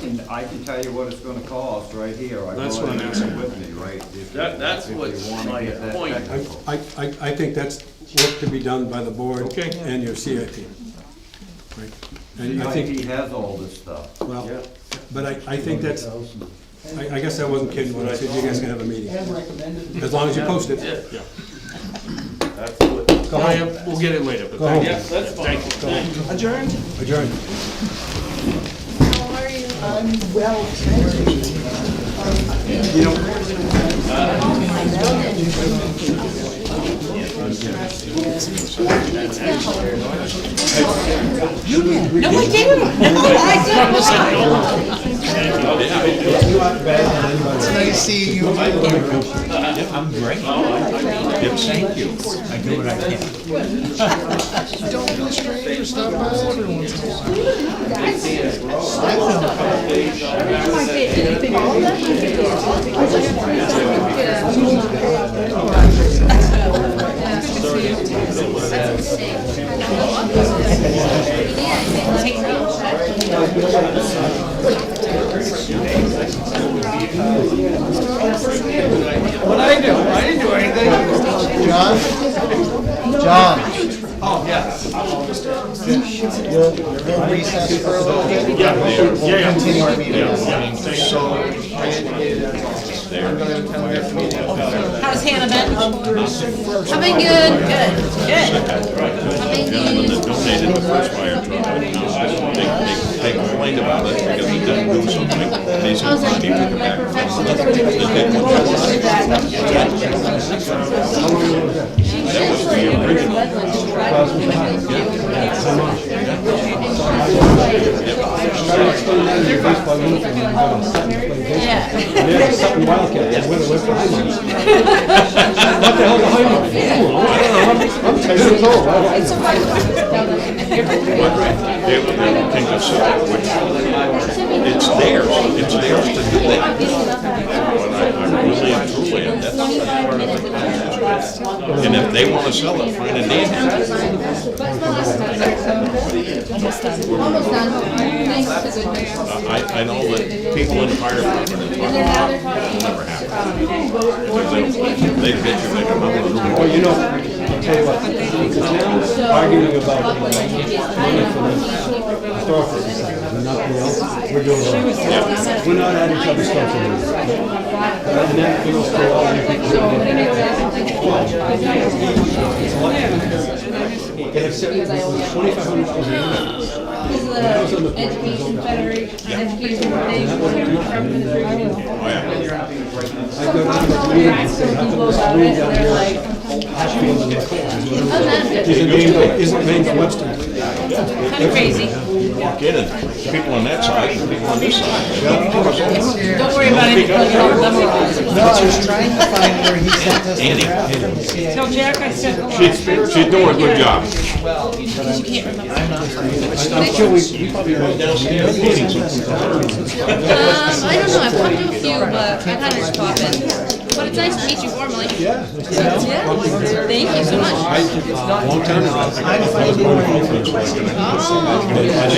can tell you what it's gonna cost right here. That's what I'm asking. With me, right? That's what my point. I think that's work to be done by the board Okay. and your CIP. Right. And I CIP think, has all this stuff. well, but I think that's, I guess I wasn't kidding when I said you guys can have a meeting. And recommended. As long as you post it. Yeah. That's what. Go home. We'll get it later, but Go thank home. you. Yeah, that's fine. Thank you. Adjourned? Adjourned. How are you? I'm well, thank you. You know, No, I didn't. No, I didn't. It's nice to see you. I'm great. Thank you. I do what I can. Don't be a stranger, stop by every once in a while. What I do? I didn't do anything. John? Oh, yes. We'll recess for a little bit. We'll continue our meeting. So, I indicated I'm gonna attend the next meeting. How's Hannah been? I've been good, good. Gentleman that donated the first fire truck, they complained about it because he didn't do something. They said, "Why do you take it back?" That was the original. Yeah. something wildcat. What the hell behind me? I don't know. I'm 10 years old. They would think of something, which, it's theirs to do that. But I really and truly, and that's part of the contract. And if they wanna sell it, fine and dandy. I know that people in the fire department are talking about it, it'll never happen. Because they bitch if they come up with a. Well, you know, tell you what, the town's arguing about money for the historical society, and nothing else, we're doing it. We're not at each other's stuff anymore. And that goes for all the people. They have $2,500 a year. Education Federation, Education Foundation. I go down to the meeting and say, how come this green down here, Hatfield and McCall isn't named Webster? Kind of crazy. Walk in and people on that side and people on this side. Don't worry about it until you don't memorize it. No, I was trying to find where he sent us the draft from the CIA. Tell Jack I sent the She's doing a good job. You can't remember. I'm sure we probably wrote Downstairs meetings. I don't know, I've come to a few, but I kind of just pop in. But it's nice to meet you formally. Yeah. Thank you so much. Long time ago. I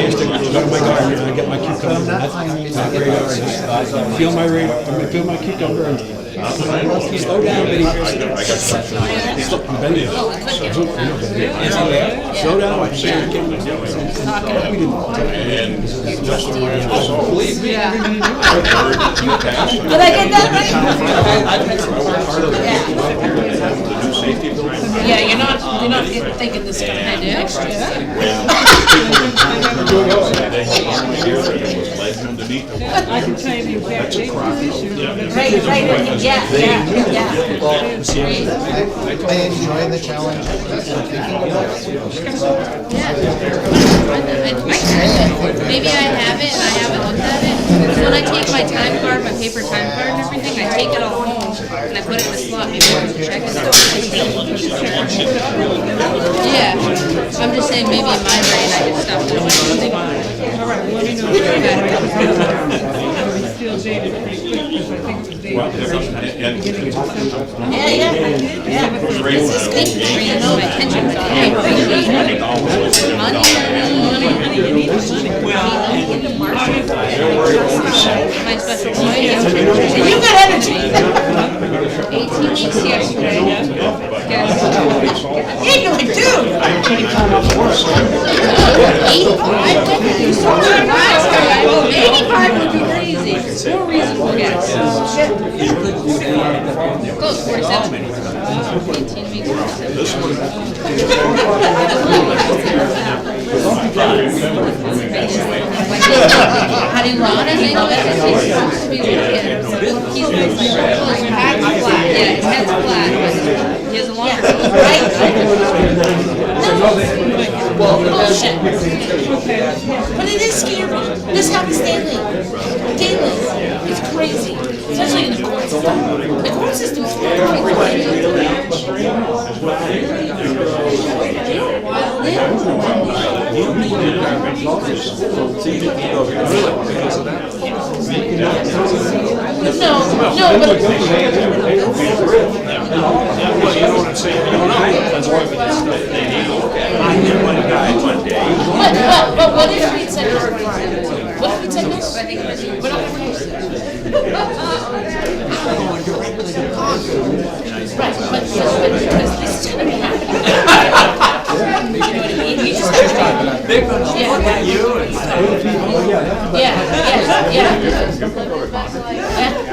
used to go to my garden and I get my cucumber. I feel my radar, I feel my cucumber and slow down, Benny. Benny. Slow down. And believe me. Did I get that right? Yeah, you're not thinking this is gonna happen next year. I can tell you the exact date of the issue. Right, yeah. I enjoy the challenge of thinking about it. Maybe I have it and I haven't looked at it. So when I take my time card, my paper time card and everything, I take it all home and I put it in the slot. Maybe I can check it. Yeah, I'm just saying maybe in my brain I just stopped doing it. All right, well, let me know. It's still dated pretty quick because I think it was dated. This is bringing my attention. I appreciate it. Money. My special boy. You got energy. 18 weeks yesterday. Yeah, you're like, dude. 85 would be crazy. More reasonable guess. Close, 47. 18 weeks. How do you run? He's supposed to be wicked. He's his head's flat. Yeah, his head's flat. He has a longer nose. Right? Bullshit. But it is scary. This happens daily. Daily. It's crazy. Especially in the court system. The court system is crazy. No, but But what if we said this? What if we said this? What if we said Right, but this is gonna be happening. You know what I mean? We just have to They're gonna look at you and say, Yeah.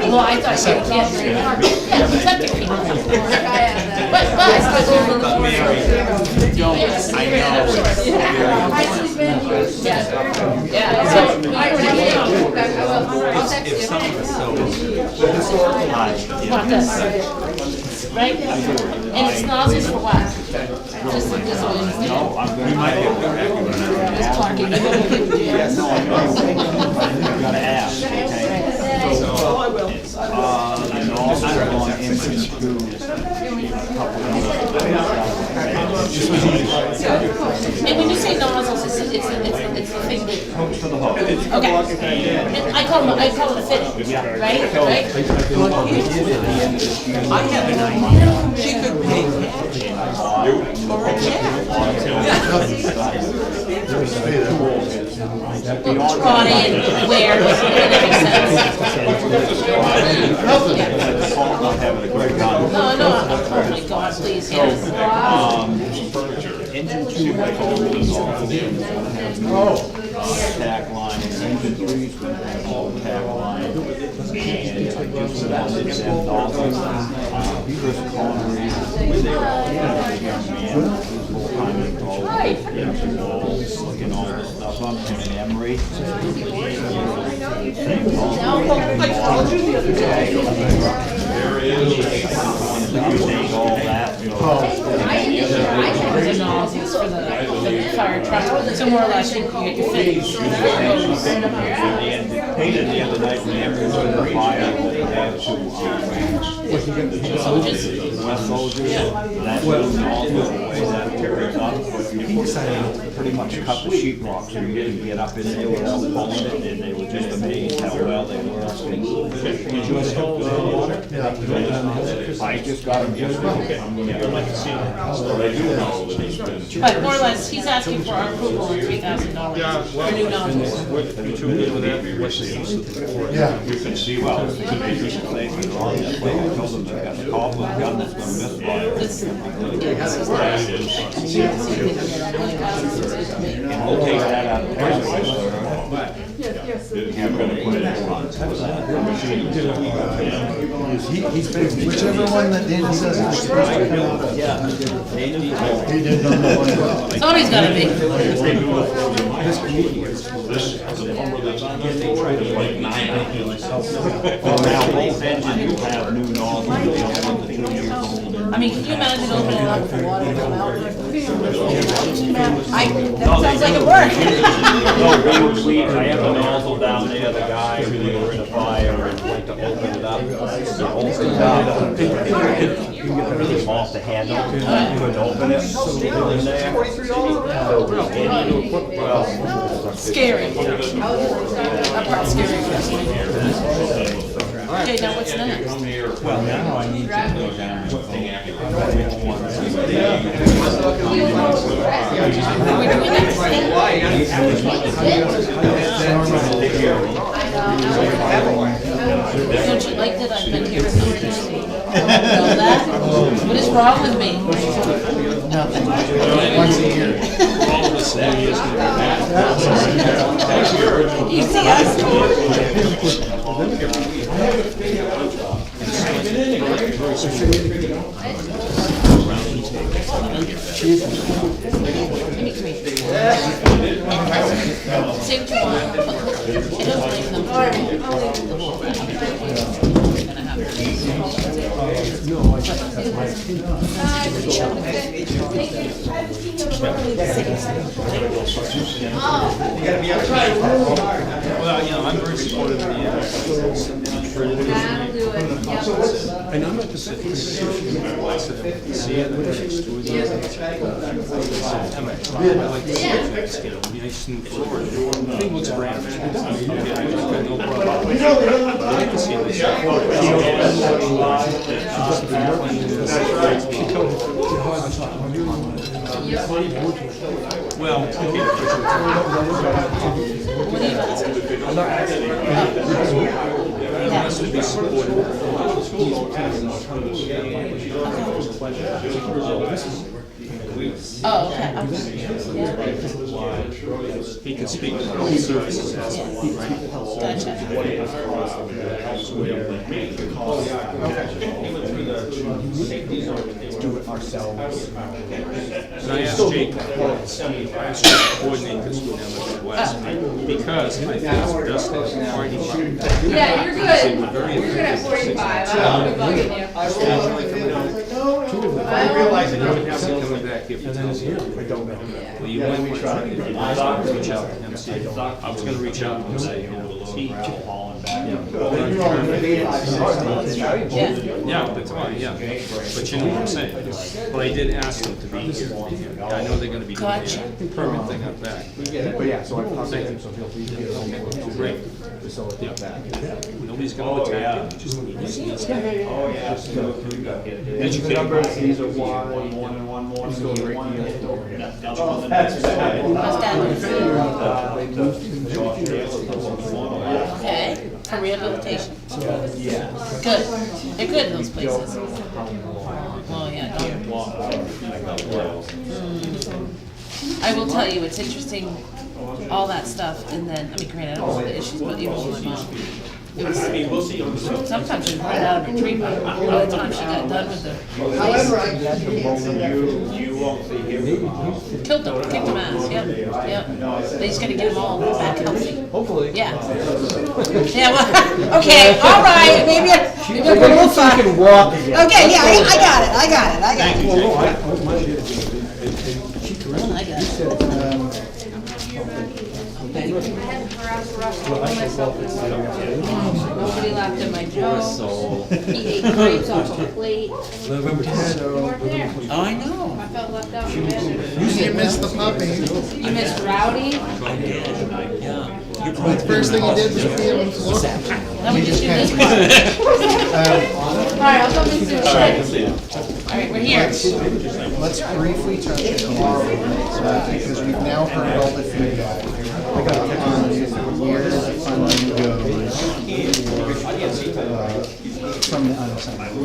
Well, I thought, yeah, exactly. But, I know. yeah, so, I already know. I'll text you. Want this, right? And it's nozzles for what? Just one. We might be able to have you Just talking. gotta ask, okay? So, and also going into schools. And when you say nozzles, it's the thing that. Okay. I call it a fitting, right? I have an idea. She could pay for a cat. Trotty and where, it makes sense. Not having a great time. No, oh my God. Please, yes. Engine 2 has all the tack line, engine 3 is going to have all the tack line. And I just wanted them nozzles, Chris Connery, they were all young man, his whole time involved, looking all this stuff up, him and Emery. All that. Nozzles for the fire truck, so more or less you can get your fittings. Painted the other night when Emery was in the fire, they had to, West Soldiers, that little nozzle, the way that carries up, he decided to pretty much cut the sheetrock so you can get up in there without pulling it, and they were just amazed how well they work. I just got them just right. But more or less, he's asking for our approval of $3,000 for new nozzles. Yeah. You can see, well, the conditions that they were on that way, I told them they got the call with a gun that's gonna miss fire. And we'll take that out of the price. I'm gonna put it in front. Whichever one that Dan says is supposed to come out of. Yeah. He did on the one. Somebody's gotta be. Well, now both engines have new nozzles, the other one's 2 years old. I mean, can you imagine opening it up with the water to come out? That sounds like it worked. No, I have a nozzle down there, the guy, we were in a fire and went to open it up. He opened it up, off the handle, couldn't open it, still in there. Well, Scary. That part's scary. Okay, now what's next? well, now I need to go down and vote. Are we doing that? Don't you like that I've been here so much? Know that? What is wrong with me? Nothing. Once a year. Easy as. Say what you want. I don't blame them. Well, you know, I'm very supportive of the And I'm at the see it, I like to see it, you know, nice and forward. The thing looks brand new. No problem. I like to see this. Well, I'm not asking. has to be supported. Oh, okay. He can speak to all services aspect, right? Gotcha. Do it ourselves. And I asked Jake to coordinate this with them at West, because I think it's best to have a party. Yeah, you're good. You're good at 45. I don't be bugging you. I realize that you would have to come back if you tell me. Well, you might want to try to reach out to him, see, I was gonna reach out and say, you know, he. Yeah, that's fine, yeah. But you know what I'm saying? But I did ask them to be here. I know they're gonna be doing Gotcha. the permit thing up back. But yeah, so I've talked to him, so he'll be here. Great. Facilitate that. Nobody's gonna attack you, just need to see this. Oh, yeah. Educate. These are one and one more. How's that? Okay, for rehabilitation. Yeah. Good. They're good, those places. Well, yeah, don't. lot of oil. I will tell you, it's interesting, all that stuff, and then, I mean, granted, I don't know the issues, but even with my mom, it was, sometimes she ran out of a treatment, by the time she got done with the. However, you won't see him. Killed them, kicked them ass, yep, yep. They just gotta get them all back healthy. Hopefully. Yeah. Yeah, well, okay, all right, maybe I put a little far. You can walk again. Okay, yeah, I got it. I got it. Nobody laughed at my joke. He ate grapes off a plate. November 10th. You weren't there. Oh, I know. I felt left out in bed. You missed the puppy. You missed Rowdy? The first thing you did was pee him on the floor. Let me just do this. Alright, I'll come in soon. Alright, we're here. Let's briefly touch again, because we've now heard all the feedback on where the funding goes from the unassigned.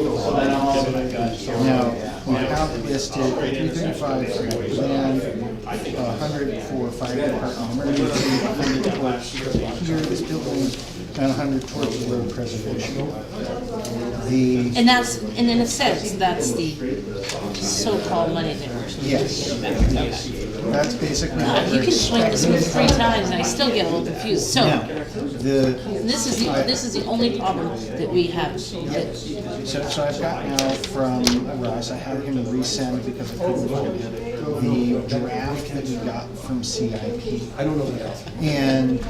Now, we have listed 335 for the plan, 100 for fire department emergency, 100 towards here, this building, and 100 towards road preservation. And that's, and in a sense, that's the so-called money that we're supposed to get back. Yes. That's basically God, what you we're can swing this with expecting. 3 times and I still get a little confused, so. Now, This is the only problem that we have. So I've got now from Russ, I had him resend because I couldn't find it, the draft that we got from CIP. I don't know that. And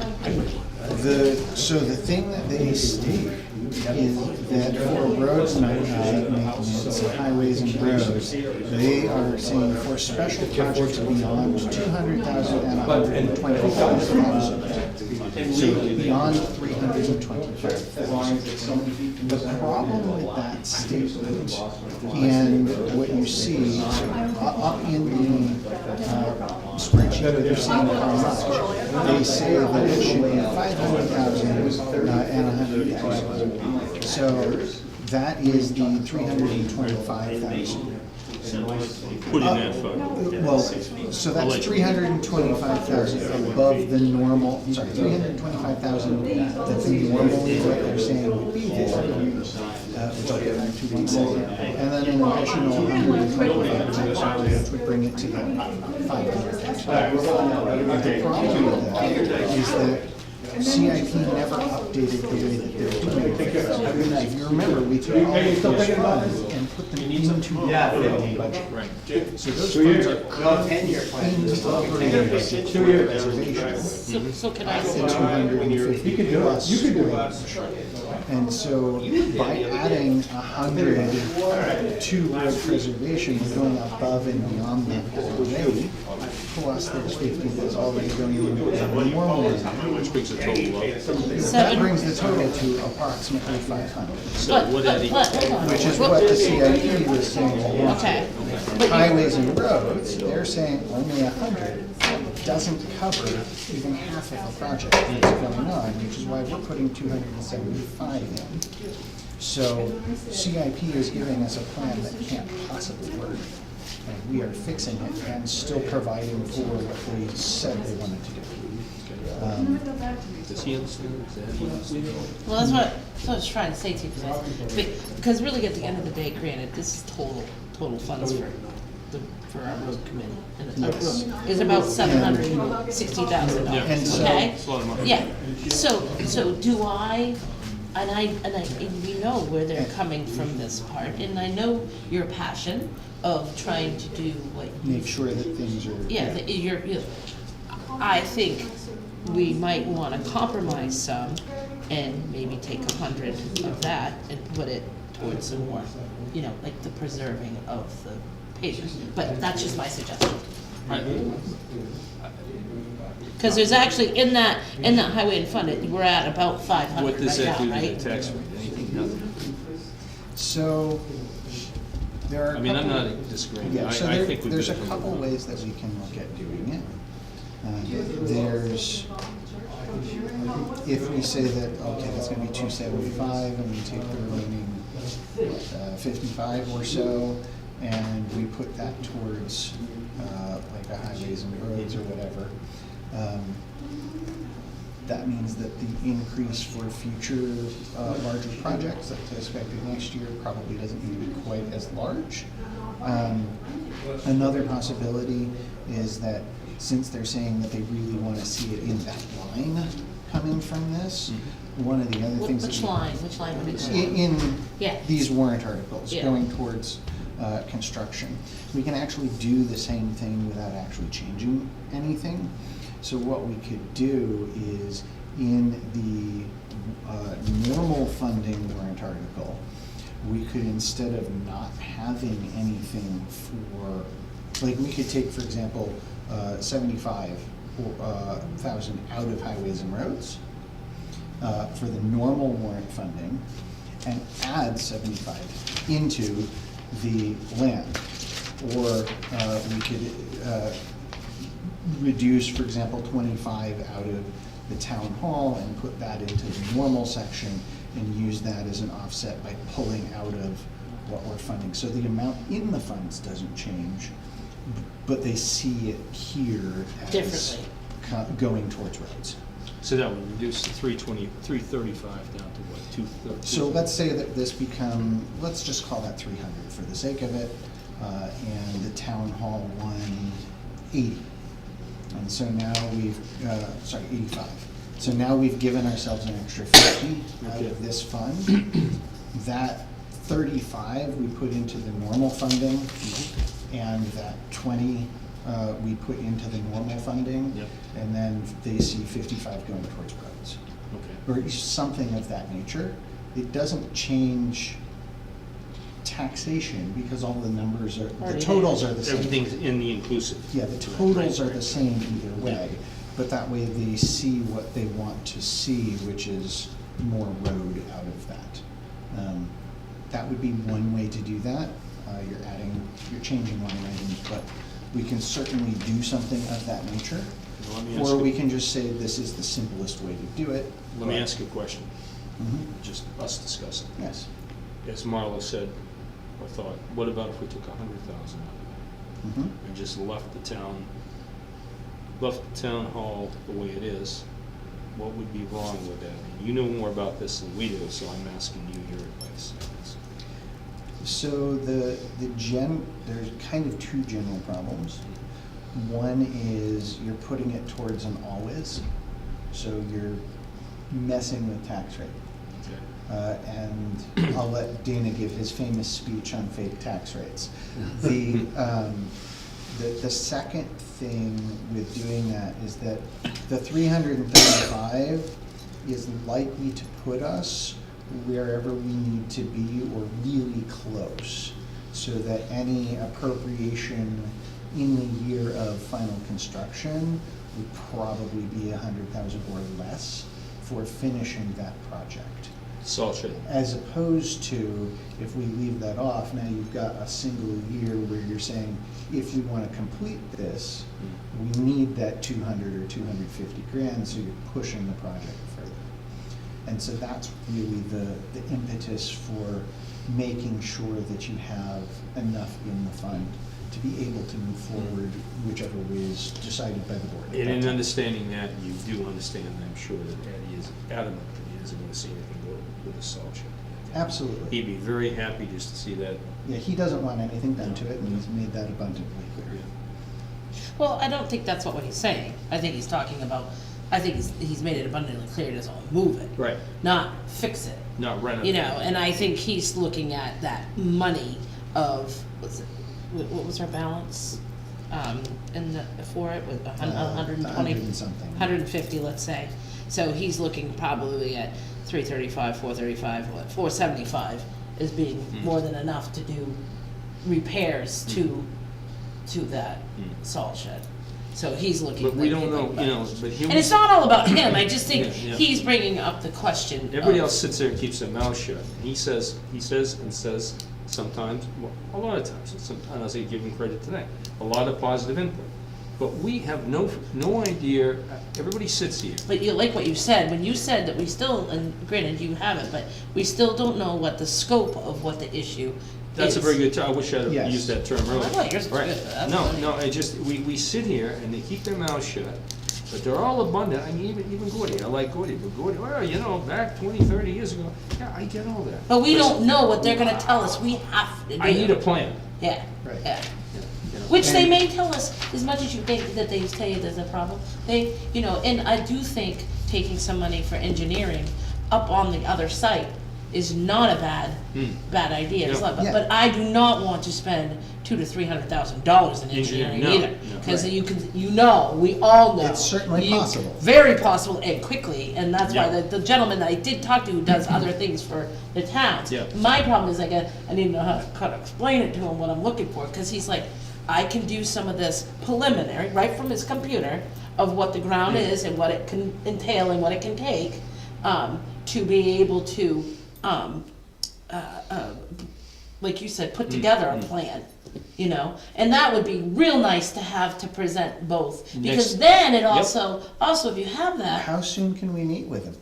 so the thing that they state is that for roads maintenance, highways and roads, they are saying for special projects beyond 200,000 and 125,000. So beyond 325,000. The problem with that statement and what you see up in the spreadsheet that they're saying how much, they say that it should be 500,000 and 100,000. So that is the 325,000. Put in that fund. Well, so that's 325,000 above the normal, sorry, 325,000 that they normally, what they're saying would be there, which I'll get back to in a second. And then an additional 125,000, which would bring it to the 500,000. The problem with that is that CIP never updated the way that they're doing things. If you remember, we took all of those funds and put them into the federal budget. So those funds are currently in the reservation. So can I At say? 250 plus range. And so by adding 100 to road preservation, we're going above and beyond that already. Plus there's 50 that's already going into the normal. Which brings the total up. That brings the total to approximately 500. So what are the? Hold on. Which is what the CIP was saying. Okay. Highways and roads, they're saying only 100. Doesn't cover even half of the project that's going on, which is why we're putting 275 in. So CIP is giving us a plan that can't possibly work. And we are fixing it and still providing for what they said they wanted to do. Does he understand? Does he understand? Well, that's what I was trying to say to you, because really at the end of the day, granted, this is total funds for our road committee. And our road is about $760,000, okay? It's a lot of money. Yeah, so do I, and we know where they're coming from this part, and I know your passion of trying to do what. Make sure that things are. Yeah, I think we might wanna compromise some and maybe take 100 of that and put it towards some more, like the preserving of the pavement. But that's just my suggestion. Cause there's actually, in that highway and fund, we're at about 500 What does right that now, do to right? the tax rate? Anything, nothing? So there are. I mean, I'm not disagreeing. Yeah, so I think there's a couple ways that we can look at doing it. There's, if we say that, okay, that's gonna be 275 and we take the remaining 55 or so, and we put that towards, like a highways and roads or whatever, that means that the increase for future larger projects that's expected next year probably doesn't need to be quite as large. Another possibility is that since they're saying that they really want to see it in that line coming from this, one of the other things. Which line would it go? In Yeah. these warrant articles, Yeah. going towards construction. We can actually do the same thing without actually changing anything. So what we could do is in the normal funding warrant article, we could, instead of not having anything for, like, we could take, for example, 75,000 out of highways and roads for the normal warrant funding, and add 75 into the land. Or we could reduce, for example, 25 out of the town hall and put that into the normal section and use that as an offset by pulling out of what we're funding. So the amount in the funds doesn't change, but they see it here as Differently. Going towards roads. So that would reduce the 335 down to what, 230? So let's say that this let's just call that 300 for the sake of it, and the town hall 180. And so now we've, 85. So now we've given ourselves an extra 50 out of this fund. That 35 we put into the normal funding, and that 20 we put into the normal funding. Yep. And then they see 55 going towards roads. Okay. Or something of that nature. It doesn't change taxation because all the numbers the totals are the same. Everything's in the inclusive. Yeah, the totals are the same either way, but that way they see what they want to see, which is more road out of that. That would be one way to do that. You're changing line items, but we can certainly do something of that nature. Or we can just say this is the simplest way to do it. Let me ask you a question, Mhm. just us discussing. Yes. As Marlo said, or thought, what about if we took 100,000 out of that? Mhm. And just left the town hall the way it is? What would be wrong with that? And you know more about this than we do, so I'm asking you your advice. So there's kind of two general problems. One is you're putting it towards an always, so you're messing with tax rate. And I'll let Dana give his famous speech on fake tax rates. The second thing with doing that is that the 335 is likely to put us wherever we need to be or really close, so that any appropriation in the year of final construction would probably be 100,000 or less for finishing that project. Salt shed. As opposed to, if we leave that off, now you've got a single year where you're saying, if we want to complete this, we need that 200 or 250 grand, so you're pushing the project further. And so that's really the impetus for making sure that you have enough in the fund to be able to move forward whichever way is decided by the board. And in understanding that, you do understand, I'm sure, that Eddie is adamant that he doesn't want to see anything go with the salt shed. Absolutely. He'd be very happy just to see that. Yeah, he doesn't want anything done to it, and he's made that abundantly clear. Well, I don't think that's what he's saying. I think he's talking about, I think he's made it abundantly clear he doesn't want to move it. Right. Not fix it. Not rent it. You know, and I think he's looking at that money of, what was our balance? For it, with 120, 100 and something. 150, let's say. So he's looking probably at 335, 435, 475 as being more than enough to do repairs to that salt shed. So he's looking. But we like don't know, everybody. you know, but he And was. it's not all about him, I just think Yeah. he's bringing up the question. Everybody of- else sits there and keeps their mouth shut. And he says sometimes, well, a lot of times, and I'll say give him credit today, a lot of positive input. But we have no idea, everybody sits here. But you like what you said, when you said that we still, and granted you haven't, but we still don't know what the scope of what the issue That's a very good term. I wish I'd have Yes. used that term earlier. I thought yours was Right. good, but that's No, funny. no, I just, we sit here and they keep their mouths shut, but they're all abundant. I mean, even Gordy, I like Gordy, but Gordy, well, you know, back 20, 30 years ago, yeah, I get all that. But we don't know what they're gonna tell us, we have to do. I need a plan. Yeah, Right. yeah. You know. Which they And- may tell us, as much as you think that they tell you there's a problem, they, you know, and I do think taking some money for engineering up on the other site is not a bad idea. It's Yeah. not- But Yeah. but I do not want to spend $200,000 to $300,000 in engineering No, either. no. Because Right. you can, you know, we all know. It's certainly possible. Very possible and quickly, and that's why Yeah. the gentleman that I did talk to who does other things for the towns. Yeah. My problem is I need to know how to kind of explain it to him what I'm looking for, because he's like, I can do some of this preliminary, right from his computer, of what the ground is and what it can entail and what it can take, to be able to, like you said, put together a plan, you know? And that would be real nice to have to present both, because Next- then it Yep. also if you have that, How soon can we meet with him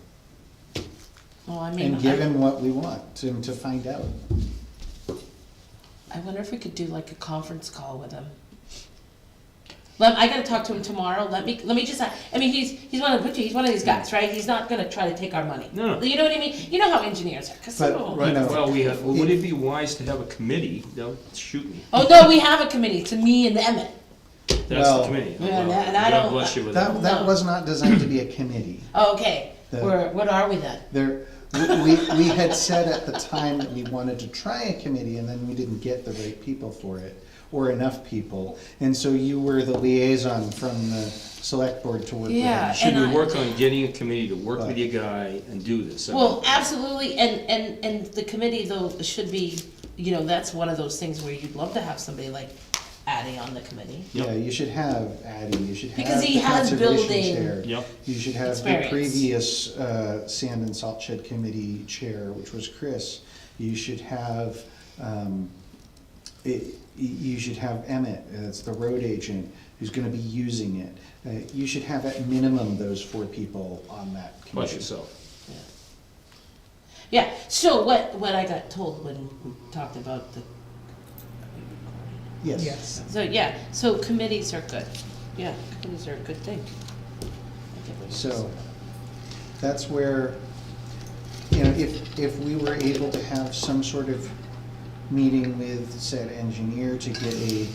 well, I mean, and give him what we want him to find out? I wonder if we could do like a conference call with him. I gotta talk to him tomorrow. Let me just. I mean, he's one of these guys, right? He's not gonna try to take our money. No. You know what I mean? You know how engineers are. 'Cause some But- of them- Right, You know, well, would it be wise to have a committee? They'll shoot me. Oh no, we have a committee. To me and Emmett. That's the Well- committee. Yeah, Well, and I God don't- bless you with that. That was not designed to be a committee. Oh, okay. The- What are we then? There, we had said at the time that we wanted to try a committee, and then we didn't get the right people for it, or enough people. And so you were the liaison from the select board to work with Yeah, him. Should and we I- work on getting a committee to work with Right. your guy and do this? Well, absolutely. And the committee though should be. You know, that's one of those things where you'd love to have somebody like Addie on the committee. Yeah, you should have Addie, you should have Because he the has conservation building chair. Yep. You should have the experience. previous sand and salt shed committee chair, which was Chris. You should have, you should have Emmett, that's the road agent, who's gonna be using it. You should have at minimum those 4 people on that Plus committee. yourself. Yeah, so what I got told when we talked about the, Yes. Yes. so yeah, so committees are good. Yeah, committees are a good thing. So, that's where, you know, if we were able to have some sort of meeting with said engineer to get a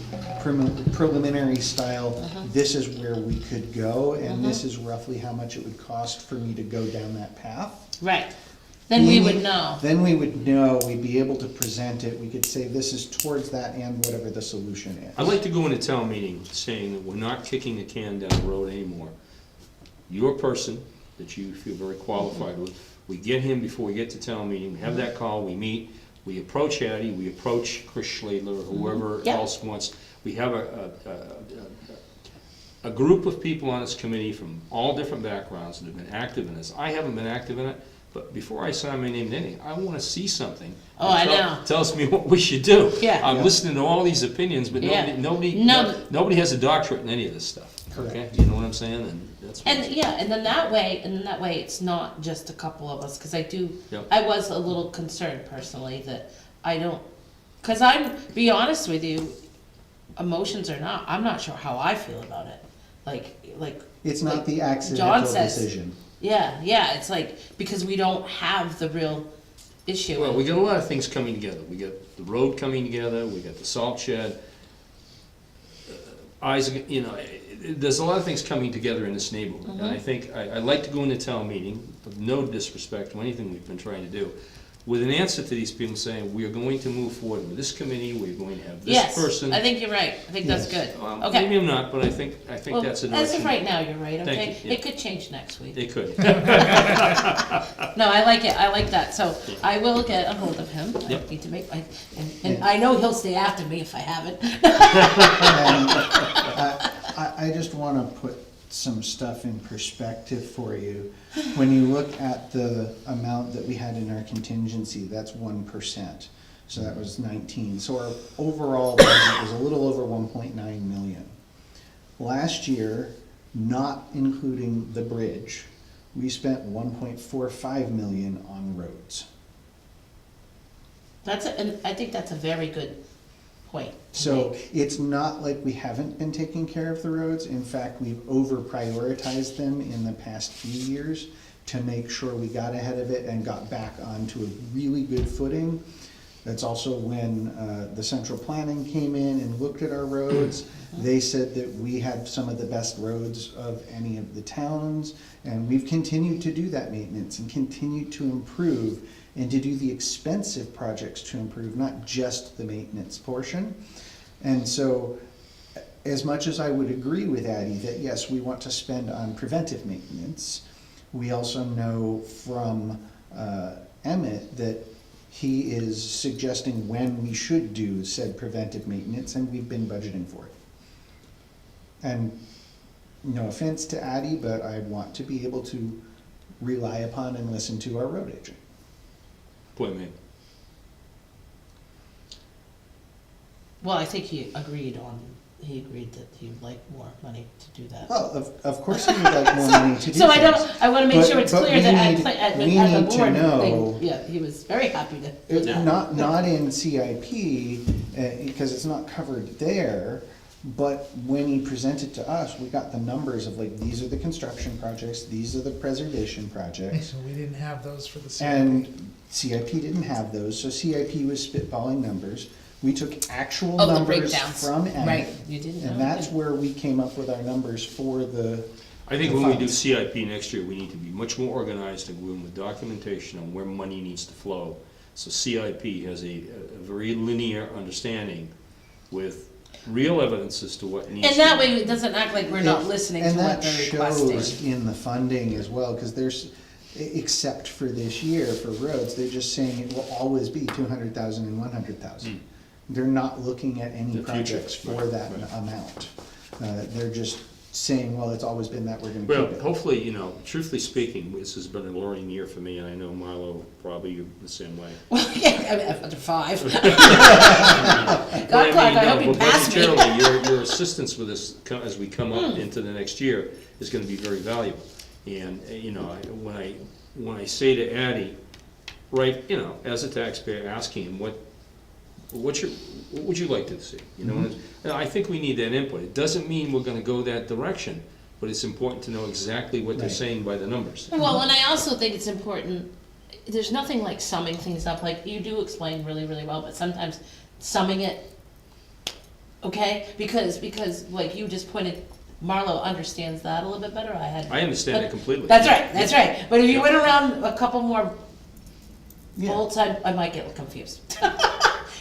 preliminary style, this is where we could go, and this is roughly how much it would cost for me to go down that path. Right, then we would know. Then we would know, we'd be able to present it, we could say this is towards that and whatever the solution is. I'd like to go into town meeting saying that we're not kicking the can down the road anymore. Your person that you feel very qualified with, we get him before we get to town meeting, we have that call, we meet, we approach Addie, we approach Chris Schladler, or whoever Yeah. else wants. We have a group of people on this committee from all different backgrounds that have been active in this. I haven't been active in it, but before I sign my name to anything, I wanna see something. Oh, that I know. Tells me what we should do. Yeah. I'm Yeah. listening to all these opinions, but Yeah. nobody No. nobody has a doctorate in any of this stuff. Okay, Correct. you know what I'm saying? And that's what And yeah, and then that way, it's not just a couple of us, because Yep. I was a little concerned personally that I don't, because be honest with you, emotions or not, I'm not sure how I feel about it. Like. It's not the John accidental says- decision. Yeah, it's like, because we don't have the real issue. Well, we got a lot of things coming together. We got the road coming together, we got the salt shed. Isaac, you know, there's a lot of things coming together in this neighborhood. And I think, I'd like to go into town meeting, with no disrespect to anything we've been trying to do, with an answer to these people saying, we are going to move forward with this committee, we're going to have this Yes, person. I think you're right. I think that's good. Well, Okay. maybe I'm not, but I think Well, that's a as direction. of right now, you're right, Thank okay? you, yeah. It could change next week. It could. No, I like it, I like that, so I will get a hold of him. I Yep. need to make and I know he'll stay after me if I haven't. And I just wanna put some stuff in perspective for you. When you look at the amount that we had in our contingency, that's 1%. So that was 19. So our overall budget was a little over 1.9 million. Last year, not including the bridge, we spent 1.45 million on roads. And I think that's a very good point to So make. it's not like we haven't been taking care of the roads. In fact, we've over-prioritized them in the past few years to make sure we got ahead of it and got back onto a really good footing. That's also when the central planning came in and looked at our roads. They said that we had some of the best roads of any of the towns, and we've continued to do that maintenance and continued to improve and to do the expensive projects to improve, not just the maintenance portion. And so, as much as I would agree with Addie that yes, we want to spend on preventive maintenance, we also know from Emmett that he is suggesting when we should do said preventive maintenance, and we've been budgeting for it. And no offense to Addie, but I want to be able to rely upon and listen to our road agent. Point made. Well, I think he agreed that he'd like more money to do that. Well, of course we would like more money to do So things. I wanna make sure it's But clear we that need- at we the need to board know- thing, yeah, he was very happy to. Not in CIP, because it's not covered there, but when he presented to us, we got the numbers of like, these are the construction projects, these are the preservation projects. So we didn't have those for the CIP. And CIP didn't have those, so CIP was spitballing numbers. We took actual Oh, the numbers breakdowns. from Emmett. Right, you didn't know. And that's where we came up with our numbers for the. I think the when we do funds. CIP next year, we need to be much more organized and go in with documentation on where money needs to flow. So CIP has a very linear understanding with real evidence as to what needs to And be. that way, it doesn't act like we're not listening to And what that they're requesting. shows in the funding as well, because there's, except for this year for roads, they're just saying it will always be 200,000 and 100,000. They're not looking at any The future, projects for right, that right. amount. They're just saying, well, it's always been that, we're gonna Well, keep it. hopefully, truthfully speaking, this has been a learning year for me, and I know Marlo, probably you're the same way. Well, yeah, I mean, after 5. But God, Clark, I hope you but pass me. budgetarily, your assistance with this, as we come up into the next year, is gonna be very valuable. And, when I say to Addie, right, as a taxpayer, asking him, what would you like to see? And I think we need that input. It doesn't mean we're gonna go that direction, but it's important to know exactly what they're Right. saying by the numbers. Well, and I also think it's important, there's nothing like summing things up, like you do explain really, really well, but sometimes summing it, okay? Because like you just pointed, Marlo understands that a little bit better, I understand it completely. That's right. But if you went around a couple more Yeah. bolts, I might get confused.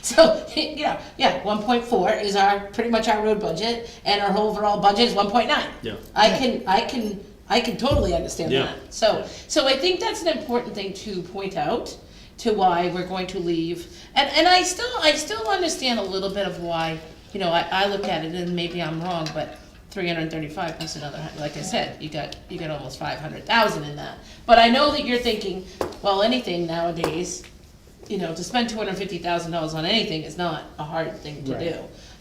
So, 1.4 is pretty much our road budget, and our whole overall budget is 1.9. Yeah. I can totally understand Yeah. that. So I think that's an important thing to point out, to why we're going to leave. And I still understand a little bit of why, I look at it, and maybe I'm wrong, but 335 plus another, like I said, you got almost 500,000 in that. But I know that you're thinking, well, anything nowadays, to spend $250,000 on anything is not a hard thing to Right.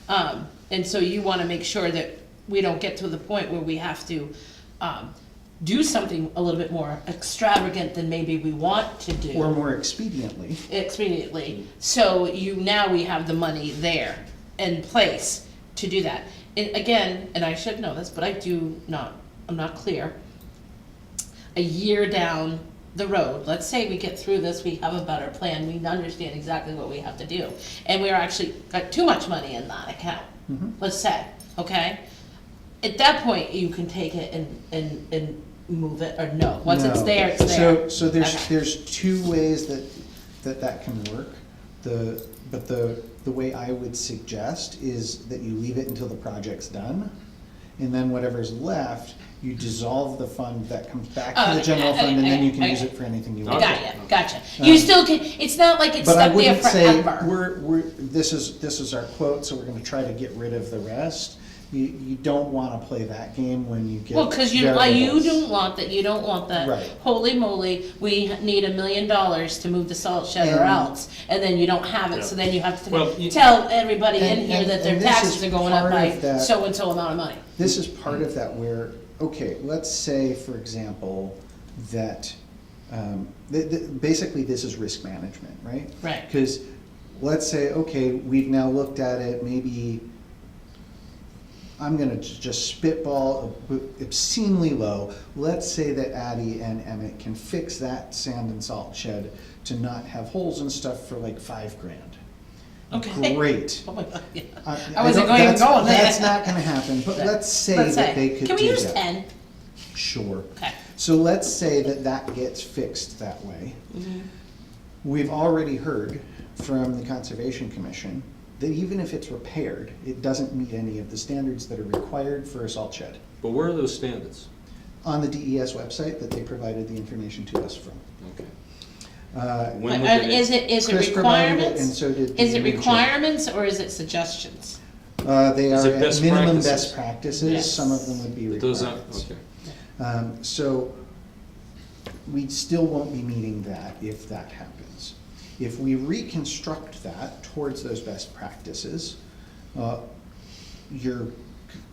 do. And so you wanna make sure that we don't get to the point where we have to, do something a little bit more extravagant than maybe we want to do. Or more expediently. Expediently. So we have the money there in place to do that. And again, and I should know this, but I'm not clear. A year down the road, let's say we get through this, we have a better plan, we understand exactly what we have to do, and we're actually got too much money in that account, let's say, okay? At that point, you can take it and move it, or no, once it's No. there, it's there. So there's, Okay. there's two ways that can work. But the way I would suggest is that you leave it until the project's done, and then whatever's left, you dissolve the fund that comes back to the general fund, and then you can use it for anything you want. Gotcha. You still can, it's not like it's But I stuck there wouldn't say, forever. this is our quote, so we're gonna try to get rid of the rest. You don't wanna play that game when you get Well, cause you variables. don't want that, Right. holy moly, we need $1 million to move the salt shed or And- else, and then you don't have it, so then you have Well, to tell everybody in And- here and- that their and this taxes is are going up part by of that- so-and-so amount of money. This is part of that where, okay, let's say, for example, that, basically this is risk management, right? Right. Because let's say, okay, we've now looked at it, maybe, I'm gonna just spitball obscenely low. Let's say that Addie and Emmett can fix that sand and salt shed to not have holes and stuff for like $5,000. Okay. Great. Oh my God, yeah. I I wasn't don't- going that's- there. That's not gonna happen, but let's say that they could do that. Can we use 10? Sure. Okay. So let's say that that gets fixed that way. We've already heard from the Conservation Commission that even if it's repaired, it doesn't meet any of the standards that are required for a salt shed. But where are those standards? On the DES website that they provided the information to us from. Okay. But is it Chris provided it, requirements? and so did Is the it Chair. requirements or is it suggestions? They Is are it at best minimum practices? best practices, Yes. some of them would be But those requirements. aren't, okay. So we still won't be meeting that if that happens. If we reconstruct that towards those best practices, you're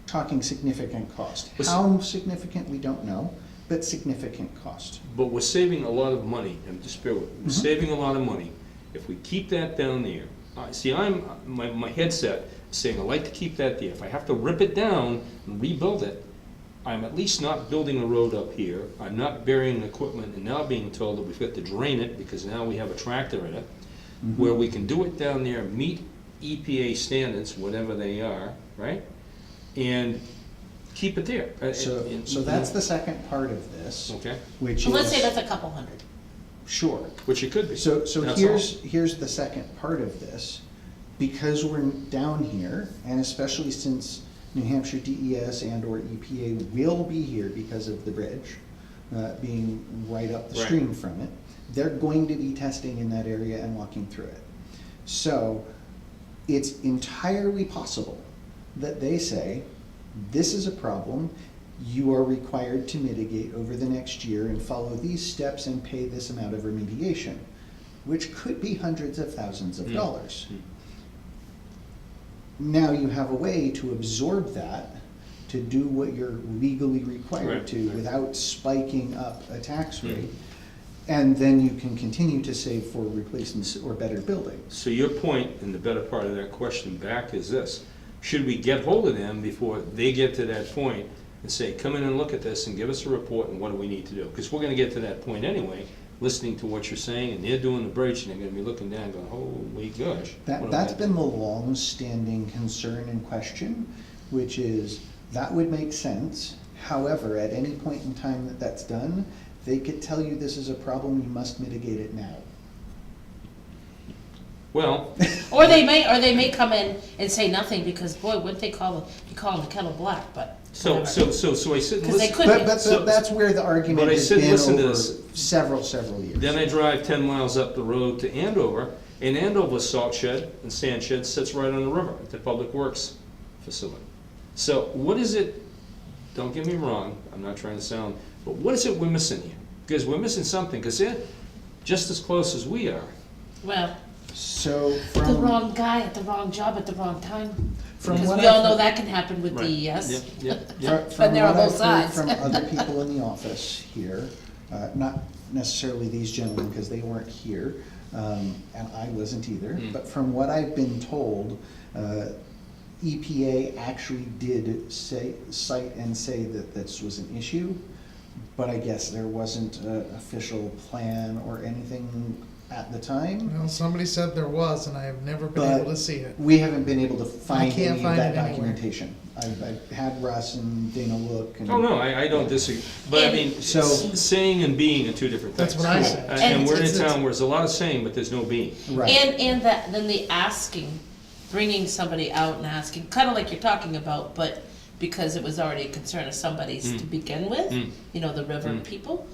talking significant cost. But- How significant, we don't know, but significant cost. But we're saving a lot of money, and just bear with me, we're saving a lot of money. If we keep that down there, see, my headset is saying I like to keep that there. If I have to rip it down and rebuild it, I'm at least not building a road up here. I'm not burying equipment and now being told that we've got to drain it because now we have a tractor in it. Where we can do it down there, meet EPA standards, whatever they are, right? And keep it there. So that's the second part of this, Okay, which So let's say is, that's a couple hundred. sure. which it could be. So That's here's the second part of this. Because we're down here, and especially since New Hampshire DES and or EPA will be here because of the bridge being right up the Right. stream from it, they're going to be testing in that area and walking through it. So it's entirely possible that they say, this is a problem, you are required to mitigate over the next year and follow these steps and pay this amount of remediation, which could be hundreds of thousands of dollars. Now you have a way to absorb that, to do what you're legally required Right, to right. without spiking up a tax rate. And then you can continue to save for replacements or better buildings. So your point, and the better part of that question back is this: should we get hold of them before they get to that point and say, come in and look at this and give us a report and what do we need to do? Because we're gonna get to that point anyway, listening to what you're saying, and they're doing the bridge, and they're gonna be looking down going, holy gosh. what am I That's gonna been the long-standing concern and question, which is, that would make sense. However, at any point in time that that's done, they could tell you this is a problem, you must mitigate it now. Well, Or they may come in and say nothing because boy, wouldn't they you call the kettle black, but so whatever. I sit and Because they listen. could be. But that's where the argument But I has said, been listen to over this. several years. Then I drive 10 miles up the road to Andover, and Andover's salt shed and sand shed sits right on the river at the Public Works facility. So what is it, don't get me wrong, I'm not trying to sound, but what is it we're missing here? Because we're missing something, because they're just as close as we are. Well, So the from, wrong guy at the wrong job at the wrong time. From Because what we all I've- know that can happen with Right. DES. Yep. from And they're on what both I've heard sides. from other people in the office here, not necessarily these gentlemen, because they weren't here, and I wasn't either, but from what I've been told, EPA actually did cite and say that this was an issue, but I guess there wasn't an official plan or anything at the time. Well, somebody said there was, and I have never been But able to see it. we haven't been able to find can't any of find that it anywhere. documentation. I've had Russ and Dana look and. Oh, no, I don't disagree, but I mean, So- saying and being are two different things. That's what I said. And we're in a It's- town where there's a lot of saying, but there's no being. Right. And then the asking, bringing somebody out and asking, kind of like you're talking about, but because it was already a concern of somebody's to begin with, you know, the river people,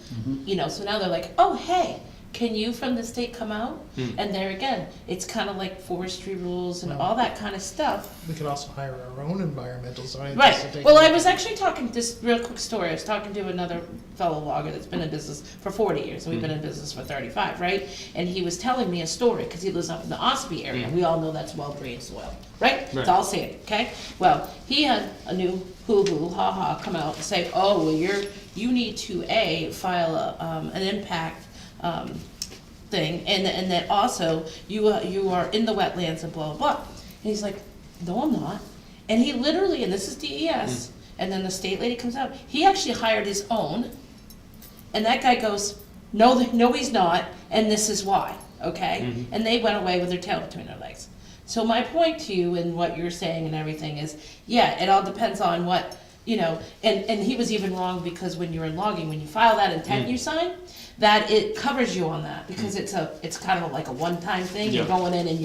you know, so now they're like, oh, hey, can you from the state come out? And there again, it's kind of like forestry rules and all that kind of stuff. We could also hire our own environmental scientists. Right, to take well, a I look. was actually talking, this real quick story, I was talking to another fellow logger that's been in business for 40 years, and we've been in business for 35, right? And he was telling me a story, because he lives up in the Ospey area, we all know that's well-drained soil, right? It's all sand, okay? Well, he had a new hoo-hoo, ha-ha, come out and say, oh, well, you need to, file an impact, thing, and that also you are in the wetlands and blah, blah, blah. And he's like, no, I'm not. And he literally, and this is DES, and then the state lady comes out, he actually hired his own, and that guy goes, no, he's not, and this is why, okay? And they went away with their tail between their legs. So my point to you and what you're saying and everything is, yeah, it all depends on what, you know, and he was even wrong because when you're in logging, when you file that intent you sign, that it covers you on that, because it's kind of like a one-time thing, you're Yeah. going in and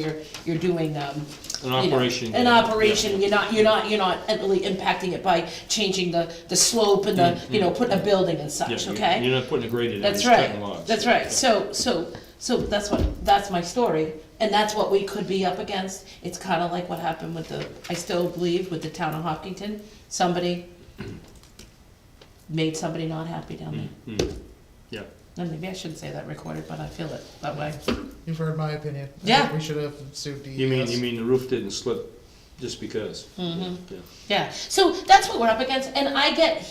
you're doing, An you know, operation. an operation, you're not really impacting it by changing the slope and the, you know, putting a building and Yeah, such, you- okay? You're not putting a grade in, you're That's just right, cutting logs. that's right, so that's my story, and that's what we could be up against. It's kinda like what happened with I still believe with the town of Hopkinton, somebody made somebody not happy down there. Yeah. And maybe I shouldn't say that recorded, but I feel it that way. You've heard my opinion. I Yeah. think we should have sued DES. You mean the roof didn't slip just because? Mhm. Yeah. Yeah, so that's what we're up against, and I get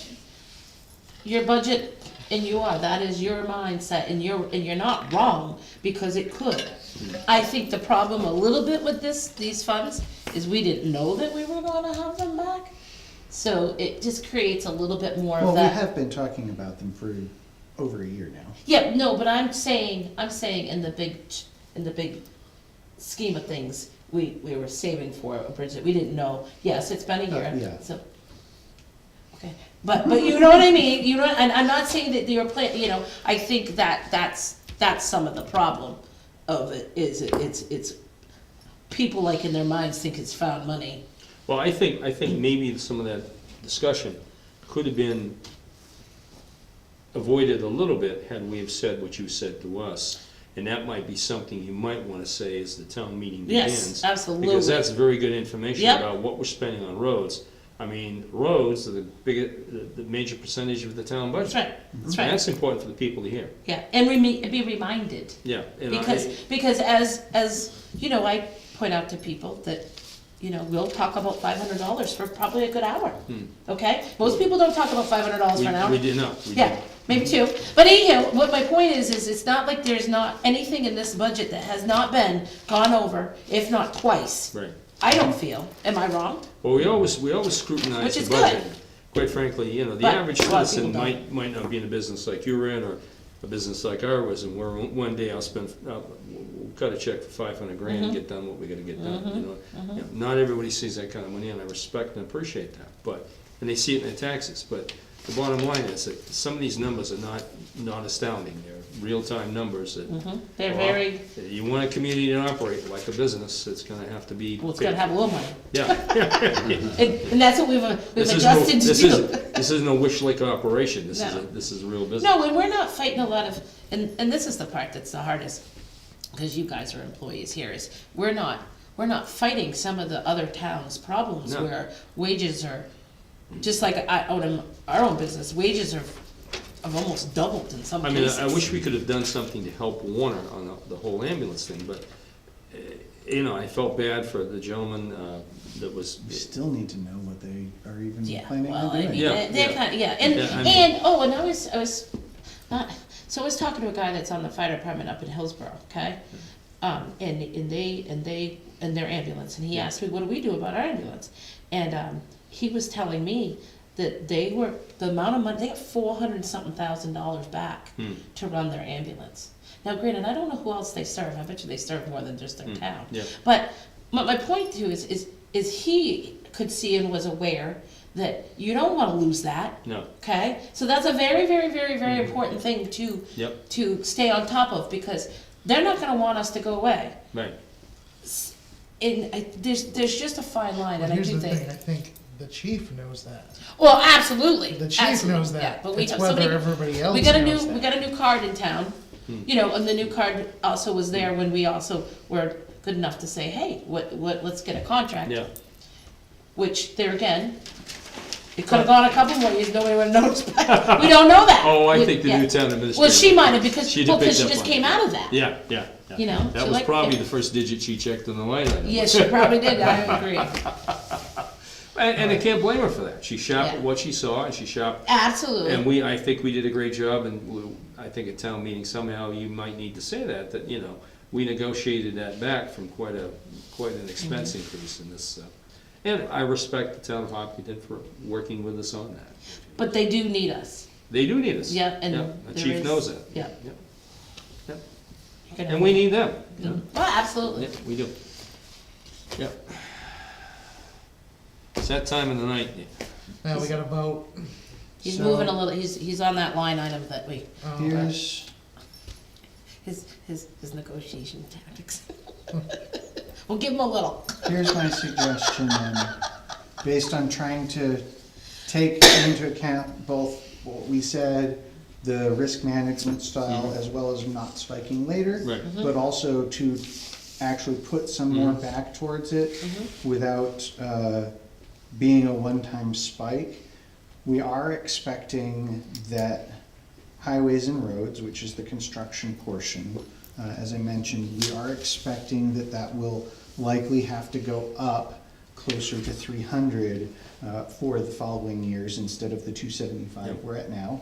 your budget, and that is your mindset, and you're not wrong, because it could. I think the problem a little bit with these funds is we didn't know that we were gonna have them back, so it just creates a little bit more Well, of we that. have been talking about them for over a year now. Yeah, no, but I'm saying in the big scheme of things, we were saving for a bridge that we didn't know. Yes, it's been a year, yeah. so. Okay, but you know what I mean, you know, and I'm not saying that you're you know, I think that's some of the problem of it, is it's people like in their minds think it's found money. Well, I think maybe some of that discussion could have been avoided a little bit had we have said what you said to us. And that might be something you might want to say as the town meeting begins. Yes, absolutely. Because that's very good information Yep. about what we're spending on roads. I mean, roads are the major percentage of the town budget. That's right, that's right. And that's important for the people to hear. Yeah, and be reminded. Yeah. And Because as, you know, I point out to people that, you know, we'll talk about $500 for probably a good hour, okay? Most people don't talk about $500 for an hour. We did not. We Yeah, did. maybe two. But anyhow, what my point is it's not like there's not anything in this budget that has not been gone over, if not twice. Right. I don't feel, am I wrong? Well, we always scrutinize Which the is budget. good. Quite frankly, you know, the But average a lot of citizen people don't. might not be in a business like you were in, or a business like ours, and where one day I'll we'll cut a check for 500 grand and get done what we gotta get done, you know? You know, not everybody sees that kind of money, and I respect and appreciate that, and they see it in their taxes, but the bottom line is that some of these numbers are not astounding, they're real-time numbers that. They're well, very, You want a community to operate like a business, it's gonna have to be. well, it's gotta have a little money. Yeah. And that's what we've adjusted to do. This isn't a wish lake operation, this No. is a real business. No, and we're not fighting a lot of, and this is the part that's the hardest, because you guys are employees here, is we're not fighting some of the other towns' problems No. where wages are, just like I own our own business, wages have almost doubled in some I mean, cases. I wish we could have done something to help Warner on the whole ambulance thing, but, you know, I felt bad for the gentleman that was. We still need to know what they are even Yeah, planning well, on I doing. mean, Yeah, they're yeah. kind of, yeah, Yeah, I mean- and I was talking to a guy that's on the fire department up in Hillsborough, okay? And their ambulance, and he asked me, what do we do about our ambulance? And, he was telling me that the amount of money, they got $400,000 back to run their ambulance. Now granted, I don't know who else they serve, I bet you they serve more than just their town. Yeah. But my point to you is he could see and was aware that you don't wanna lose that. No. Okay, so that's a very, very, very, very important thing Yep. to stay on top of, because they're not gonna want us to go away. Right. There's just a fine line, But and I here's do the thing, think. I think the chief knows that. Well, absolutely. The chief absolutely, knows that. yeah, but we It's have whether somebody- everybody else we got a knows new, that. we got a new card in town, you know, and the new card also was there when we also were good enough to say, hey, let's get a contract. Yeah. Which, there again, it could've gone a couple more years, nobody would've noticed, but we don't know that. Oh, I We- think the yeah. new town administrator. Well, she might have, because She'd she have picked up just on came it. out of that. Yeah. You know, That she was like- probably yeah. the first digit she checked on the line item. Yes, she probably did, I agree. And I can't blame her for that. She shopped Yeah. what she saw, and she shopped. Absolutely. And I think we did a great job, and I think at town meeting somehow you might need to say that, you know, we negotiated that back from quite an expense increase in this. And I respect the town of Hopkinton for working with us on that. But they do need us. They do need us. Yeah, and The there chief is- knows that. yeah. Yep. Good. And we need them. Yeah. Well, absolutely. Yeah, we do. Yep. It's that time of the night. Now we gotta vote. He's So- moving a little, he's on that line item that we, Here's, his negotiation tactics. We'll give him a little. here's my suggestion then, based on trying to take into account both what we said, the risk management style, as well as not spiking later. Right. But also to actually put some more back towards it without being a one-time spike. We are expecting that highways and roads, which is the construction portion, as I mentioned, we are expecting that that will likely have to go up closer to 300 for the following years instead of the 275 we're at now.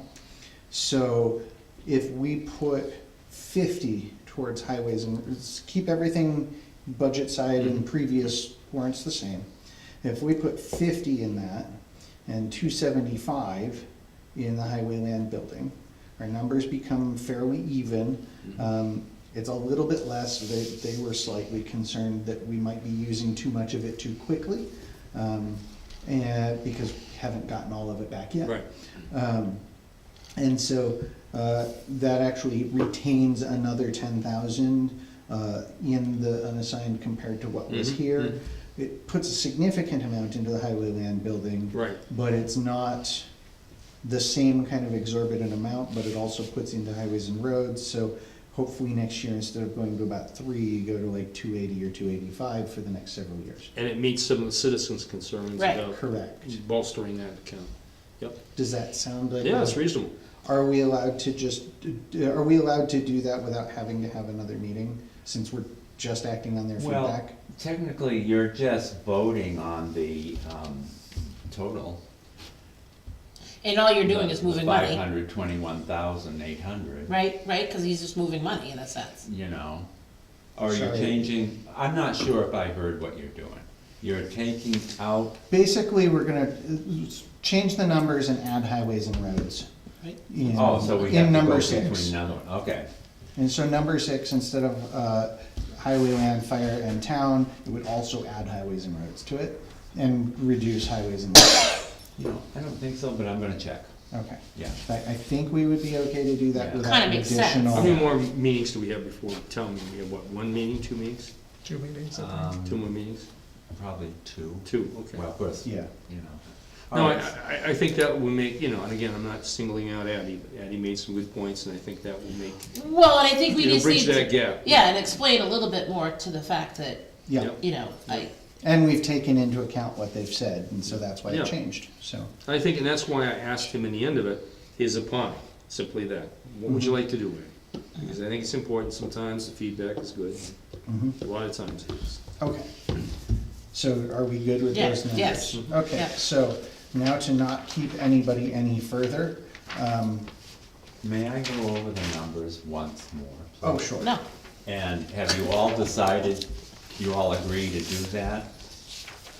So if we put 50 towards highways and keep everything budget side and previous warrants the same. If we put 50 in that and 275 in the highway land building, our numbers become fairly even. It's a little bit less. They were slightly concerned that we might be using too much of it too quickly, and because we haven't gotten all of it back yet. Right. And so that actually retains another 10,000 in the unassigned compared to what was here. It puts a significant amount into the highway land building. Right. But it's not the same kind of exorbitant amount, but it also puts into highways and roads. So hopefully next year, instead of going to about 3, you go to like 280 or 285 for the next several years. And it meets some of the citizens' concerns Right. about Correct. bolstering that account. Yep. Does that sound like? Yeah, it's reasonable. Are we allowed to are we allowed to do that without having to have another meeting, since we're just acting on their Well, feedback? technically, you're just voting on the total. And all you're doing is moving money, 521,800. right? Because he's just moving money in a sense. You know, or you're Sorry. changing, I'm not sure if I heard what you're doing. You're taking out, Basically, we're gonna change the numbers and add highways and roads. Right. so we In have to number go 6. between another one, okay. And so number 6, instead of highway, land, fire, and town, it would also add highways and roads to it and reduce highways and roads. I don't think so, but I'm gonna check. Okay. Yeah. I think we would be okay to do that Yeah. without Kinda an makes sense. additional. How many more meetings do we have before town meeting? We have what, 1 meeting, 2 meetings? 2 meetings, I think. 2 more meetings? Probably 2. 2, okay. Well, of course, Yeah. you know. No, All right. I think that will make, you know, and again, I'm not singling out Addie. Addie made some good points, and I think that will make, Well, and I think we it'll just need bridge to. that gap. Yeah, and explain a little bit more to the fact that, Yeah, you know, and we've taken into account what they've said, and so that's why Yeah. it changed, so. I think, and that's why I asked him in the end of it, his opinion, simply that. What would you like to do, Ray? Because I think it's important, sometimes the feedback is good, a lot of times it is. Okay. So are we good with Yeah, those numbers? yes. Okay, Yeah. so now to not keep anybody any further, May I go over the numbers once more? oh, please? sure. no, And have you all decided, you all agree to do that?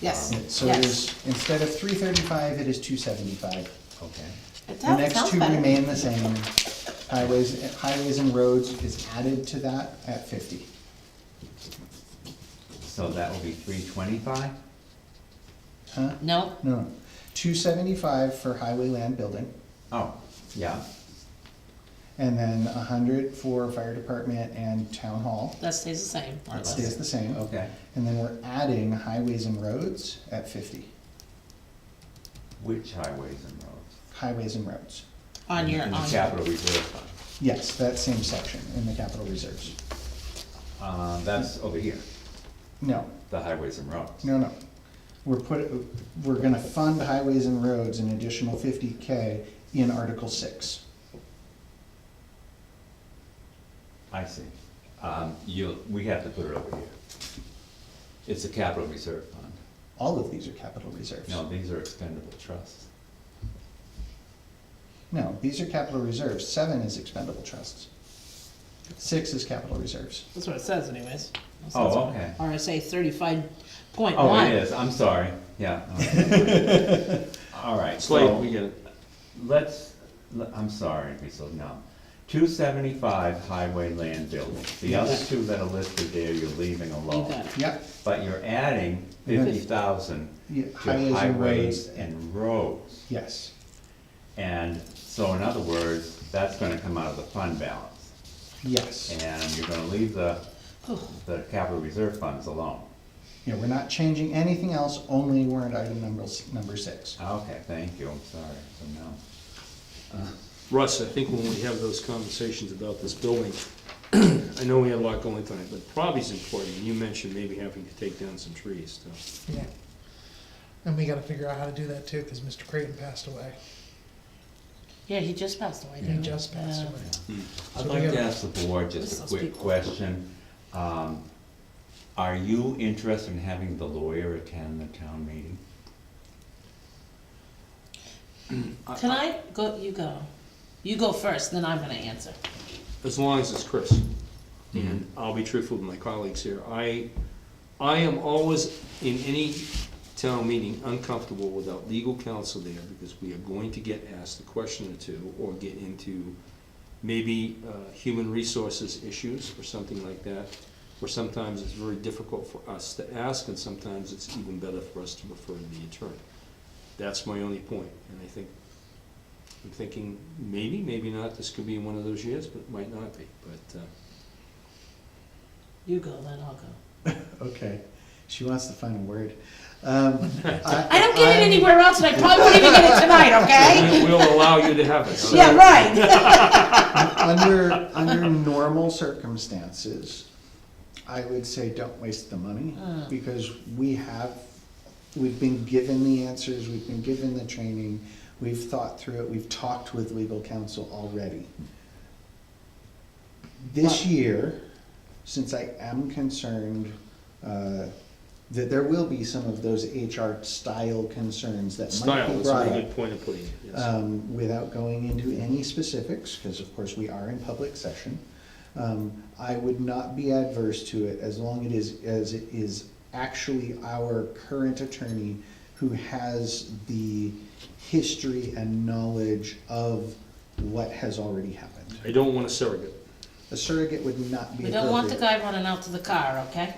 yes, So yes. there's, instead of 335, it is 275. Okay. It The sounds next two better. remain the same. Highways and roads is added to that at 50. So that will be 325? Huh? No, No, 275 for highway land building, Oh, yeah. and then 100 for fire department and town hall. that stays the same, more or That less. stays the same. Okay. And then we're adding highways and roads at 50. Which highways and roads? Highways and roads. On your, In the on, capital reserve fund. Yes, that same section in the capital reserves. That's over here, No, the highways and roads. no. We're gonna fund highways and roads an additional 50K in Article 6. I see. We have to put it over here. It's a capital reserve fund. All of these are capital reserves. No, these are expendable trusts. No, these are capital reserves. 7 is expendable trusts. 6 is capital reserves. That's what it says anyways. Oh, okay. RSA 35.1. Oh, it is, I'm sorry, yeah. All right, It's late, so, we get it. I'm sorry to be so numb. 275 highway land buildings, the other two that are listed there, you're leaving You alone. got it. Yep. But you're adding 50,000 Yeah, to highways and highways roads. and roads. Yes. And so in other words, that's gonna come out of the fund balance. Yes. And you're gonna leave the capital reserve funds alone. Yeah, we're not changing anything else, only warrant item number 6. Okay, thank you, I'm sorry, so no. Russ, I think when we have those conversations about this building, I know we have a lot going tonight, but probably is important. You mentioned maybe having to take down some trees, too. Yeah. And we gotta figure out how to do that too, because Mr. Creighton passed away. Yeah, he just passed away, He didn't he? just passed Yeah. away. I'd So like we to have- ask the board just This a must quick be- question. Are you interested in having the lawyer attend the town meeting? Can I go, you go. You go first, then I'm gonna answer. As long as it's Chris. And I'll be truthful with my colleagues here. I am always, in any town meeting, uncomfortable without legal counsel there, because we are going to get asked a question or two, or get into maybe human resources issues, or something like that, where sometimes it's very difficult for us to ask, and sometimes it's even better for us to refer to the attorney. That's my only point, and I'm thinking, maybe not, this could be one of those years, but it might not be, but, You go, then I'll go. Okay. She wants the final word. I don't get it anywhere else, and I probably won't even get it tonight, okay? we'll allow you to have it. Yeah, right. Under normal circumstances, I would say don't waste the money, because we've been given the answers, we've been given the training, we've thought through it, we've talked with legal counsel already. This year, since I am concerned that there will be some of those HR style concerns that might Style be is a brought very up. good point of putting it, yes. Without going into any specifics, because of course we are in public session, I would not be adverse to it as long as it is actually our current attorney who has the history and knowledge of what has already happened. I don't want a surrogate. A surrogate would not be We appropriate. don't want the guy running out to the car, okay?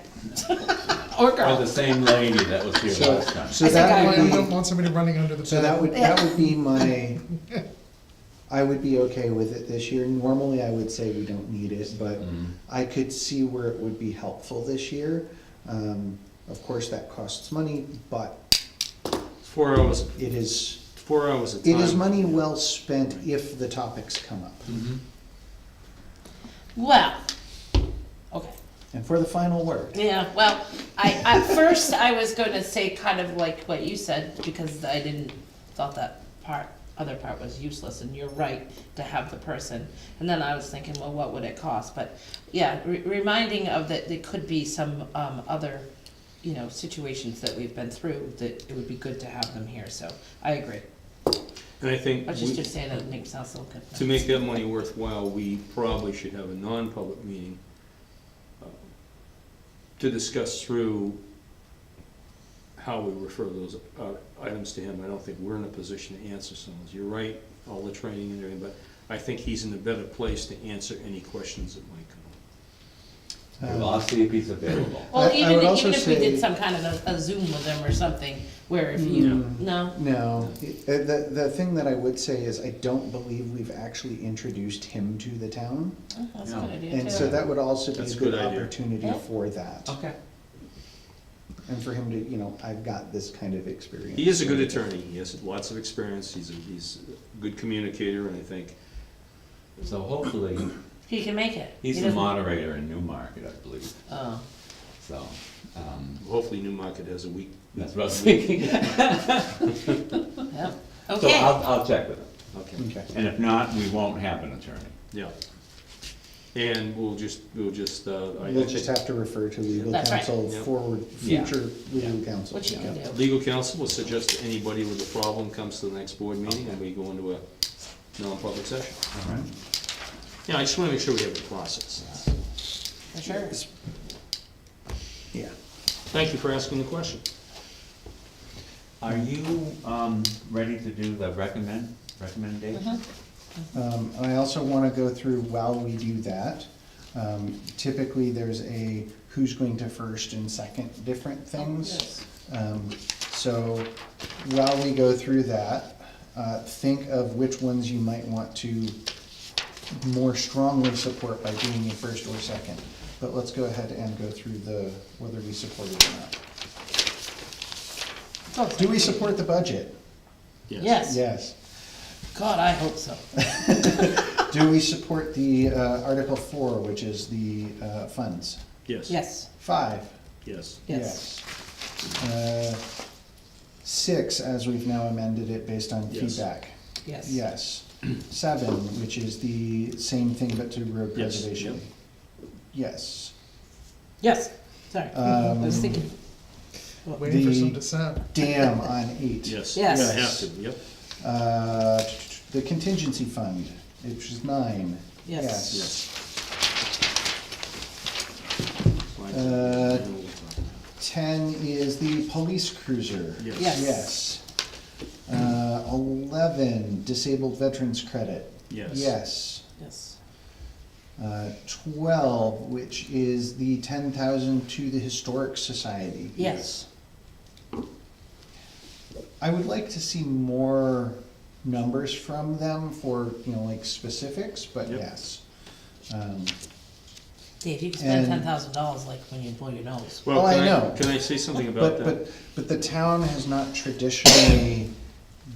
Or girl. Or the same lady that was here last time. So I think that would We be, don't want somebody running under the bed. so that would be my, I would be okay with it this year. Normally, I would say we don't need it, but I could see where it would be helpful this year. Of course, that costs money, but 4 hours, it is, 4 hours of time. it is money well spent if the topics come up. Well, okay. And for the final word, Yeah, well, at first I was gonna say kind of like what you said, because I thought that other part was useless, and you're right to have the person. And then I was thinking, well, what would it cost? But, yeah, reminding of that there could be some, other, situations that we've been through, that it would be good to have them here, so I agree. And I think I was just saying that it makes sound so good. to make that money worthwhile, we probably should have a non-public meeting to discuss through how we refer those items to him. I don't think we're in a position to answer some of those. You're right, all the training and everything, but I think he's in a better place to answer any questions that might come up. Well, I'll see if he's available. Well, I would also even if we say- did some kind of a Zoom with them or something, where if you, no? no. The thing that I would say is I don't believe we've actually introduced him to the town. Oh, that's a good idea, And too. so that would also be That's a a good good idea. opportunity Yeah. for that. Okay. And for him to, I've got this kind of experience. He is a good attorney, he has lots of experience, he's a good communicator, and I think, So hopefully, He can make it. he's He the doesn't- moderator in Newmarket, I believe, Oh, so, hopefully Newmarket has a week. that's what I was thinking. yeah, So okay. I'll check with him, Okay, Okay. and if not, we won't have an attorney. yeah. And we'll just, We'll just have to refer to legal That's right. counsel, Yep. forward, Yeah. future legal counsel. Which you Yeah. can do. Legal counsel will suggest that anybody with a problem comes to the next board meeting, and we go into a non-public session. All right. Yeah, I just wanna make sure we have the process. For sure. Yeah. Thank you for asking the question. Are you, ready to do the recommendation? I also want to go through while we do that. Typically, there's a who's going to first and second different things. So while we go through that, think of which ones you might want to more strongly support by doing a first or second. But let's go ahead and go through whether we support it or not. Do we support the budget? Yes. Yes. God, I hope so. Do we support the Article 4, which is the funds? Yes. Yes. 5? Yes. Yes. 6, as we've now amended it based on Yes. feedback? Yes. Yes. 7, which is the same thing but to road Yes. preservation? Yep. Yes. Yes. Sorry. I was thinking. Waiting for some The dissent. dam on 8. Yes. Yes. Yeah, have to, yep. The contingency fund, which is 9. Yes. Yes. 10 is the police cruiser. Yes. Yes. Yes. 11, disabled veterans credit. Yes. Yes. Yes. 12, which is the 10,000 to the Historic Society. Yes. I would like to see more numbers from them for, like specifics, but Yep. yes. Dave, you can spend And- $10,000 like when you blow your nose. Well, Oh, I can know. Can I say something about that? But the town has not traditionally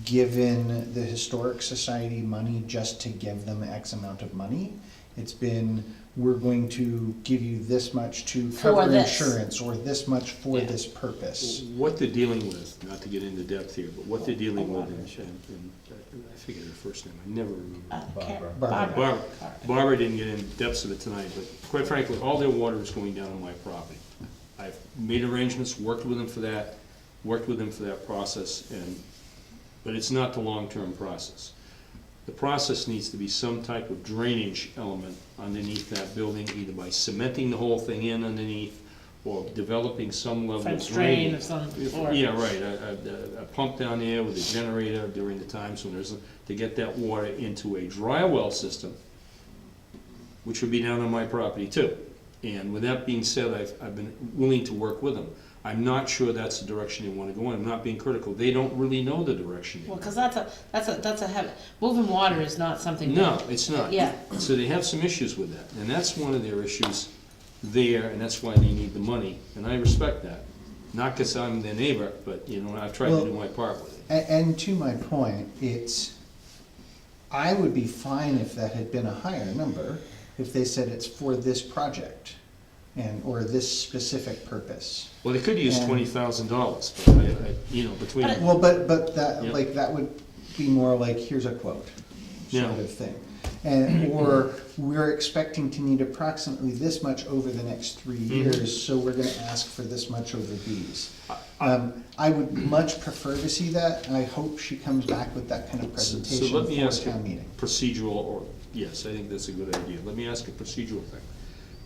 given the Historic Society money just to give them X amount of money. It's been, we're going to give you this much to For cover this. insurance, or this much for Yeah. this purpose. What they're dealing with, not to get into depth here, but what they're dealing with, and I forget her first name, I never remember. Barbara. Barbara. Barbara didn't get into depths of it tonight, but quite frankly, all their water is going down on my property. I've made arrangements, worked with them for that process, but it's not the long-term process. The process needs to be some type of drainage element underneath that building, either by cementing the whole thing in underneath, or developing some level of French drain drainage. of some sort. Yeah, right, a pump down there with a generator during the times when to get that water into a dry well system, which would be down on my property too. And with that being said, I've been willing to work with them. I'm not sure that's the direction they wanna go in, I'm not being critical, they don't really know the direction they Well, want. cause that's a habit. Moving water is not something. No, that- it's not. Yeah. So they have some issues with that, and that's one of their issues there, and that's why they need the money, and I respect that. Not because I'm their neighbor, but, I've tried to do my part with it. And to my point, I would be fine if that had been a higher number, if they said it's for this project, or this specific purpose. Well, they could use And- $20,000, but between. Well, but that, Yep. like, that would be more like, here's a quote, sort Yeah. of thing. Or we're expecting to need approximately this much over the next 3 years, so we're gonna ask for this much over these. I would much prefer to see that, and I hope she comes back with that kind of presentation So let me for ask town a meeting. procedural, yes, I think that's a good idea. Let me ask a procedural thing.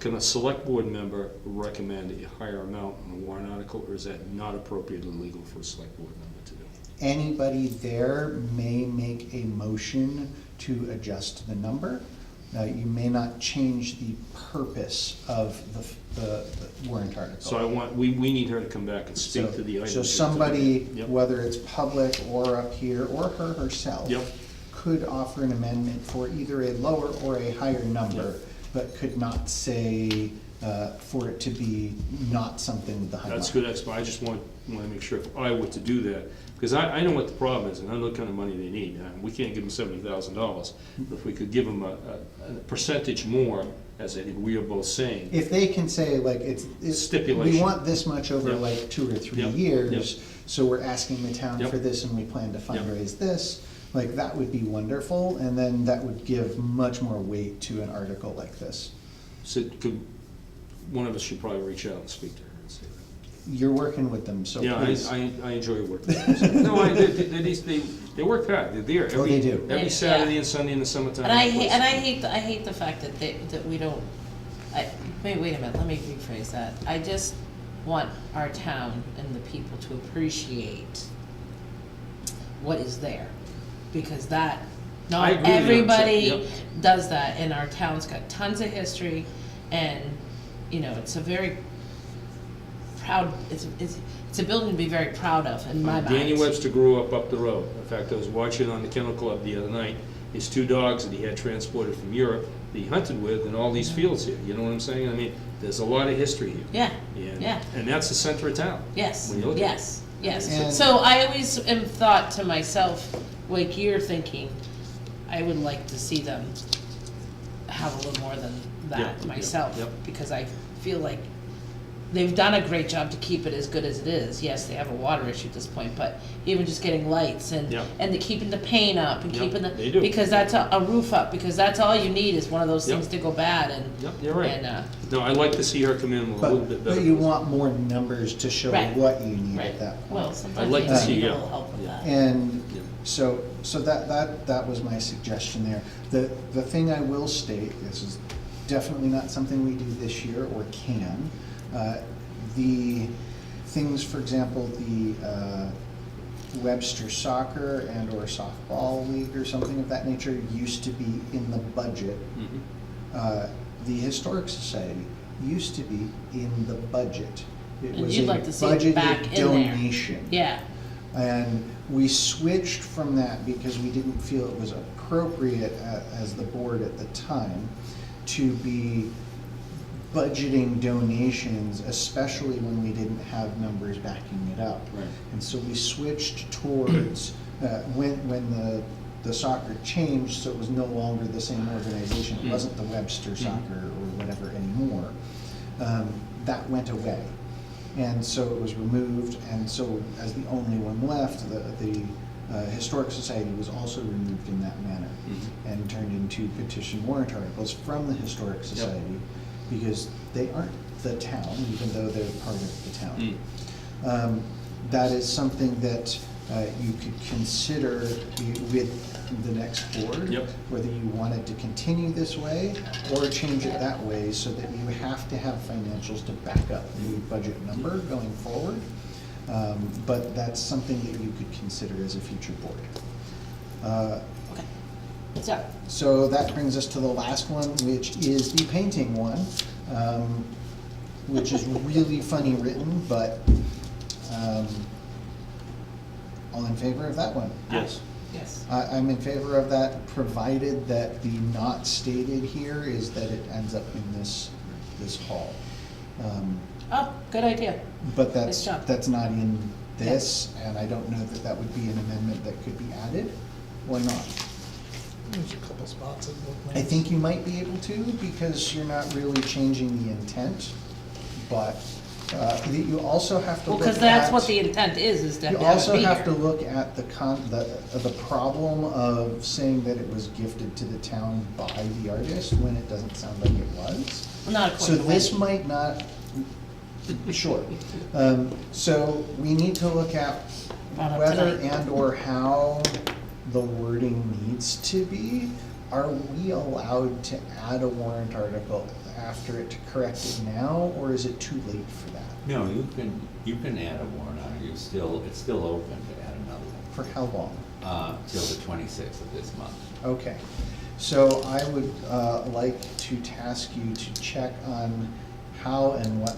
Can a select board member recommend a higher amount on a warrant article, or is that not appropriately legal for a select board member to do? Anybody there may make a motion to adjust the number. You may not change the purpose of the warrant article. So we need her to come back and speak to the item. So somebody, Yep. whether it's public or up here, or her herself, Yep. could offer an amendment for either a lower or a higher number, but could not say, for it to be not something with the high That's mark. good, I just want to make sure if I were to do that, because I know what the problem is, and I know the kind of money they need. We can't give them $70,000, but if we could give them a percentage more, as I think we are both saying. If they can say, like, it's, we Stipulation. want this much over Yep. like 2 or 3 Yep. years, so we're asking the town Yep. for this and we plan to Yep. fundraise this, like, that would be wonderful, and then that would give much more weight to an article like this. So one of us should probably reach out and speak to her and say that. you're working with them, so Yeah, please. I enjoy working with them. No, they work hard, they're there Oh, they do. every Yeah. Saturday and Sunday in the summertime. And I hate the fact that that we don't, wait a minute, let me rephrase that. I just want our town and the people to appreciate what is there. Because that, I not agree with you, everybody yep. does that, and our town's got tons of history, and, you know, it's a very proud, it's a building to be very proud of, in my mind. Danny Webster grew up the road. In fact, I was watching on the Kennel Club the other night, his 2 dogs that he had transported from Europe, that he hunted with in all these fields here, you know what I'm saying? I mean, there's a lot of history here. Yeah, And- yeah. And that's the center of town. Yes, when you look at it. yes, yes. And- So I always am thought to myself, like you're thinking, I would like to see them have a little more than Yeah, that yeah, myself. yep. Because I feel like they've done a great job to keep it as good as it is. Yes, they have a water issue at this point, but even just getting lights and, Yeah. and the keeping the paint up and Yep, keeping the, they do. because that's a roof up, because that's all you need is one of those Yep. things to go bad and. Yep, you're right. And, No, I'd like to see her come in with a little bit better. But you want more numbers to show Right. what you need Right. at that point. Well, sometimes I'd like to they see, need a yeah. little help with that. And Yeah. so that was my suggestion there. The thing I will state, this is definitely not something we do this year or can. The things, for example, the Webster Soccer and or Softball League or something of that nature used to be in the budget. Mhm. The Historic Society used to be in the budget. It And was you'd a like to see it back budgeted in there. donation. Yeah, And we switched from that because we didn't feel it was appropriate as the board at the time to be budgeting donations, especially when we didn't have numbers backing it up. Right. And so we switched towards, when the soccer changed, so it was no longer the same organization, it wasn't the Webster Soccer or whatever anymore, that went away. And so it was removed, and so as the only one left, the Historic Society was also removed in that manner and turned into petition warrant articles from the Historic Society because they aren't the town, even though they're part of the town. That is something that you could consider with the next board, Yep. whether you wanted to continue this way or change it that way so that you have to have financials to back up the budget number going forward. But that's something that you could consider as a future board. So that brings us to the last one, which is the painting one, which is really funny written, but all in favor of that one? Yes. yes. I'm in favor of that, provided that the not stated here is that it ends up in this hall. Oh, good idea. But Nice job. that's not in this, and I don't know that that would be an amendment that could be added, or not. There's a couple spots in both I plans. think you might be able to, because you're not really changing the intent, but you also have to Well, look at. because that's what the intent is to have You it be also have to here. look at the problem of saying that it was gifted to the town by the artist, when it doesn't sound like it was. Not So according to this Wendy. might not, sure. So we need to look at Brought up whether tonight. and or how the wording needs to be. Are we allowed to add a warrant article after it to correct it now, or is it too late for that? No, you can add a warrant article, it's still open to add another one. For how long? Till the 26th of this month. Okay, so I would like to task you to check on how and what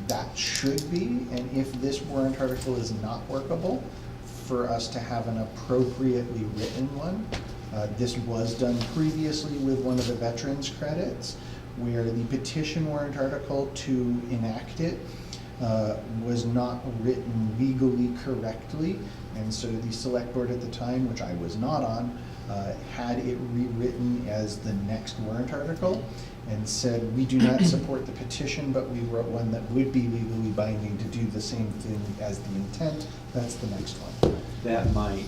that should be, and if this warrant article is not workable, for us to have an appropriately written one. This was done previously with one of the veterans credits, where the petition warrant article to enact it was not written legally correctly, and so the select board at the time, which I was not on, had it rewritten as the next warrant article and said, we do not support the petition, but we wrote one that would be legally binding to do the same thing as the intent. That's the next one. That might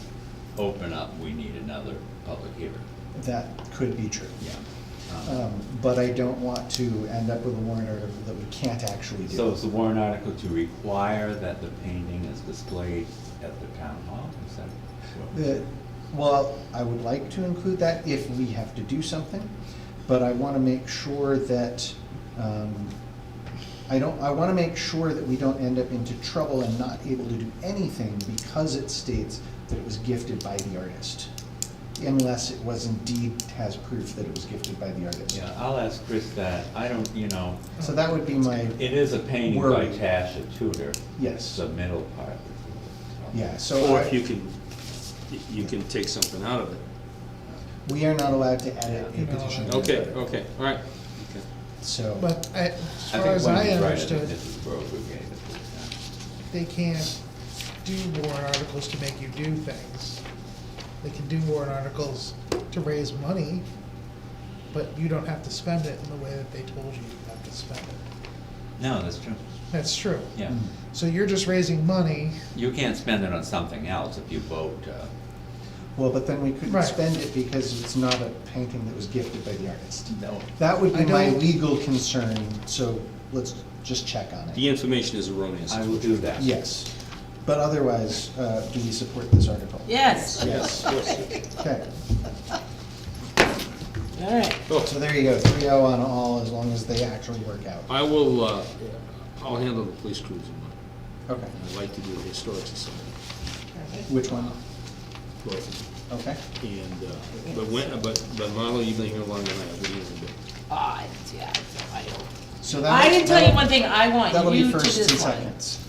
open up, we need another public hearing. That could be true. Yeah. But I don't want to end up with a warrant article that we can't actually do. So is the warrant article to require that the painting is displayed at the town hall? Is that? Well, I would like to include that if we have to do something, but I want to make sure that, I want to make sure that we don't end up into trouble and not able to do anything because it states that it was gifted by the artist. Unless it was indeed has proof that it was gifted by the artist. Yeah, I'll ask Chris that. I don't, So that would be my, it is a painting by worry. Tasha Tudor. Yes. The middle part. yeah, so Or I- if you can take something out of it. we are not allowed to edit a petition. Okay, okay, all right. Okay. So, But as I far think as when I he's right, I understood, think Mrs. Brogan gave it to us. they can't do warrant articles to make you do things. They can do warrant articles to raise money, but you don't have to spend it in the way that they told you you have to spend it. No, that's true. That's true. Yeah. So you're just raising money. You can't spend it on something else if you vote, well, but then we couldn't Right. spend it because it's not a painting that was gifted by the artist. no. That would be I my don't- legal concern, so let's just check on it. The information is erroneous. I will do that. Yes, but otherwise, do we support this article? Yes. Yes. Okay, All right. so there you go, 3-0 on all, as long as they actually work out. I will, I'll handle the police cruiser one. Okay, I'd like to do the historic society. which one? Both. Okay. And, but Marlo, you've been here longer than I have. What do you want to do? Yeah, I don't. So I can tell you one thing, I want That'll you be to firsts and this one. seconds.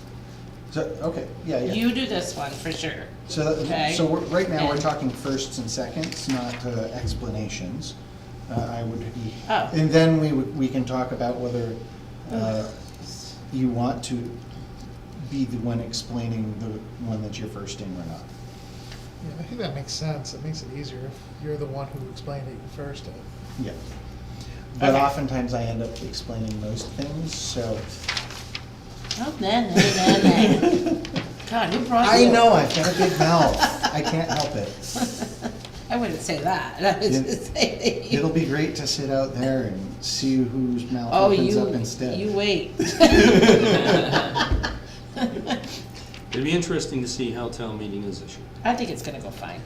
So, okay, yeah, yeah. You do this one for sure. So, Okay. so right now, we're And- talking firsts and seconds, not explanations. I would be, Oh. and then we can talk about whether you want to be the one explaining the one that you're first in or not. Yeah, I think that makes sense. It makes it easier if you're the one who explained it first. Yeah. But Okay. oftentimes I end up explaining most things, so. Oh, then. God, who brought I you? know, I've got a big mouth. I can't help it. I wouldn't say that. I was just saying. It'll be great to sit out there and see whose mouth Oh, opens up instead. you wait. It'd be interesting to see how town meeting is this year. I think it's gonna go fine.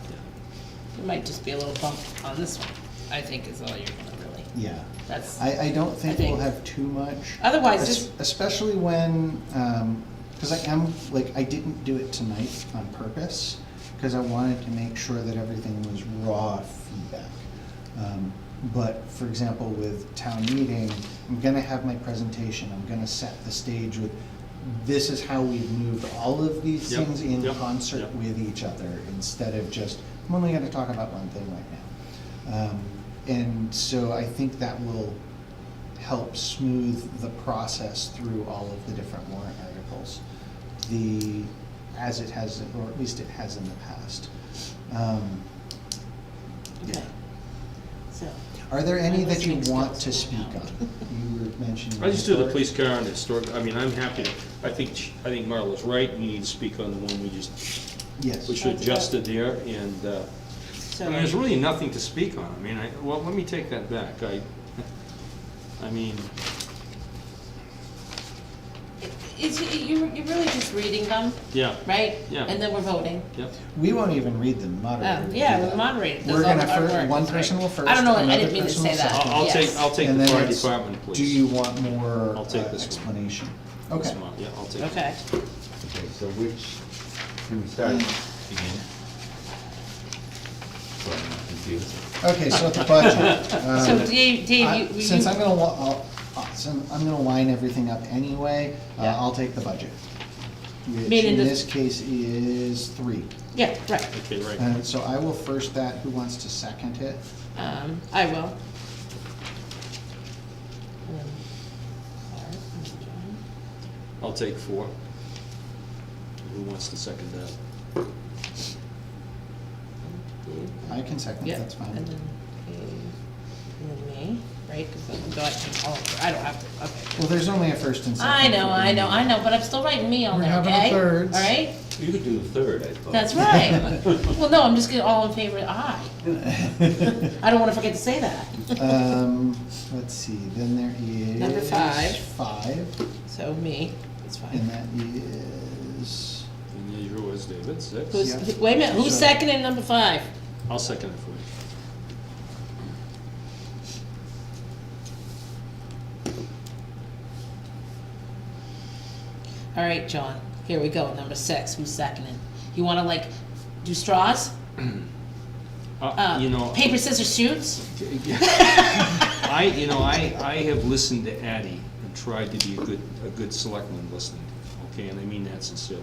It might just be a little bump on this one, I think is all you're gonna really. Yeah. That's, I don't think I we'll think- have too much. Otherwise, just- Especially when, because I am, like, I didn't do it tonight on purpose, because I wanted to make sure that everything was raw feedback. But, for example, with town meeting, I'm gonna have my presentation, I'm gonna set the stage with, this is how we've moved all of these Yep, things in yep, concert yep. with each other, instead of just, I'm only gonna talk about one thing right now. And so I think that will help smooth the process through all of the different warrant articles, as it has, or at least it has in the past. Yeah. so. Are there any My that you listening want skills to will speak help. on? You were mentioning. I just do the historic. police car and the historic, I mean, I'm happy to, I think Marlo's right, we need to speak on the one we just, Yes. which adjusted there, and, I So, mean, there's really nothing to speak on. I mean, well, let me take that back. I mean, you're really just reading them, yeah, right? Yeah. And then we're voting. yep. We won't even read them, moderator. will do Yeah, that. the moderator does We're all gonna our first, work, one that's person right. will first. I don't know, I another didn't mean to person say will that. second. I'll take, Yes. I'll take And the then fire it's, department, please. do you want more I'll take this one. explanation? This Okay. one, yeah, I'll take it. Okay. Okay, so can we start again? So I'm not confused. Okay, so the budget. So Dave, you. Since I'm gonna line everything up anyway, Yeah. I'll take the budget. Which Meaning in the- this case is 3. Yeah, right. Okay, right. And so I will first that, who wants to second it? I will. I'll take 4. Who wants to second that? I can second, Yeah, that's fine. and then me, right? Because I don't have to, okay. Well, there's only a first and second. I know, but I'm still writing me on We're there, having okay? a thirds. All right? You could do the third, I thought. That's right. Well, no, I'm just gonna, all in favor, aye. I don't wanna forget to say that. Let's see, then there is. Number 5. 5, So me, it's and fine. that is, And there yours, David, 6. Who's, Yeah. wait a minute, who's So- seconding number 5? I'll second it for you. All right, John, here we go, number 6, who's seconding? You wanna like, do straws? You know, Paper, scissors, shoots? I have listened to Addie and tried to be a good selectman listening, okay, and I mean that sincerely.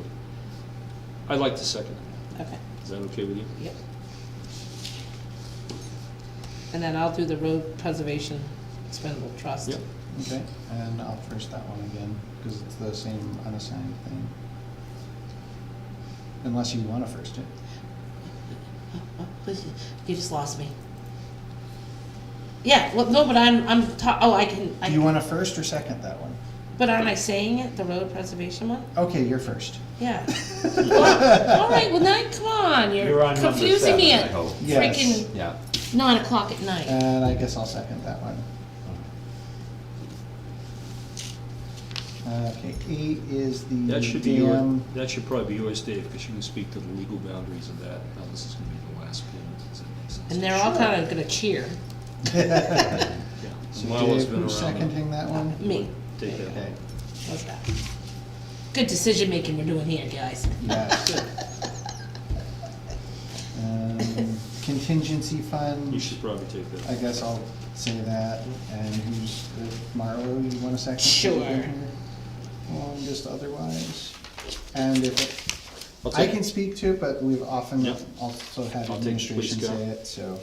I'd like to second it. Okay, Is that okay with you? yep. And then I'll do the road preservation expendable trust. Yep. okay, and I'll first that one again, because it's the same unassigned thing. Unless you want to first it. Oh, please, you just lost me. Yeah, well, no, but I can, Do you want to first or second that one? but aren't I saying it, the road preservation one? Okay, you're first. Yeah. Well, all right, well, now, come on, You're you're on number confusing me 7, I at hope. Yes. freaking Yeah. 9 o'clock at night. And I guess I'll second that one. Okay, 8 is the That should be your, dam. that should probably be yours, Dave, because you can speak to the legal boundaries of that. Now, this is gonna be the last payment, does that make sense? And they're all kind of gonna cheer. Yeah. So Marlo's Dave, been who's around. seconding that one? Me, Take that. Okay, what's that? Good decision-making we're doing here, guys. yes. Contingency fund. You should probably take that. I guess I'll say that, and who's, Marlo, you want a second? Sure. Just otherwise, and if, I'll I take- can speak to it, but we've often Yep. also had I'll take the police administration car. say it, so.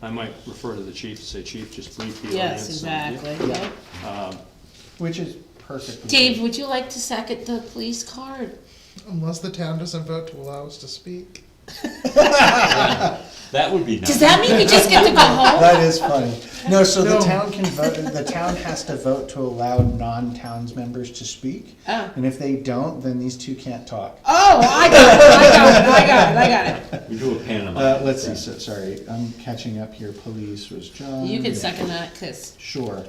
I might refer to the chief and say, chief, just brief the Yes, audience. exactly, Yeah. yeah. Which is perfect. Dave, would you like to second the police card? Unless the town doesn't vote to allow us to speak. That would be nice. Does that mean we just get to go home? That is funny. No, so the No. town can vote, the town has to vote to allow non-towns members to speak. Oh. And if they don't, then these two can't talk. Oh, I got it, I got it. We do a Panama. Let's see, so, sorry, I'm catching up here. Police was John. You can second that, cause Sure.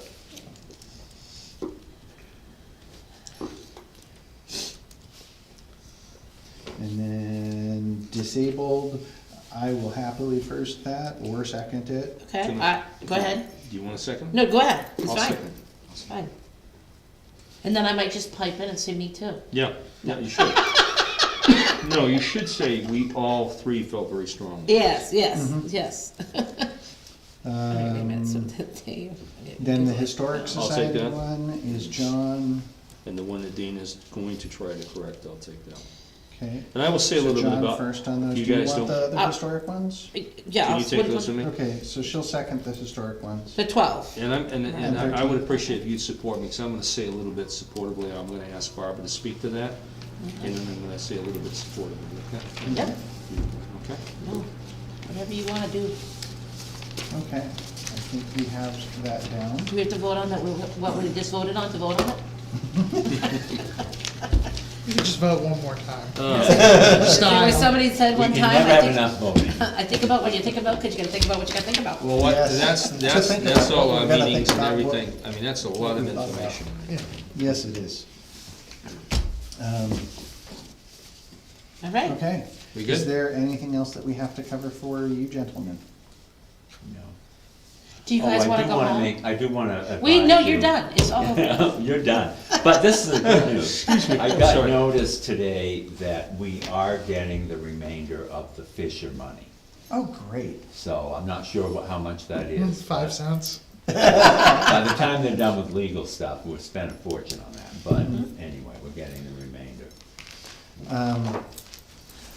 And then disabled, I will happily first that or second it. okay, Can go ahead. Do you want a second? No, go ahead, it's I'll fine, second. it's fine. And then I might just pipe in and say me too. Yeah, you should. No, you should say, we all 3 felt very strongly. Yes, yes, Mhm. yes. Wait a minute, so Dave. Then the Historic I'll take Society that. one is John, And the one that Dean is going to try to correct, I'll take that one. okay. And I will say a So little bit John about. first on those. You Do you guys want don't. the historic ones? Yeah. Can I'll you take split those to one- me? Okay, so she'll second the historic ones. The 12. And And I would 13. appreciate if you'd support me, because I'm gonna say a little bit supportively, I'm gonna ask Barbara to speak to that. And then I'm gonna say a little bit supportively, okay? Yep, Okay? no, whatever you wanna do. Okay, I think we have that down. Do we have to vote on that, what we just voted on, to vote on it? You can just vote one more time. There was somebody said We one can time, never I have think, enough voting. I think about what you think about, cause you gotta think about what you gotta think about. Well, what, Yes. that's think all about- our we gotta meetings think and about what- everything, I mean, that's a lot of we thought about. information. Yes, it is. All right, Okay. We Is good? there anything else that we have to cover for you gentlemen? No. do you guys wanna go home? I do wanna advise No, you- you're done, it's all over. You're done. But this is the good news. I got Sorry. notice today that we are getting the remainder of the Fisher money. Oh, great. So I'm not sure how much that is. 5 cents. By the time they're done with legal stuff, we'll spend a fortune on that. But anyway, we're getting the remainder.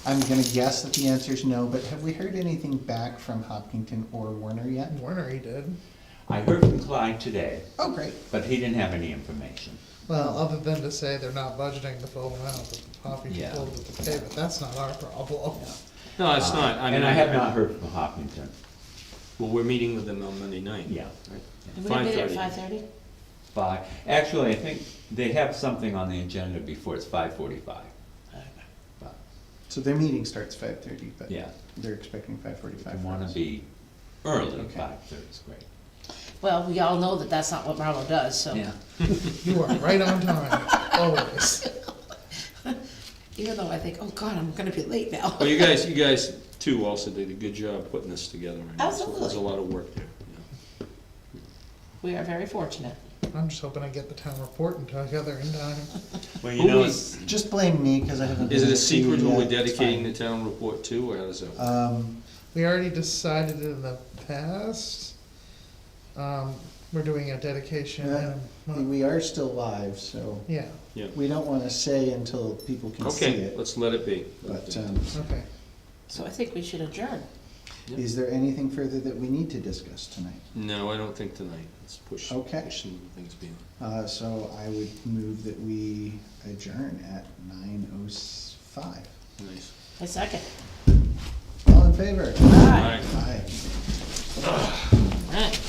I'm gonna guess that the answer is no, but have we heard anything back from Hopkinton or Warner yet? Warner, he did. I heard from Clyde today, Oh, great. but he didn't have any information. Well, other than to say they're not budgeting the full amount that the Poppy Yeah. told them to pay, but that's not our problem. No, it's not, I mean. And I have not heard from Hopkinton. Well, we're meeting with them on Monday night. Yeah. right? And we're gonna be there at 5:30. 5:30? 5. Actually, I think they have something on the agenda before, it's 5:45. So their meeting starts 5:30, but Yeah. they're expecting If 5:45. you wanna be early, Okay. 5:30 is great. Well, we all know that that's not what Marlo does, so. Yeah. You are right on time, always. Even though I think, oh God, I'm gonna be late now. Well, you guys too also did a good job putting this together. I mean, There's Absolutely. a lot of work there. Yeah. We are very fortunate. I'm just hoping I get the town report together in time. Well, Who is- Just blame me, because I haven't. Is it been a secret who to, we're it's dedicating fine. the town report to, or how does that? We already decided in the past, we're doing a dedication in a month. We are still live, so Yeah, Yeah. we don't want to say until people can see Okay, it. let's let it be. But okay. So I think we should adjourn. Yeah. is there anything further that we need to discuss tonight? No, I don't think tonight. Let's push Okay. some things beyond. So I would move that we adjourn at 9:05. Nice. A second. All in favor? Aye. Aye. Right.